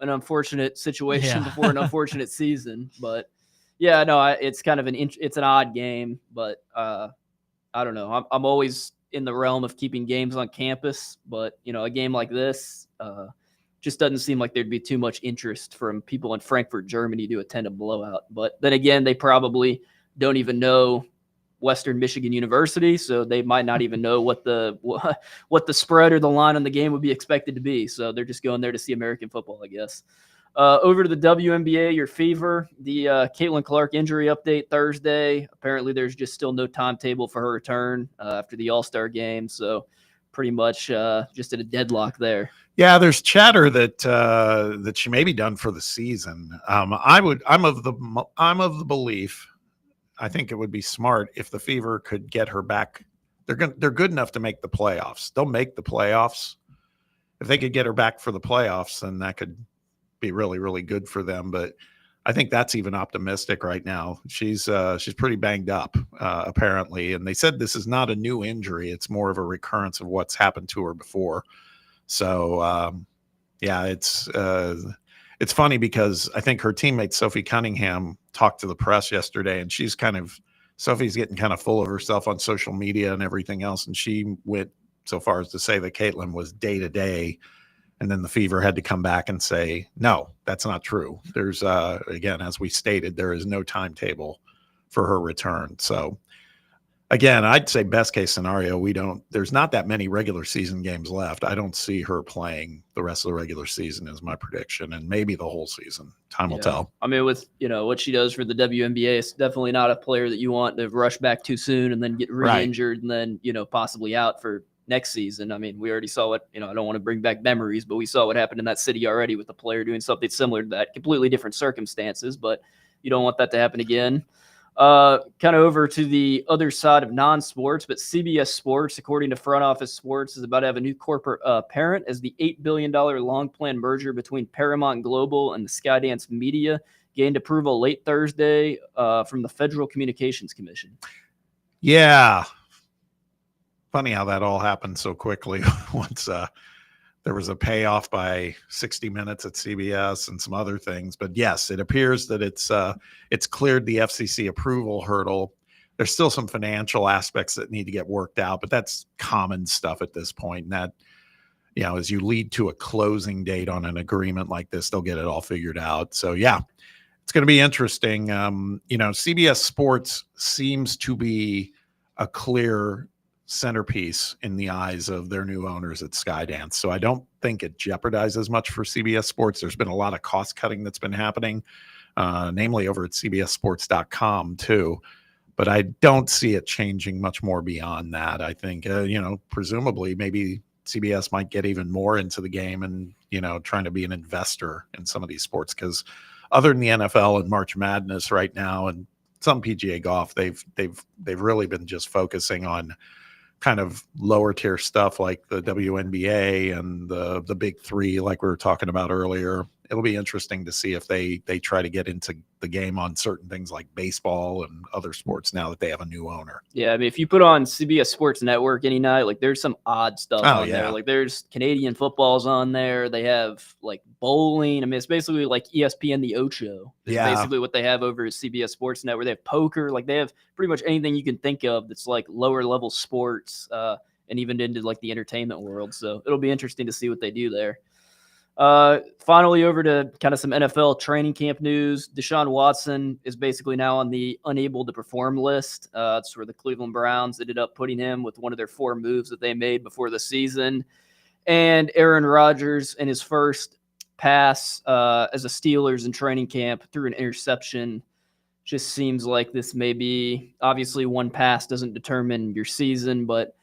unfortunate situation before an unfortunate season, but yeah, no, it's kind of it's an odd game, but I don't know. I'm always in the realm of keeping games on campus, but a game like this just doesn't seem like there'd be too much interest from people in Frankfurt, Germany to attend a blowout. But then again, they probably don't even know Western Michigan University, so they might not even know what the spread or the line on the game would be expected to be. So they're just going there to see American football, I guess. Over to the WNBA, your Fever, the Caitlin Clark injury update Thursday. Apparently, there's just still no timetable for her return after the All-Star game, so pretty much just at a deadlock there. Yeah, there's chatter that she may be done for the season. I'm of the belief. I think it would be smart if the Fever could get her back. They're good enough to make the playoffs. They'll make the playoffs. If they could get her back for the playoffs, then that could be really, really good for them. But I think that's even optimistic right now. She's pretty banged up, apparently. And they said this is not a new injury. It's more of a recurrence of what's happened to her before. So, it's funny because I think her teammate, Sophie Cunningham, talked to the press yesterday, and Sophie's getting kind of full of herself on social media and everything else. And she went so far as to say that Caitlin was day to day. And then the Fever had to come back and say, no, that's not true. There's, again, as we stated, there is no timetable for her return. So, again, I'd say best case scenario, there's not that many regular season games left. I don't see her playing the rest of the regular season is my prediction, and maybe the whole season. Time will tell. I mean, with, what she does for the WNBA, it's definitely not a player that you want to rush back too soon and then get re-injured and then, possibly out for next season. I mean, we already saw what, I don't want to bring back memories, but we saw what happened in that city already with the player doing something similar to that, completely different circumstances, but you don't want that to happen again. Kind of over to the other side of non-sports, but CBS Sports, according to Front Office Sports, is about to have a new corporate parent as the $8 billion long-planned merger between Paramount Global and the Skydance Media gained approval late Thursday from the Federal Communications Commission. Yeah. Funny how that all happened so quickly once there was a payoff by 60 Minutes at CBS and some other things. But yes, it appears that it's cleared the FCC approval hurdle. There's still some financial aspects that need to get worked out, but that's common stuff at this point. And that, as you lead to a closing date on an agreement like this, they'll get it all figured out. So yeah, it's going to be interesting. CBS Sports seems to be a clear centerpiece in the eyes of their new owners at Skydance. So I don't think it jeopardizes much for CBS Sports. There's been a lot of cost cutting that's been happening, namely over at CBSSports.com too. But I don't see it changing much more beyond that. I think, presumably maybe CBS might get even more into the game and, trying to be an investor in some of these sports, because other than the NFL and March Madness right now and some PGA golf, they've really been just focusing on kind of lower tier stuff like the WNBA and the big three, like we were talking about earlier. it'll be interesting to see if they try to get into the game on certain things like baseball and other sports now that they have a new owner. Yeah, I mean, if you put on CBS Sports Network any night, like there's some odd stuff on there. Like there's Canadian footballs on there. They have like bowling. I mean, it's basically like ESPN The Ocho. It's basically what they have over at CBS Sports Network. They have poker. Like they have pretty much anything you can think of that's like lower level sports and even into like the entertainment world. So it'll be interesting to see what they do there. Finally, over to kind of some NFL training camp news. Deshaun Watson is basically now on the unable to perform list. It's where the Cleveland Browns ended up putting him with one of their 4 moves that they made before the season. And Aaron Rodgers, in his first pass as a Steelers in training camp, threw an interception. Just seems like this may be, obviously one pass doesn't determine your season, but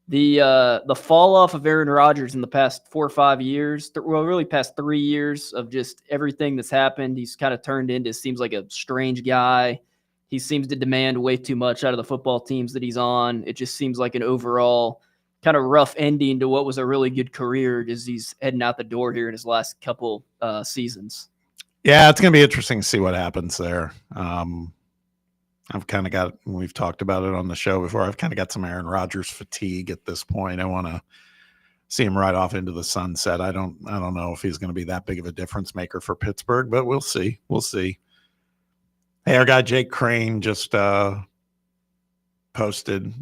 the fall off of Aaron Rodgers in the past 4 or 5 years, really past 3 years of just everything that's happened, he's kind of turned into, seems like a strange guy. He seems to demand way too much out of the football teams that he's on. It just seems like an overall kind of rough ending to what was a really good career as he's heading out the door here in his last couple seasons. Yeah, it's going to be interesting to see what happens there. I've kind of got, we've talked about it on the show before, I've kind of got some Aaron Rodgers fatigue at this point. I want to see him right off into the sunset. I don't know if he's going to be that big of a difference maker for Pittsburgh, but we'll see. We'll see. Hey, our guy Jake Crane just posted,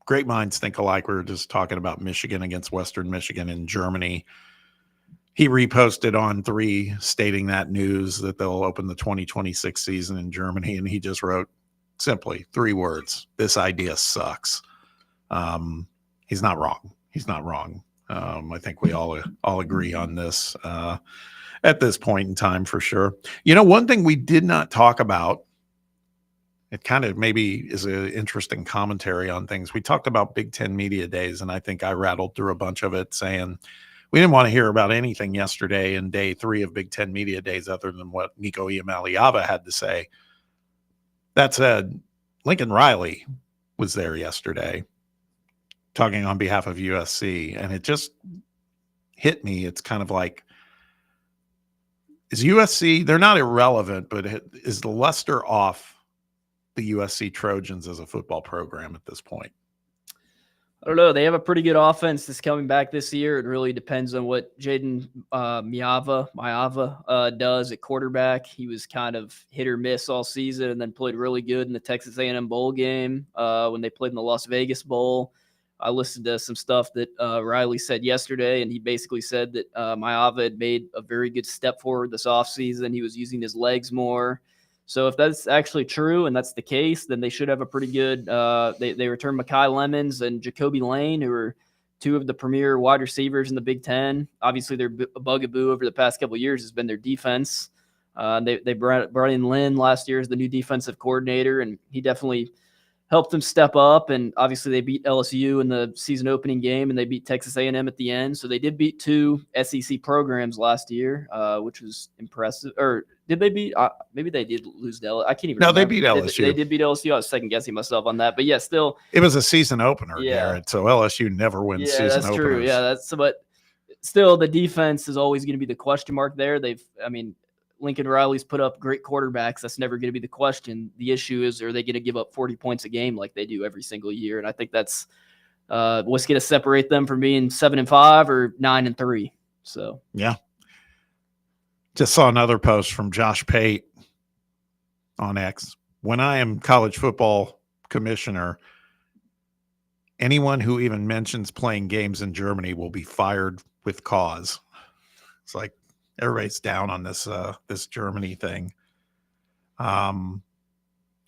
great minds think alike. We were just talking about Michigan against Western Michigan in Germany. He reposted on 3 stating that news that they'll open the 2026 season in Germany. And he just wrote simply 3 words. This idea sucks. He's not wrong. He's not wrong. I think we all agree on this at this point in time for sure. You know, one thing we did not talk about, it kind of maybe is an interesting commentary on things. We talked about Big Ten Media Days, and I think I rattled through a bunch of it saying, we didn't want to hear about anything yesterday in day 3 of Big Ten Media Days other than what Nico Iamaleava had to say. That said, Lincoln Riley was there yesterday talking on behalf of USC, and it just hit me. It's kind of like, is USC, they're not irrelevant, but is the luster off the USC Trojans as a football program at this point? I don't know. They have a pretty good offense that's coming back this year. It really depends on what Jaden Maiava does at quarterback. He was kind of hit or miss all season and then played really good in the Texas A&M Bowl game when they played in the Las Vegas Bowl. I listened to some stuff that Riley said yesterday, and he basically said that Maiava had made a very good step forward this offseason. He was using his legs more. So if that's actually true and that's the case, then they should have a pretty good they return Mekhi Lemons and Jacoby Lane, who are 2 of the premier wide receivers in the Big Ten. Obviously, their bugaboo over the past couple of years has been their defense. They brought in Lynn last year as the new defensive coordinator, and he definitely helped them step up. And obviously, they beat LSU in the season opening game, and they beat Texas A&M at the end. So they did beat 2 SEC programs last year, which was impressive. Or did they beat? Maybe they did lose to LSU. I can't even. No, remember. they beat LSU. They did beat LSU. I was second guessing myself on that, but yeah, still, it was a season opener, yeah. Garrett. So LSU never wins season openers. That's true. Yeah, that's but still, the defense is always going to be the question mark there. Lincoln Riley's put up great quarterbacks. That's never going to be the question. The issue is, are they going to give up 40 points a game like they do every single year? And I think that's what's going to separate them from being 7-5 or 9-3. So yeah. Just saw another post from Josh Pate on X. When I am college football commissioner, anyone who even mentions playing games in Germany will be fired with cause. It's like everybody's down on this this Germany thing. I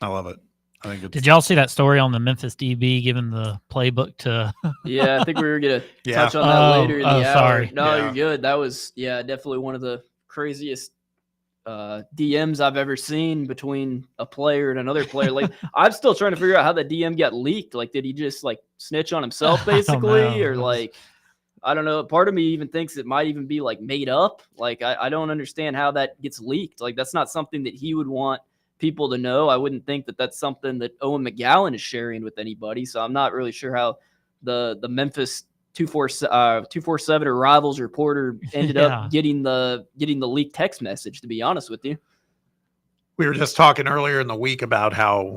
love it. I think Did y'all see that story on the Memphis DB giving the playbook to? Yeah, I think we were gonna touch on that later in the hour. Sorry. No, you're good. That was definitely one of the craziest DMs I've ever seen between a player and another player. Like, I'm still trying to figure out how the DM got leaked. Like, did he just like snitch on himself basically, or like, I don't know. Part of me even thinks it might even be like made up. Like, I don't understand how that gets leaked. Like, that's not something that he would want people to know. I wouldn't think that that's something that Owen McGowan is sharing with anybody. So I'm not really sure how the Memphis 247 or Rivals reporter ended Yeah. up getting the leaked text message, to be honest with you. We were just talking earlier in the week about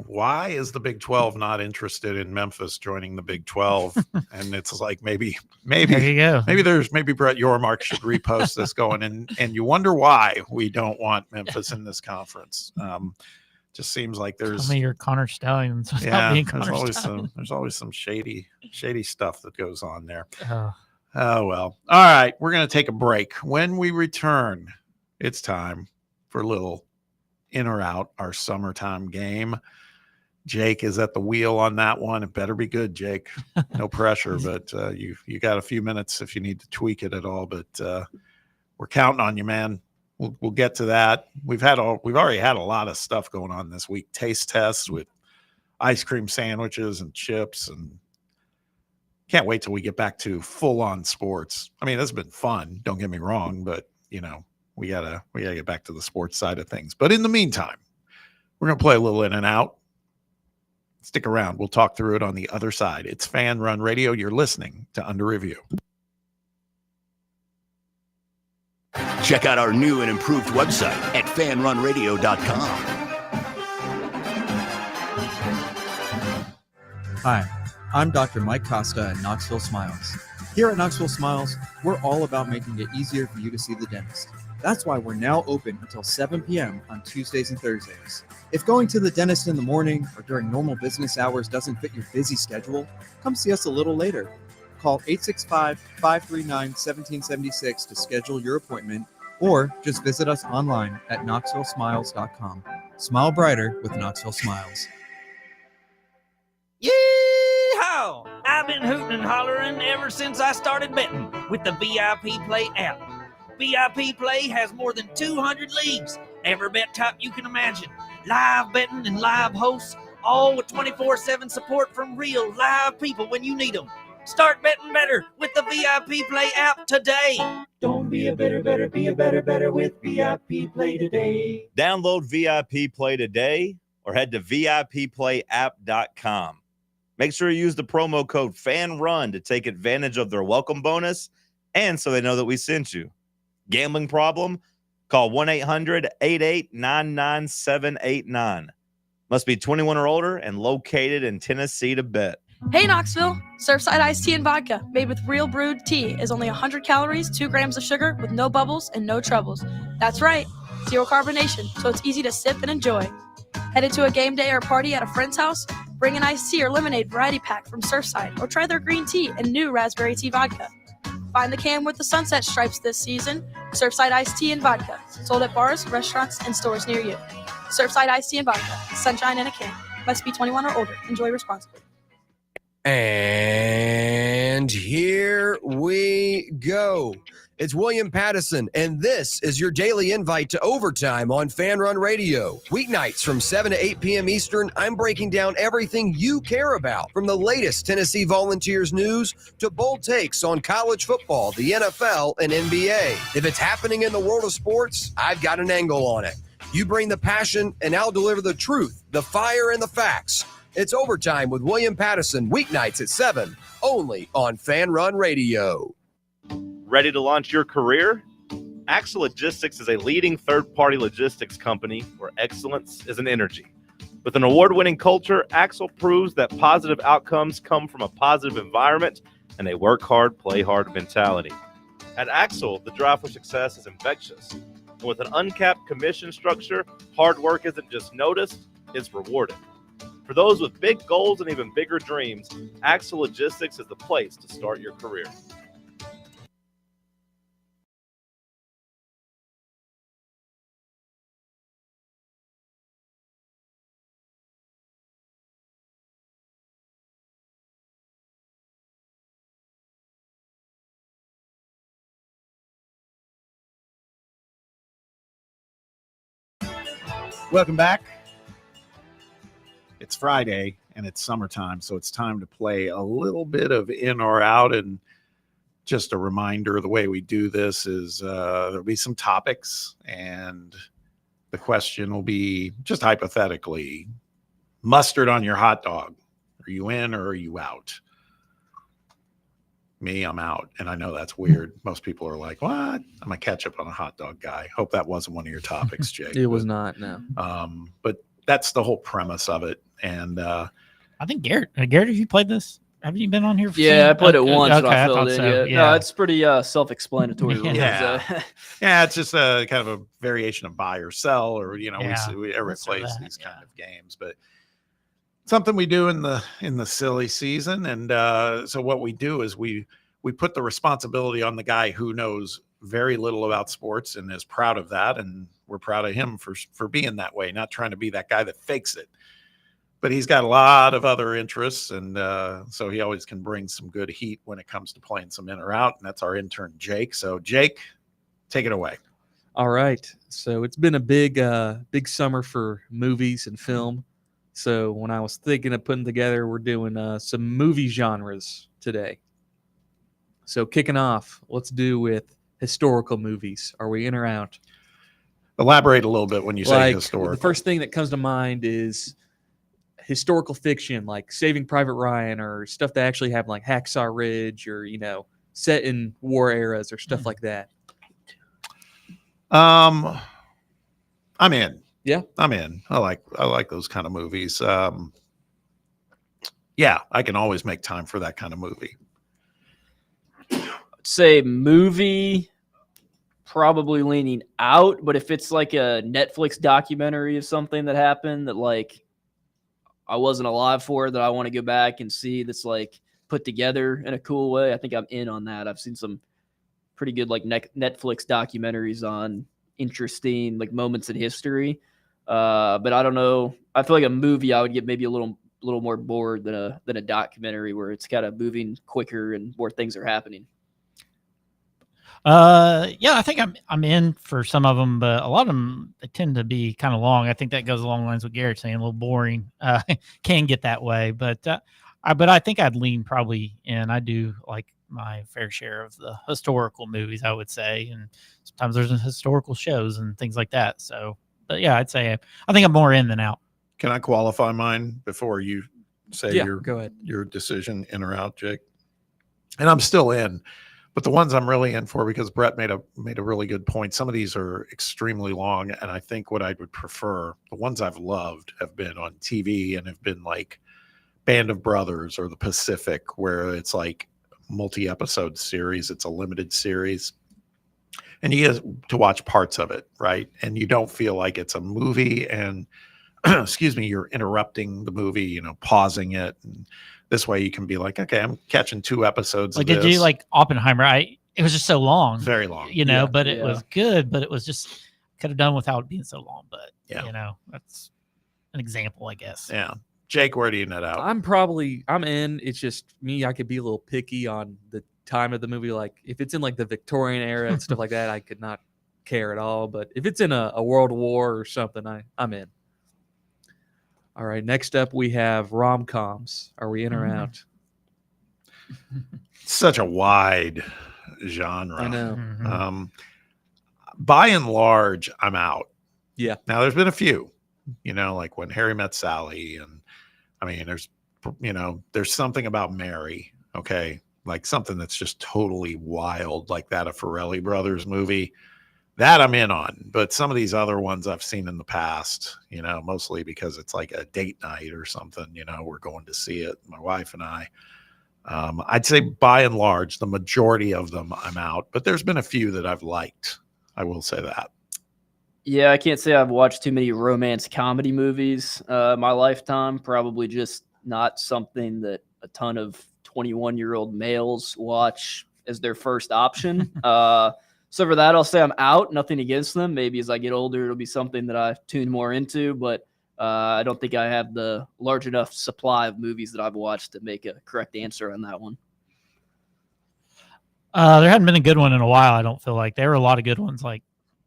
why is the Big 12 not interested in Memphis joining the Big 12? And it's like maybe There you go. maybe Brett Yormark should repost this going, and you wonder why we don't want Memphis in this conference. Just seems like there's Some of your Connor Stallions without being Connor Stallions. there's always some shady stuff that goes on there. Oh. Oh well. All right, we're gonna take a break. When we return, it's time for a little in or out, our summertime game. Jake is at the wheel on that one. It better be good, Jake. No pressure, but you got a few minutes if you need to tweak it at all. But we're counting on you, man. We'll get to that. We've already had a lot of stuff going on this week. Taste tests with ice cream sandwiches and chips, and can't wait till we get back to full on sports. I mean, it's been fun. Don't get me wrong, but we gotta get back to the sports side of things. But in the meantime, we're gonna play a little in and out. Stick around. We'll talk through it on the other side. It's Fan Run Radio. You're listening to Under Review. Check out our new and improved website at fanrunradio.com. Hi, I'm Dr. Mike Costa at Knoxville Smiles. Here at Knoxville Smiles, we're all about making it easier for you to see the dentist. That's why we're now open until 7 p.m. on Tuesdays and Thursdays. If going to the dentist in the morning or during normal business hours doesn't fit your busy schedule, come see us a little later. Call 865-539-1776 to schedule your appointment, or just visit us online at knoxvillesmiles.com. Smile brighter with Knoxville Smiles. Yeehaw! I've been hooting and hollering ever since I started betting with the VIP Play app. VIP Play has more than 200 leagues, every bet type you can imagine, live betting and live hosts, all with 24/7 support from real live people when you need them. Start betting better with the VIP Play app today. Don't be a better, be a better with VIP Play today. Download VIP Play today or head to VIPPlayApp.com. Make sure you use the promo code FANRUN to take advantage of their welcome bonus and so they know that we sent you. Gambling problem? Call 1-800-8899-789. Must be 21 or older and located in Tennessee to bet. Hey Knoxville, Surfside iced tea and vodka made with real brewed tea is only 100 calories, 2 grams of sugar with no bubbles and no troubles. That's right, zero carbonation, so it's easy to sip and enjoy. Headed to a game day or party at a friend's house? Bring an iced tea or lemonade variety pack from Surfside or try their green tea and new raspberry tea vodka. Find the can with the sunset stripes this season. Surfside iced tea and vodka, sold at bars, restaurants, and stores near you. Surfside iced tea and vodka, sunshine in a can. Must be 21 or older. Enjoy responsibly. And here we go. It's William Pattison, and this is your daily invite to Overtime on Fan Run Radio. Weeknights from 7 to 8 p.m. Eastern, I'm breaking down everything you care about, from the latest Tennessee Volunteers news to bold takes on college football, the NFL, and NBA. If it's happening in the world of sports, I've got an angle on it. You bring the passion, and I'll deliver the truth, the fire, and the facts. It's Overtime with William Pattison, weeknights at 7, only on Fan Run Radio. Ready to launch your career? Axle Logistics is a leading third-party logistics company where excellence is an energy. With an award-winning culture, Axle proves that positive outcomes come from a positive environment and a work hard, play hard mentality. At Axle, the drive for success is infectious. And with an uncapped commission structure, hard work isn't just noticed, it's rewarded. For those with big goals and even bigger dreams, Axle Logistics is the place to start your career. Welcome back. It's Friday and it's summertime, so it's time to play a little bit of in or out. And just a reminder, the way we do this is there'll be some topics, and the question will be just hypothetically, mustard on your hot dog. Are you in or are you out? me, I'm out. And I know that's weird. Most people are like, what? I'm a ketchup on a hot dog guy. Hope that wasn't one of your topics, Jake. It was not, no. But that's the whole premise of it. And I think Garrett, have you played this? Have you been on here? Yeah, I played it once and I filled thought in. so. Yeah. No, it's pretty self-explanatory. rules. Yeah. Yeah, it's just a kind of a variation of buy or sell, or we everybody plays these kind of games, but something we do in the silly season. And so what we do is we put the responsibility on the guy who knows very little about sports and is proud of that, and we're proud of him for being that way, not trying to be that guy that fakes it. But he's got a lot of other interests, and so he always can bring some good heat when it comes to playing some in or out, and that's our intern, Jake. So, Jake, take it away. All right. So it's been a big summer for movies and film. So when I was thinking of putting together, we're doing some movie genres today. So kicking off, let's do with historical movies. Are we in or out? Elaborate a little bit when you say historical. The first thing that comes to mind is historical fiction, like Saving Private Ryan, or stuff that actually happened, like Hacksaw Ridge, or set in war eras or stuff like that. I'm in. Yeah, I'm in. I like those kind of movies. Yeah, I can always make time for that kind of movie. Say movie, probably leaning out, but if it's like a Netflix documentary of something that happened that like I wasn't alive for, that I want to go back and see, that's like put together in a cool way, I think I'm in on that. I've seen some pretty good like Netflix documentaries on interesting like moments in history, but I don't know. I feel like a movie I would get maybe a little more bored than a documentary where it's kind of moving quicker and more things are happening. Yeah, I think I'm in for some of them, but a lot of them they tend to be kind of long. I think that goes along the lines with Garrett saying, a little boring. Can get that way, but I think I'd lean probably in. I do like my fair share of the historical movies, I would say, and sometimes there's historical shows and things like that. So, but yeah, I'd say I think I'm more in than out. Can I qualify mine before you say go ahead. your decision, in or out, Jake? And I'm still in. But the ones I'm really in for, because Brett made a really good point. Some of these are extremely long, and I think what I would prefer, the ones I've loved, have been on TV and have been like Band of Brothers or The Pacific, where it's like multi-episode series. It's a limited series, and you get to watch parts of it, right? And you don't feel like it's a movie, and excuse me, you're interrupting the movie, pausing it. And this way you can be like, okay, I'm catching 2 episodes. Like, of this. did you like Oppenheimer? It was just so long, very long, but it was good, but it was just could have done without it being so long. But that's an example, I guess. Yeah. Jake, where do you net out? I'm in. It's just me. I could be a little picky on the time of the movie. Like if it's in like the Victorian era and stuff like that, I could not care at all. But if it's in a World War or something, I'm in. All right, next up we have rom-coms. Are we in or out? Such a wide genre. I know. Mm-hmm. By and large, I'm out. Yeah. Now, there's been a few, like When Harry Met Sally, and I mean, there's something about Mary, okay? Like something that's just totally wild, like that of Farrelly Brothers movie. That I'm in on, but some of these other ones I've seen in the past, mostly because it's like a date night or something, we're going to see it, my wife and I. I'd say by and large, the majority of them I'm out, but there's been a few that I've liked. I will say that. Yeah, I can't say I've watched too many romance comedy movies my lifetime. Probably just not something that a ton of 21-year-old males watch as their first option. So for that, I'll say I'm out. Nothing against them. Maybe as I get older, it'll be something that I tune more into. But I don't think I have the large enough supply of movies that I've watched to make a correct answer on that one. There hadn't been a good one in a while. I don't feel like there were a lot of good ones like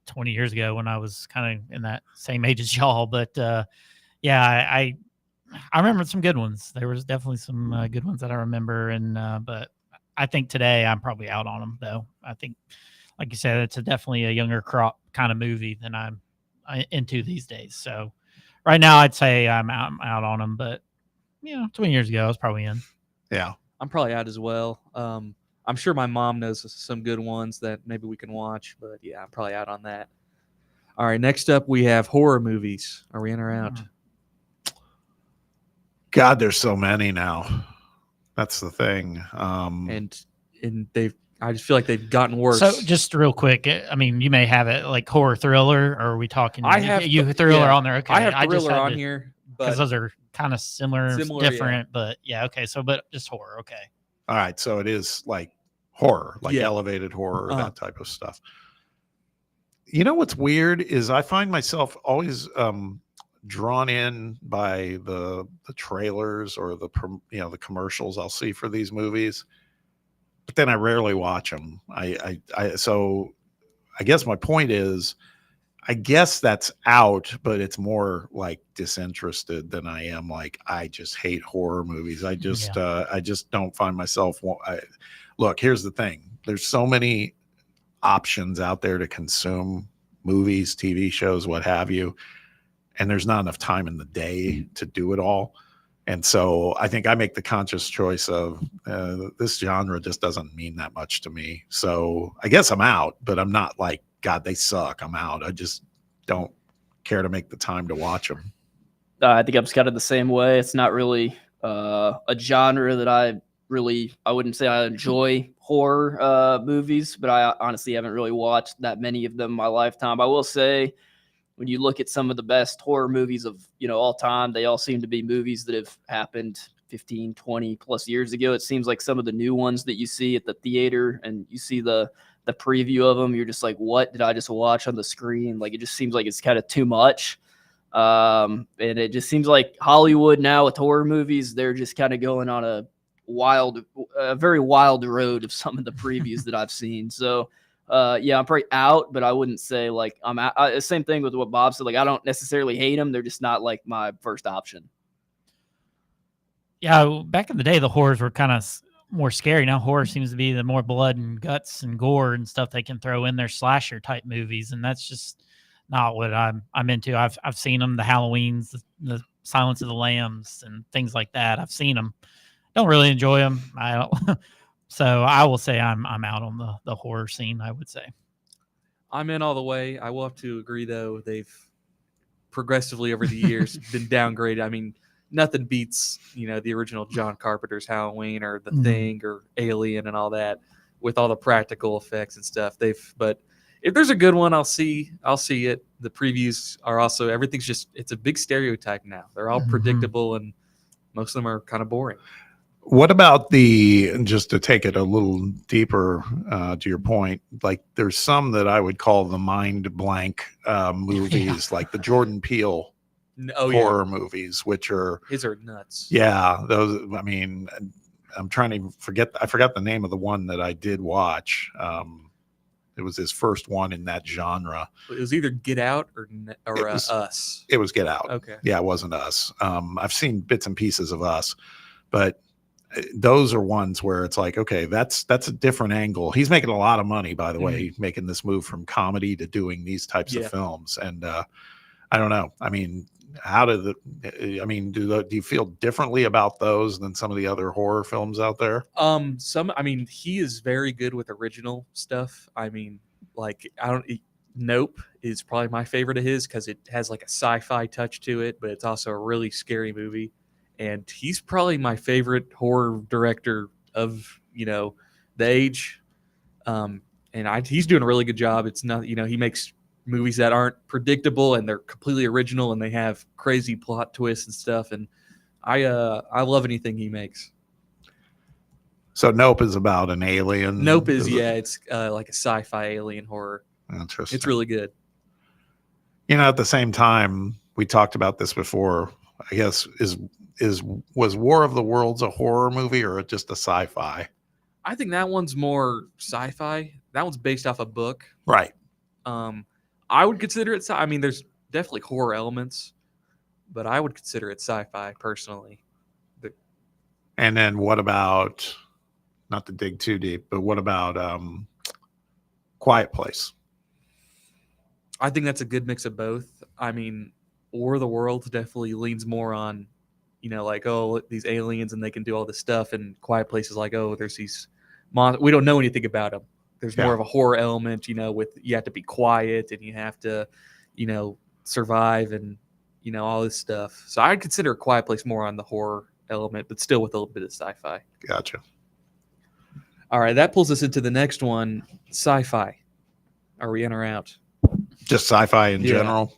20 years ago when I was kind of in that same age as y'all. But I remember some good ones. There was definitely some good ones that I remember. And but I think today I'm probably out on them, though. I think, like you said, it's definitely a younger crop kind of movie than I'm into these days. So right now I'd say I'm out on them, but 20 years ago I was probably in. Yeah. I'm probably out as well. I'm sure my mom knows some good ones that maybe we can watch, but yeah, I'm probably out on that. All right, next up we have horror movies. Are we in or out? God, there's so many now. That's the thing. And I just feel like they've gotten worse. So just real quick, I mean, you may have it like horror thriller, or are we talking? I have you thriller yeah, on there. Okay, I have just thriller had on to- here, because but those are kind of similar, yeah. different, but yeah, okay. So, but just horror, okay. All right, so it is like horror, like Yeah. elevated horror, that type of stuff. You know what's weird is I find myself always drawn in by the trailers or the commercials I'll see for these movies, but then I rarely watch them. So I guess my point is, I guess that's out, but it's more like disinterested than I am like I just hate horror movies. I just don't find myself. Look, here's the thing: there's so many options out there to consume movies, TV shows, what have you, and there's not enough time in the day to do it all. And so I think I make the conscious choice of this genre just doesn't mean that much to me. So I guess I'm out, but I'm not like, God, they suck, I'm out. I just don't care to make the time to watch them. I think I'm just kind of the same way. It's not really a genre that I wouldn't say I enjoy horror movies, but I honestly haven't really watched that many of them in my lifetime. I will say, when you look at some of the best horror movies of all time, they all seem to be movies that have happened 15, 20 plus years ago. It seems like some of the new ones that you see at the theater and you see the preview of them, you're just like, what did I just watch on the screen? Like, it just seems like it's kind of too much. And it just seems like Hollywood now with horror movies, they're just kind of going on a very wild road of some of the previews that I've seen. So yeah, I'm probably out, but I wouldn't say like I'm out. Same thing with what Bob said. Like, I don't necessarily hate them. They're just not like my first option. Yeah, back in the day, the horrors were kind of more scary. Now horror seems to be the more blood and guts and gore and stuff they can throw in their slasher type movies, and that's just not what I'm into. I've seen them, the Halloweens, the Silence of the Lambs, and things like that. I've seen them. Don't really enjoy them. I don't. So I will say I'm out on the horror scene, I would say. I'm in all the way. I will have to agree, though, they've progressively over the years been downgraded. I mean, nothing beats, the original John Carpenter's Halloween or The Thing or Alien and all that with all the practical effects and stuff. But if there's a good one, I'll see it. The previews are also, it's a big stereotype now. They're all predictable and most of them are kind of boring. What about just to take it a little deeper to your point, like there's some that I would call the mind blank movies, like the Jordan Peele horror movies, which are his are nuts. Yeah, those. I mean, I'm trying to forget. I forgot the name of the one that I did watch. It was his first one in that genre. It was either Get Out or Us. It was Get Out. Okay. Yeah, it wasn't Us. I've seen bits and pieces of Us, but those are ones where it's like, okay, that's a different angle. He's making a lot of money, by the way, making this move from comedy to doing these types of films. And I don't know. I mean, do you feel differently about those than some of the other horror films out there? He is very good with original stuff. I mean, like, Nope is probably my favorite of his because it has like a sci-fi touch to it, but it's also a really scary movie. And he's probably my favorite horror director of, the age. He's doing a really good job. It's not, he makes movies that aren't predictable and they're completely original and they have crazy plot twists and stuff. And I love anything he makes. So Nope is about an alien. Nope it's like a sci-fi alien horror. Interesting. It's really good. At the same time, we talked about this before, I guess, was War of the Worlds a horror movie or just a sci-fi? I think that one's more sci-fi. That one's based off a book. Right. I would consider it there's definitely horror elements, but I would consider it sci-fi personally. And then what about, not to dig too deep, but what about Quiet Place? I think that's a good mix of both. War of the Worlds definitely leans more on, like, oh, these aliens and they can do all this stuff, and Quiet Place is like, oh, there's these we don't know anything about them. There's Yeah. more of a horror element, with you have to be quiet and you have to, survive and, all this stuff. So I'd consider A Quiet Place more on the horror element, but still with a little bit of sci-fi. Gotcha. All right, that pulls us into the next one, sci-fi. Are we in or out? Just sci-fi in general.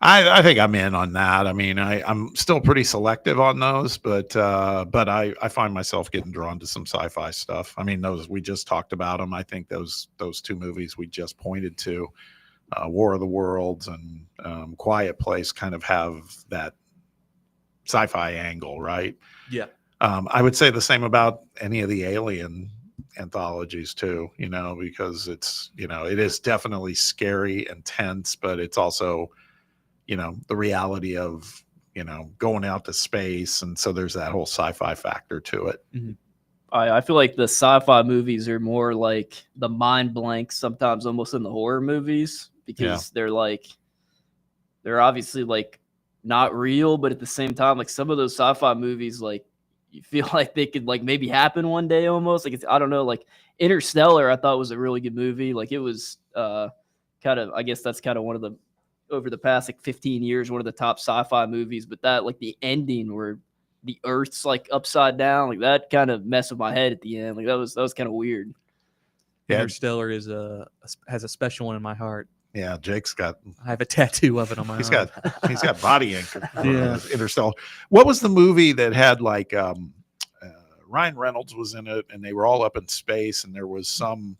I think I'm in on that. I mean, I'm still pretty selective on those, but I find myself getting drawn to some sci-fi stuff. I mean, those we just talked about them. I think those two movies we just pointed to, War of the Worlds and Quiet Place, kind of have that sci-fi angle, right? Yeah. I would say the same about any of the Alien anthologies too, because it's, it is definitely scary and tense, but it's also, the reality of, going out to space. And so there's that whole sci-fi factor to it. Mm-hmm. I feel like the sci-fi movies are more like the mind blank sometimes almost in the horror movies, because they're obviously like not real, but at the same time, like some of those sci-fi movies, like you feel like they could like maybe happen one day almost. Like I don't know, like Interstellar I thought was a really good movie. Like it was kind of, I guess that's kind of one of the, over the past like 15 years, one of the top sci-fi movies. But that, like the ending where the Earth's like upside down, like that kind of messed with my head at the end. Like that was kind of weird. Interstellar has a special one in my heart. Yeah, Jake's got. I have a tattoo of it on my arm. He's got body ink. Yeah. Interstellar. What was the movie that had like Ryan Reynolds was in it, and they were all up in space, and there was some.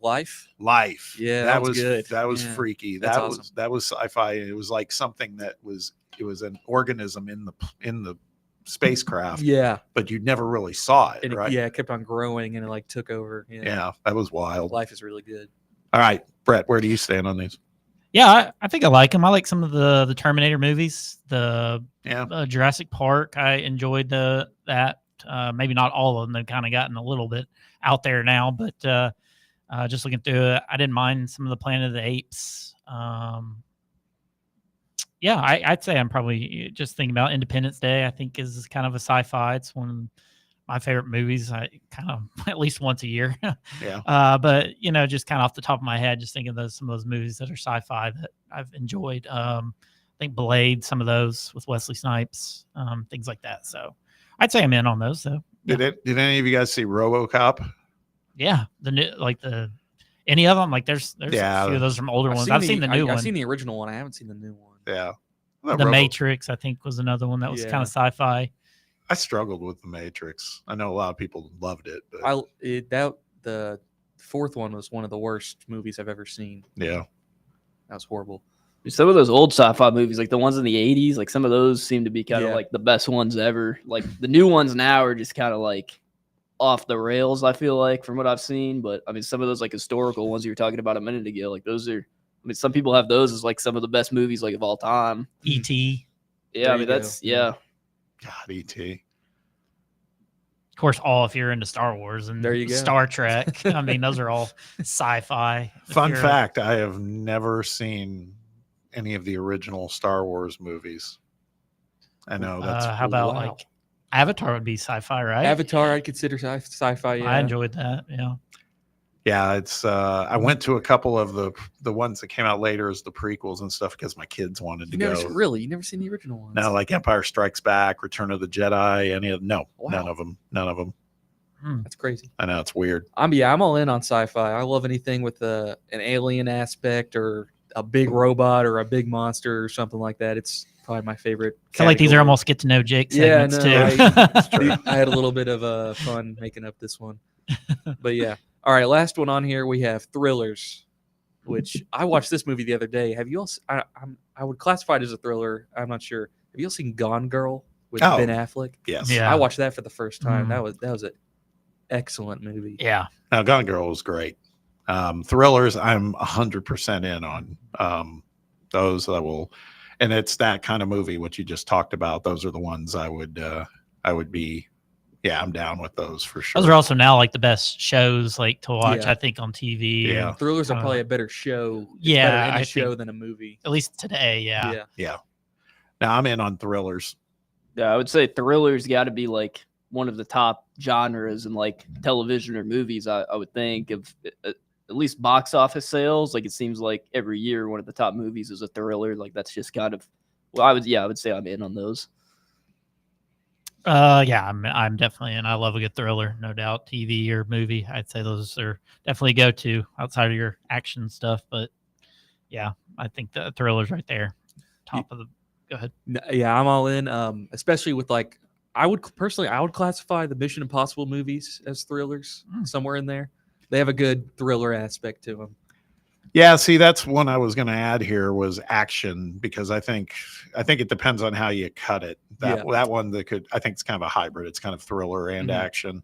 Life. Life. Yeah, that was good. That was Yeah. freaky. That's That awesome. was sci-fi. It was like something that was an organism in the spacecraft. Yeah. But you never really saw it, And right? it kept on growing and it like took over. Yeah, that was wild. Life is really good. All right, Brett, where do you stand on these? Yeah, I think I like them. I like some of the Terminator movies, the Jurassic Park. I enjoyed that. Maybe not all of them. They've kind of gotten a little bit out there now, but just looking through it, I didn't mind some of the Planet of the Apes. I'd say I'm probably just thinking about Independence Day. I think is kind of a sci-fi. It's one of my favorite movies. I kind of at least once a year. Yeah. But just kind of off the top of my head, just thinking of some of those movies that are sci-fi that I've enjoyed. I think Blade, some of those with Wesley Snipes, things like that. So I'd say I'm in on those. So Did any of you guys see RoboCop? yeah, the new any of them. Like there's a few of those from older ones. I've seen the new one. I've seen the original one. I haven't seen the new one. Yeah. The Matrix, I think, was another one that was kind of sci-fi. I struggled with The Matrix. I know a lot of people loved it, but The fourth one was one of the worst movies I've ever seen. Yeah. That was horrible. Some of those old sci-fi movies, like the ones in the 80s, like some of those seem to be kind of like the best ones ever. Like the new ones now are just kind of like off the rails, I feel like, from what I've seen. But I mean, some of those like historical ones you were talking about a minute ago, like those are, I mean, some people have those as like some of the best movies like of all time. E.T. Yeah, I mean, that's, God, E.T. Of course, if you're into Star Wars and there you go. Star Trek. I mean, those are all sci-fi. Fun fact, I have never seen any of the original Star Wars movies. I know that's how about like Avatar would be sci-fi, right? Avatar, I'd consider sci-fi. Yeah. I enjoyed that. Yeah. Yeah, it's I went to a couple of the ones that came out later as the prequels and stuff because my kids wanted to go. Really? You never seen the original ones? No, like Empire Strikes Back, Return of the Jedi, none of them. That's crazy. I know, it's weird. I'm all in on sci-fi. I love anything with an alien aspect or a big robot or a big monster or something like that. It's probably my favorite. I feel like these are almost get to know Jake segments too. I had a little bit of fun making up this one, but yeah. All right, last one on here we have Thrillers, which I watched this movie the other day. Have you all? I would classify it as a thriller. I'm not sure. Have you all seen Gone Girl with Ben Affleck? Yes. Yeah. I watched that for the first time. That was an excellent movie. Yeah. Now, Gone Girl was great. Thrillers, I'm 100% in on. Those that will, and it's that kind of movie what you just talked about. Those are the ones I would be. Yeah, I'm down with those for sure. Those are also now like the best shows like to watch. Yeah. I think on TV. Yeah. Thrillers are probably a better show. It's Yeah, better in I a show think- than a movie. At least today. Yeah. Yeah. Now I'm in on Thrillers. Yeah, I would say Thrillers got to be like one of the top genres in like television or movies. I would think of at least box office sales. Like it seems like every year one of the top movies is a thriller. Like that's just kind of I would say I'm in on those. Yeah, I'm definitely in. I love a good thriller, no doubt. TV or movie, I'd say those are definitely go to outside of your action stuff. But yeah, I think the thriller's right there, top of the. Go ahead. Yeah, I'm all in. Especially with like, I would classify the Mission Impossible movies as thrillers somewhere in there. They have a good thriller aspect to them. Yeah, see, that's one I was going to add here was action, because I think it depends on how you cut it. That one I think it's kind of a hybrid. It's kind of thriller and action.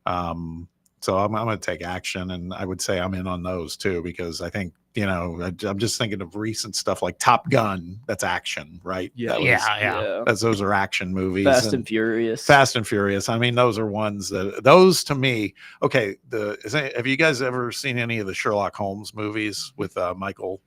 So I'm going to take action, and I would say I'm in on those too, because I think, I'm just thinking of recent stuff like Top Gun. That's action, right? Yeah. Those are action movies. Fast and Furious. Fast and Furious. I mean, those are ones those to me. Okay, have you guys ever seen any of the Sherlock Holmes movies with Michael?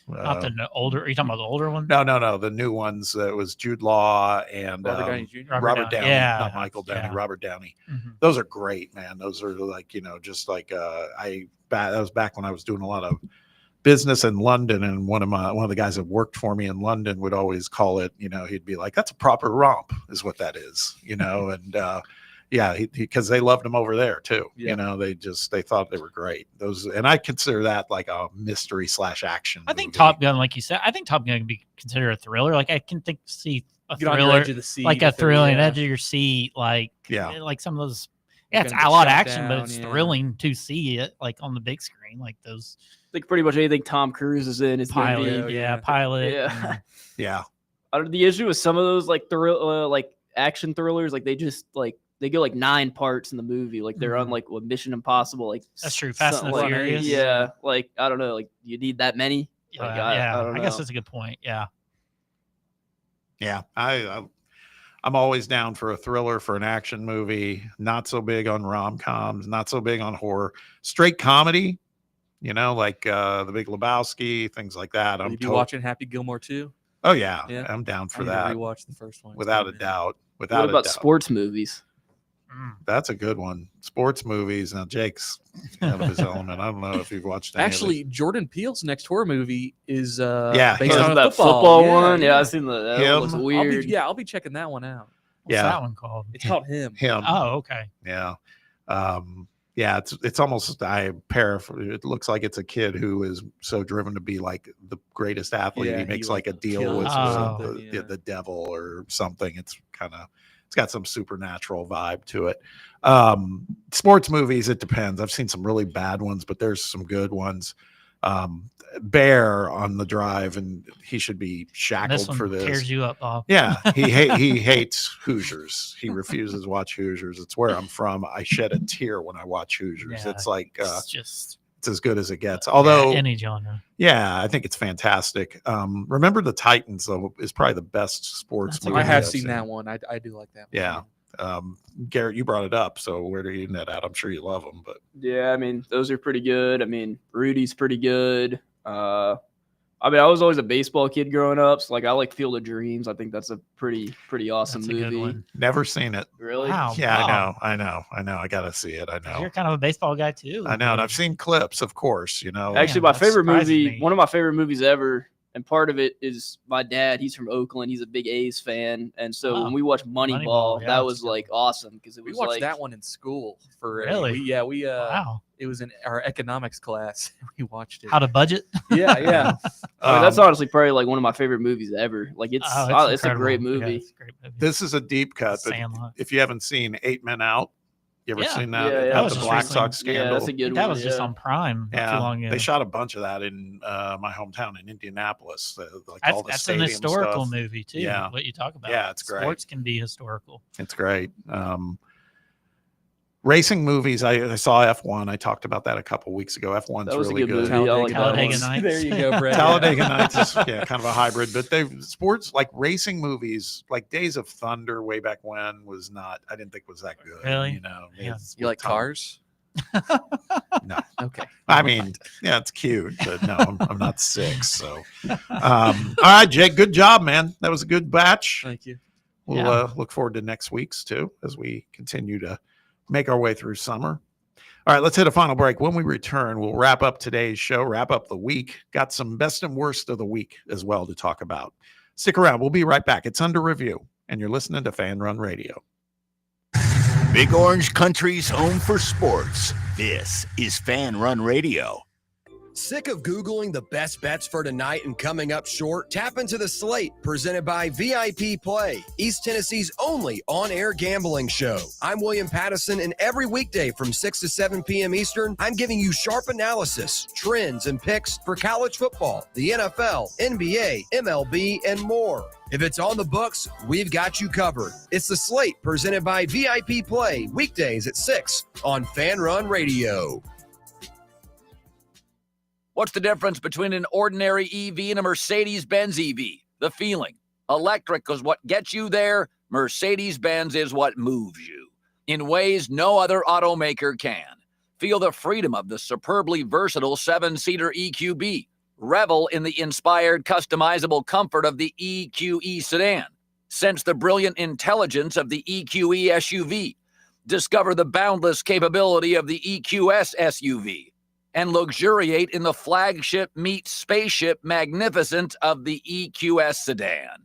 Not the older. Are you talking about the older one? No, the new ones. It was Jude Law and Robert Downey Jr. Robert Downey, yeah, not Michael Downey. yeah. Robert Downey. Mhm. Those are great, man. Those are like just like that was back when I was doing a lot of business in London, and one of the guys that worked for me in London would always call it. He'd be like, "That's a proper romp," is what that is. And yeah, because they loved them over there too. Yeah. They thought they were great. Those, and I consider that like a mystery / action. I think movie. Top Gun, like you said, I think Top Gun can be considered a thriller. Like I can see a Get on your thriller, edge of the seat like a if it- thrilling yeah. edge of your seat, like some of those. Yeah, it's Gonna a get lot of shot action, but down, it's yeah. thrilling to see it like on the big screen, like those. I think pretty much anything Tom Cruise is in is gonna Pilot, be, Pilot. Yeah. Yeah. The issue with some of those like like action thrillers, like they just like they go like 9 parts in the movie. Like they're on like Mission Impossible. Like That's true. Fast and the something like- Furious. Yeah. Like I don't know. Like you need that many. Like, Yeah, I don't I guess know. that's a good point. Yeah. Yeah, I'm always down for a thriller, for an action movie. Not so big on rom-coms, not so big on horror. Straight comedy, like The Big Lebowski, things like that. Will I'm you be watching Happy Gilmore too? Oh yeah, I'm down for I need to that. rewatch the first one. It's Without been a minute. doubt. What Without about a doubt. sports movies? That's a good one. Sports movies. Now Jake's out of his element. I don't know if you've watched any of Actually, Jordan Peele's next horror movie is based Oh, on a that football one. Yeah, I seen that. That one looks weird. I'll be checking that one out. What's Yeah. that one called? It's called Him. Him. Oh, okay. Yeah. Yeah, it's almost it looks like it's a kid who is so driven to be like the greatest athlete. Yeah, he makes he, like a deal kills with or something, yeah. the devil or something. It's got some supernatural vibe to it. Sports movies, it depends. I've seen some really bad ones, but there's some good ones. Bear on the Drive, and he should be shackled This one for this. tears you up, Bob. Yeah, he hates Hoosiers. He refuses to watch Hoosiers. It's where I'm from. I shed a tear when I watch Hoosiers. Yeah, It's like it's as good as it gets. Although any genre. yeah, I think it's fantastic. Remember the Titans though is probably the best sports movie. I have I've seen that one. I do like that one. Yeah. Garrett, you brought it up, so where do you net out? I'm sure you love them, but Yeah, I mean, those are pretty good. I mean, Rudy's pretty good. I mean, I was always a baseball kid growing up, so like I like Field of Dreams. I think that's a pretty awesome That's a good movie. one. never seen it. Really? Wow. Yeah, Bob. I know. I gotta see it. I know. You're kind of a baseball guy too. I know, and I've seen clips, of course. Actually, my that favorite surprises movie, me. one of my favorite movies ever, and part of it is my dad. He's from Oakland. He's a big A's fan, and so Oh, when we watched Moneyball, yeah, that that's was a good like awesome because it We was watched like that one in school for Really? Wow. It was in our economics class. We watched it. How to budget? Yeah, yeah. I mean, that's honestly probably like one of my favorite movies ever. Like it's it's a great incredible. Yeah, movie. it's a great movie. This is a deep cut, but Sandlot. if you haven't seen 8 Men Out, you ever Yeah. seen that? Yeah, yeah. About That was the just Black recently. Sox Yeah, scandal. that's a good That one. was just yeah. on Prime not too long ago. They shot a bunch of that in my hometown in Indianapolis. Like all the That's an stadium historical stuff. movie too. Yeah. What you talk about. Yeah, it's great. Sports can be historical. It's great. Racing movies, I saw F1. I talked about that a couple weeks ago. F1's That was a really good good. movie. I like that Talladega one. Nights. There you go, Brett. Talladega Nights is kind of a hybrid, but sports like racing movies, like Days of Thunder way back when was not. I didn't think was that good. Really? Yeah. You like cars? No. Okay. I mean, yeah, it's cute, but no, I'm not 6. So, all right, Jake, good job, man. That was a good batch. Thank you. We'll look forward to next week's too as we continue to make our way through summer. All right, let's hit a final break. When we return, we'll wrap up today's show, wrap up the week. Got some best and worst of the week as well to talk about. Stick around. We'll be right back. It's under review, and you're listening to Fan Run Radio. Big Orange Country's home for sports. This is Fan Run Radio. Sick of Googling the best bets for tonight and coming up short? Tap into the slate presented by VIP Play, East Tennessee's only on-air gambling show. I'm William Pattison, and every weekday from 6 to 7 p.m. Eastern, I'm giving you sharp analysis, trends, and picks for college football, the NFL, NBA, MLB, and more. If it's on the books, we've got you covered. It's the slate presented by VIP Play, weekdays at 6 on Fan Run Radio. What's the difference between an ordinary EV and a Mercedes-Benz EV? The feeling. Electric is what gets you there. Mercedes-Benz is what moves you in ways no other automaker can. Feel the freedom of the superbly versatile 7-seater EQB. Revel in the inspired, customizable comfort of the EQE sedan. Sense the brilliant intelligence of the EQE SUV. Discover the boundless capability of the EQS SUV. And luxuriate in the flagship meets spaceship magnificence of the EQS sedan.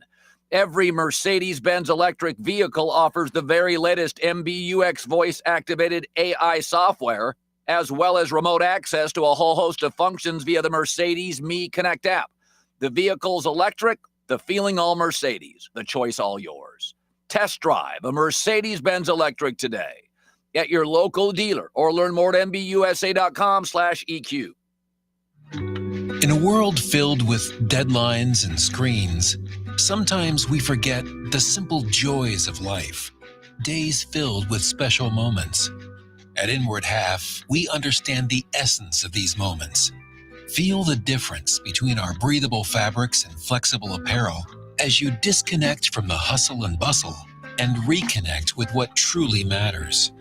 Every Mercedes-Benz electric vehicle offers the very latest MBUX voice-activated AI software, as well as remote access to a whole host of functions via the Mercedes Me Connect app. The vehicle's electric, the feeling all Mercedes, the choice all yours. Test drive a Mercedes-Benz electric today at your local dealer or learn more at mbusa.com/EQ. In a world filled with deadlines and screens, sometimes we forget the simple joys of life, days filled with special moments. At Inward Half, we understand the essence of these moments. Feel the difference between our breathable fabrics and flexible apparel as you disconnect from the hustle and bustle and reconnect with what truly matters.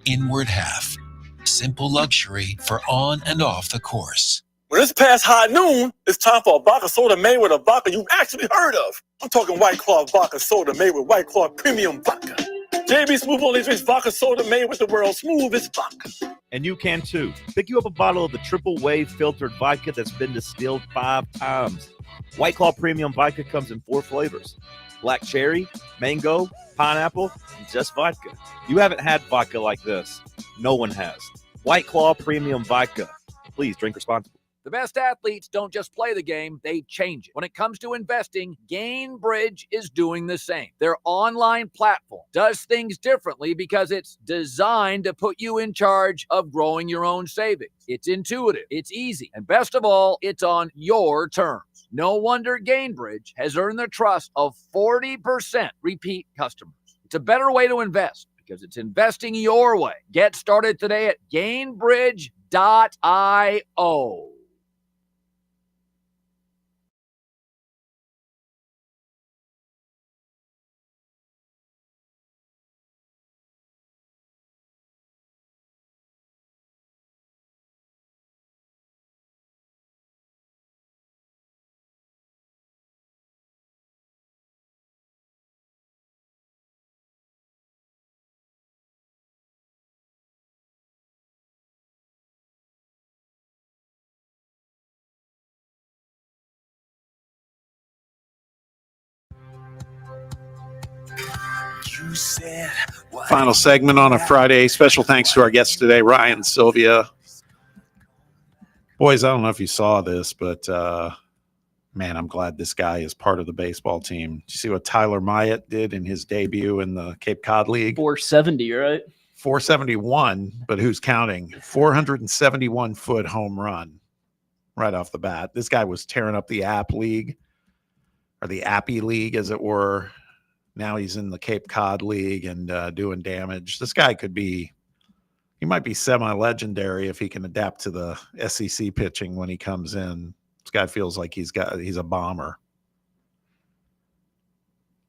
Inward Half, simple luxury for on and off the course. When it's past high noon, it's time for a vodka soda made with a vodka you've actually heard of. I'm talking White Claw vodka soda made with White Claw premium vodka. JB Smooth only drinks vodka soda made with the world's smoothest vodka. And you can too. Pick you up a bottle of the triple wave filtered vodka that's been distilled 5 times. White Claw premium vodka comes in 4 flavors: black cherry, mango, pineapple, and just vodka. You haven't had vodka like this. No one has. White Claw premium vodka. Please drink responsibly. The best athletes don't just play the game, they change it. When it comes to investing, Gainbridge is doing the same. Their online platform does things differently because it's designed to put you in charge of growing your own savings. It's intuitive, it's easy, and best of all, it's on your terms. No wonder Gainbridge has earned the trust of 40% repeat customers. It's a better way to invest because it's investing your way. Get started today at Gainbridge.io. Final segment on a Friday. Special thanks to our guests today, Ryan, Sylvia. Boys, I don't know if you saw this, but man, I'm glad this guy is part of the baseball team. Did you see what Tyler Myatt did in his debut in the Cape Cod League? 470, right? 471, but who's counting? 471-foot home run right off the bat. This guy was tearing up the App League, or the Appy League, as it were. Now he's in the Cape Cod League and doing damage. This guy he might be semi-legendary if he can adapt to the SEC pitching when he comes in. This guy feels like he's a bomber.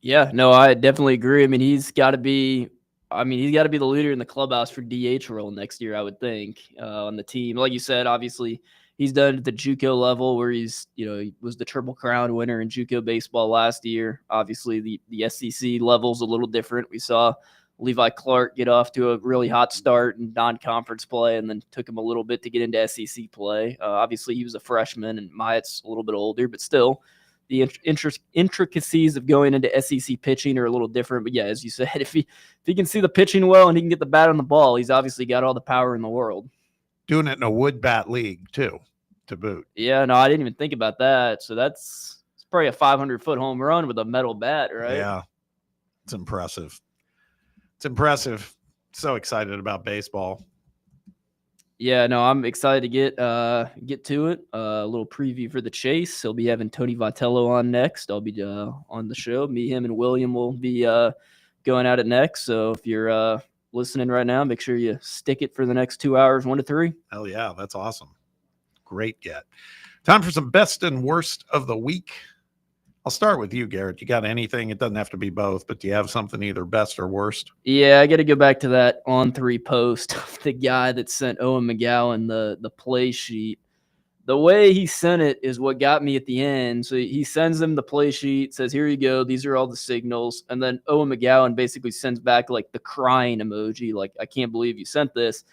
Yeah, no, I definitely agree. I mean, he's got to be the leader in the clubhouse for DH role next year, I would think, on the team. Like you said, obviously, he's done at the JUCO level where he's, he was the Triple Crown winner in JUCO baseball last year. Obviously, the SEC level's a little different. We saw Levi Clark get off to a really hot start in non-conference play, and then took him a little bit to get into SEC play. Obviously, he was a freshman, and Myatt's a little bit older, but still, the intricacies of going into SEC pitching are a little different. But yeah, as you said, if he can see the pitching well and he can get the bat on the ball, he's obviously got all the power in the world. Doing it in a wood bat league too, to boot. Yeah, no, I didn't even think about that. So it's probably a 500-foot home run with a metal bat, right? Yeah, it's impressive. It's impressive. So excited about baseball. Yeah, no, I'm excited to get to it. A little preview for the Chase. He'll be having Tony Vitello on next. I'll be on the show. Me, him, and William will be going at it next. So if you're listening right now, make sure you stick it for the next 2 hours, 1 to 3. Hell yeah, that's awesome. Great get. Time for some best and worst of the week. I'll start with you, Garrett. You got anything? It doesn't have to be both, but do you have something either best or worst? Yeah, I got to go back to that On3 post of the guy that sent Owen McGowan the play sheet. The way he sent it is what got me at the end. So he sends them the play sheet, says, here you go. These are all the signals. And then Owen McGowan basically sends back like the crying emoji, like, I can't believe you sent this.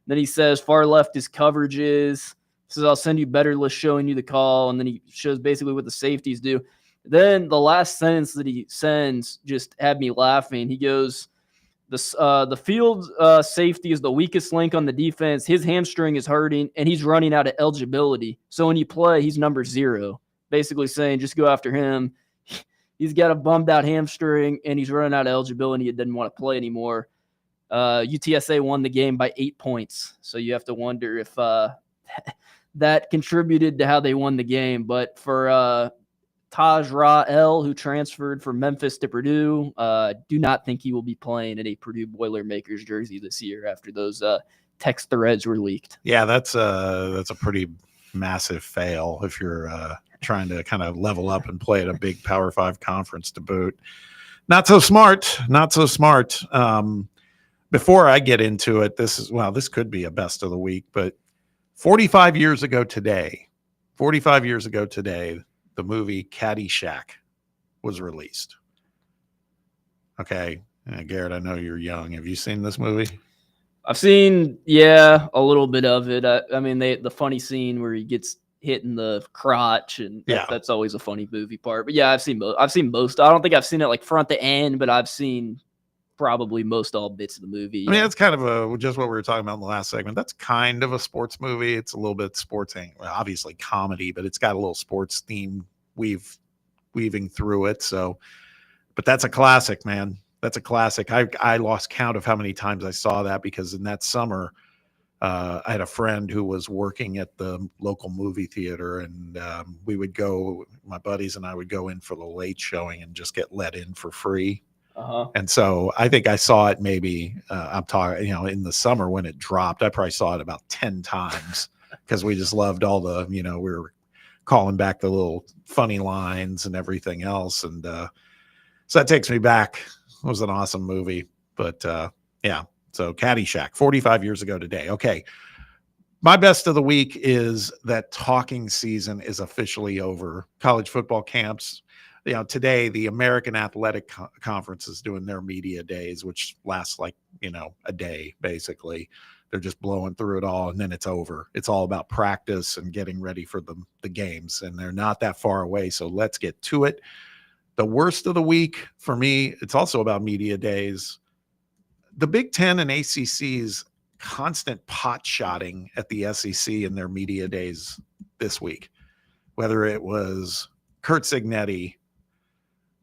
Then he says, far left is coverages. He says, I'll send you better list showing you the call. And then he shows basically what the safeties do. Then the last sentence that he sends just had me laughing. He goes, the field safety is the weakest link on the defense. His hamstring is hurting, and he's running out of eligibility. So when you play, he's number 0. Basically saying just go after him. He's got a bummed out hamstring, and he's running out of eligibility. He didn't want to play anymore. UTSA won the game by 8 points. So you have to wonder if that contributed to how they won the game. But for Taj Ra-El, who transferred from Memphis to Purdue, do not think he will be playing in a Purdue Boilermakers jersey this year after those text threads were leaked. Yeah, that's a pretty massive fail if you're trying to kind of level up and play at a big Power 5 conference to boot. Not so smart. Not so smart. Before I get into it, this could be a best of the week, but 45 years ago today, the movie Caddyshack was released. Okay. Garrett, I know you're young. Have you seen this movie? I've seen, a little bit of it. I mean, the funny scene where he gets hit in the crotch, and that's always a funny movie part. But yeah, I've seen most. I don't think I've seen it like front to end, but I've seen probably most all bits of the movie. I mean, it's kind of just what we were talking about in the last segment. That's kind of a sports movie. It's a little bit sports, obviously comedy, but it's got a little sports theme weaving through it. So, but that's a classic, man. That's a classic. I lost count of how many times I saw that, because in that summer, I had a friend who was working at the local movie theater, and we would go, my buddies and I would go in for the late showing and just get let in for free. And so I think I saw it maybe, I'm talking, in the summer when it dropped, I probably saw it about 10 times because we just loved all the, we were calling back the little funny lines and everything else. And so that takes me back. It was an awesome movie. But so Caddyshack, 45 years ago today. Okay. My best of the week is that talking season is officially over. College football camps. Today the American Athletic Conference is doing their media days, which lasts like, a day, basically. They're just blowing through it all, and then it's over. It's all about practice and getting ready for the games, and they're not that far away. So let's get to it. The worst of the week for me, it's also about media days. The Big Ten and ACC's constant pot shotting at the SEC in their media days this week, whether it was Kurt Signetti,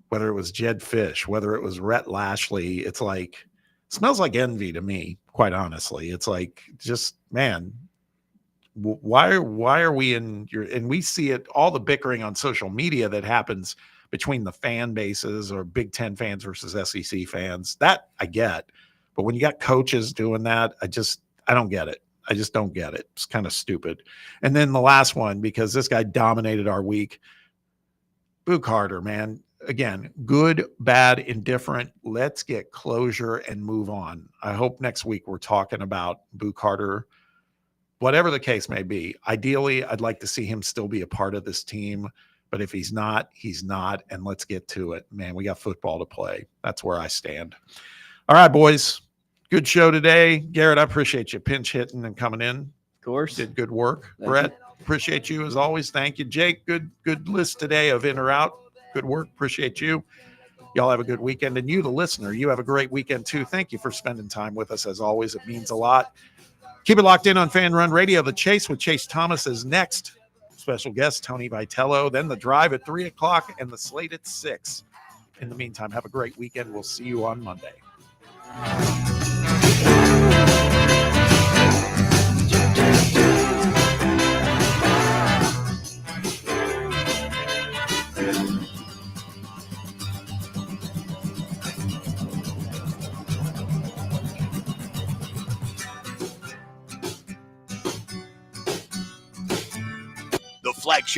whether it was Jed Fish, whether it was Rhett Lashley, it's like, smells like envy to me, quite honestly. It's like, just, man, why are we and we see it, all the bickering on social media that happens between the fan bases or Big Ten fans versus SEC fans, that I get. But when you got coaches doing that, I don't get it. I just don't get it. It's kind of stupid. And then the last one, because this guy dominated our week, Boo Carter, man. Again, good, bad, indifferent. Let's get closure and move on. I hope next week we're talking about Boo Carter whatever the case may be, ideally, I'd like to see him still be a part of this team. But if he's not, he's not. And let's get to it. Man, we got football to play. That's where I stand. All right, boys. Good show today. Garrett, I appreciate you pinch hitting and coming in. Of course. Did good work. Thank Brett, appreciate you as always. Thank you. Jake, good list today of in or out. Good work. Appreciate you. Y'all have a good weekend. And you, the listener, you have a great weekend too. Thank you for spending time with us as always. It means a lot. Keep it locked in on Fan Run Radio. The Chase with Chase Thomas is next. Special guest, Tony Vitello. Then the drive at 3 o'clock and the slate at 6. In the meantime, have a great weekend. We'll see you on Monday. The flagship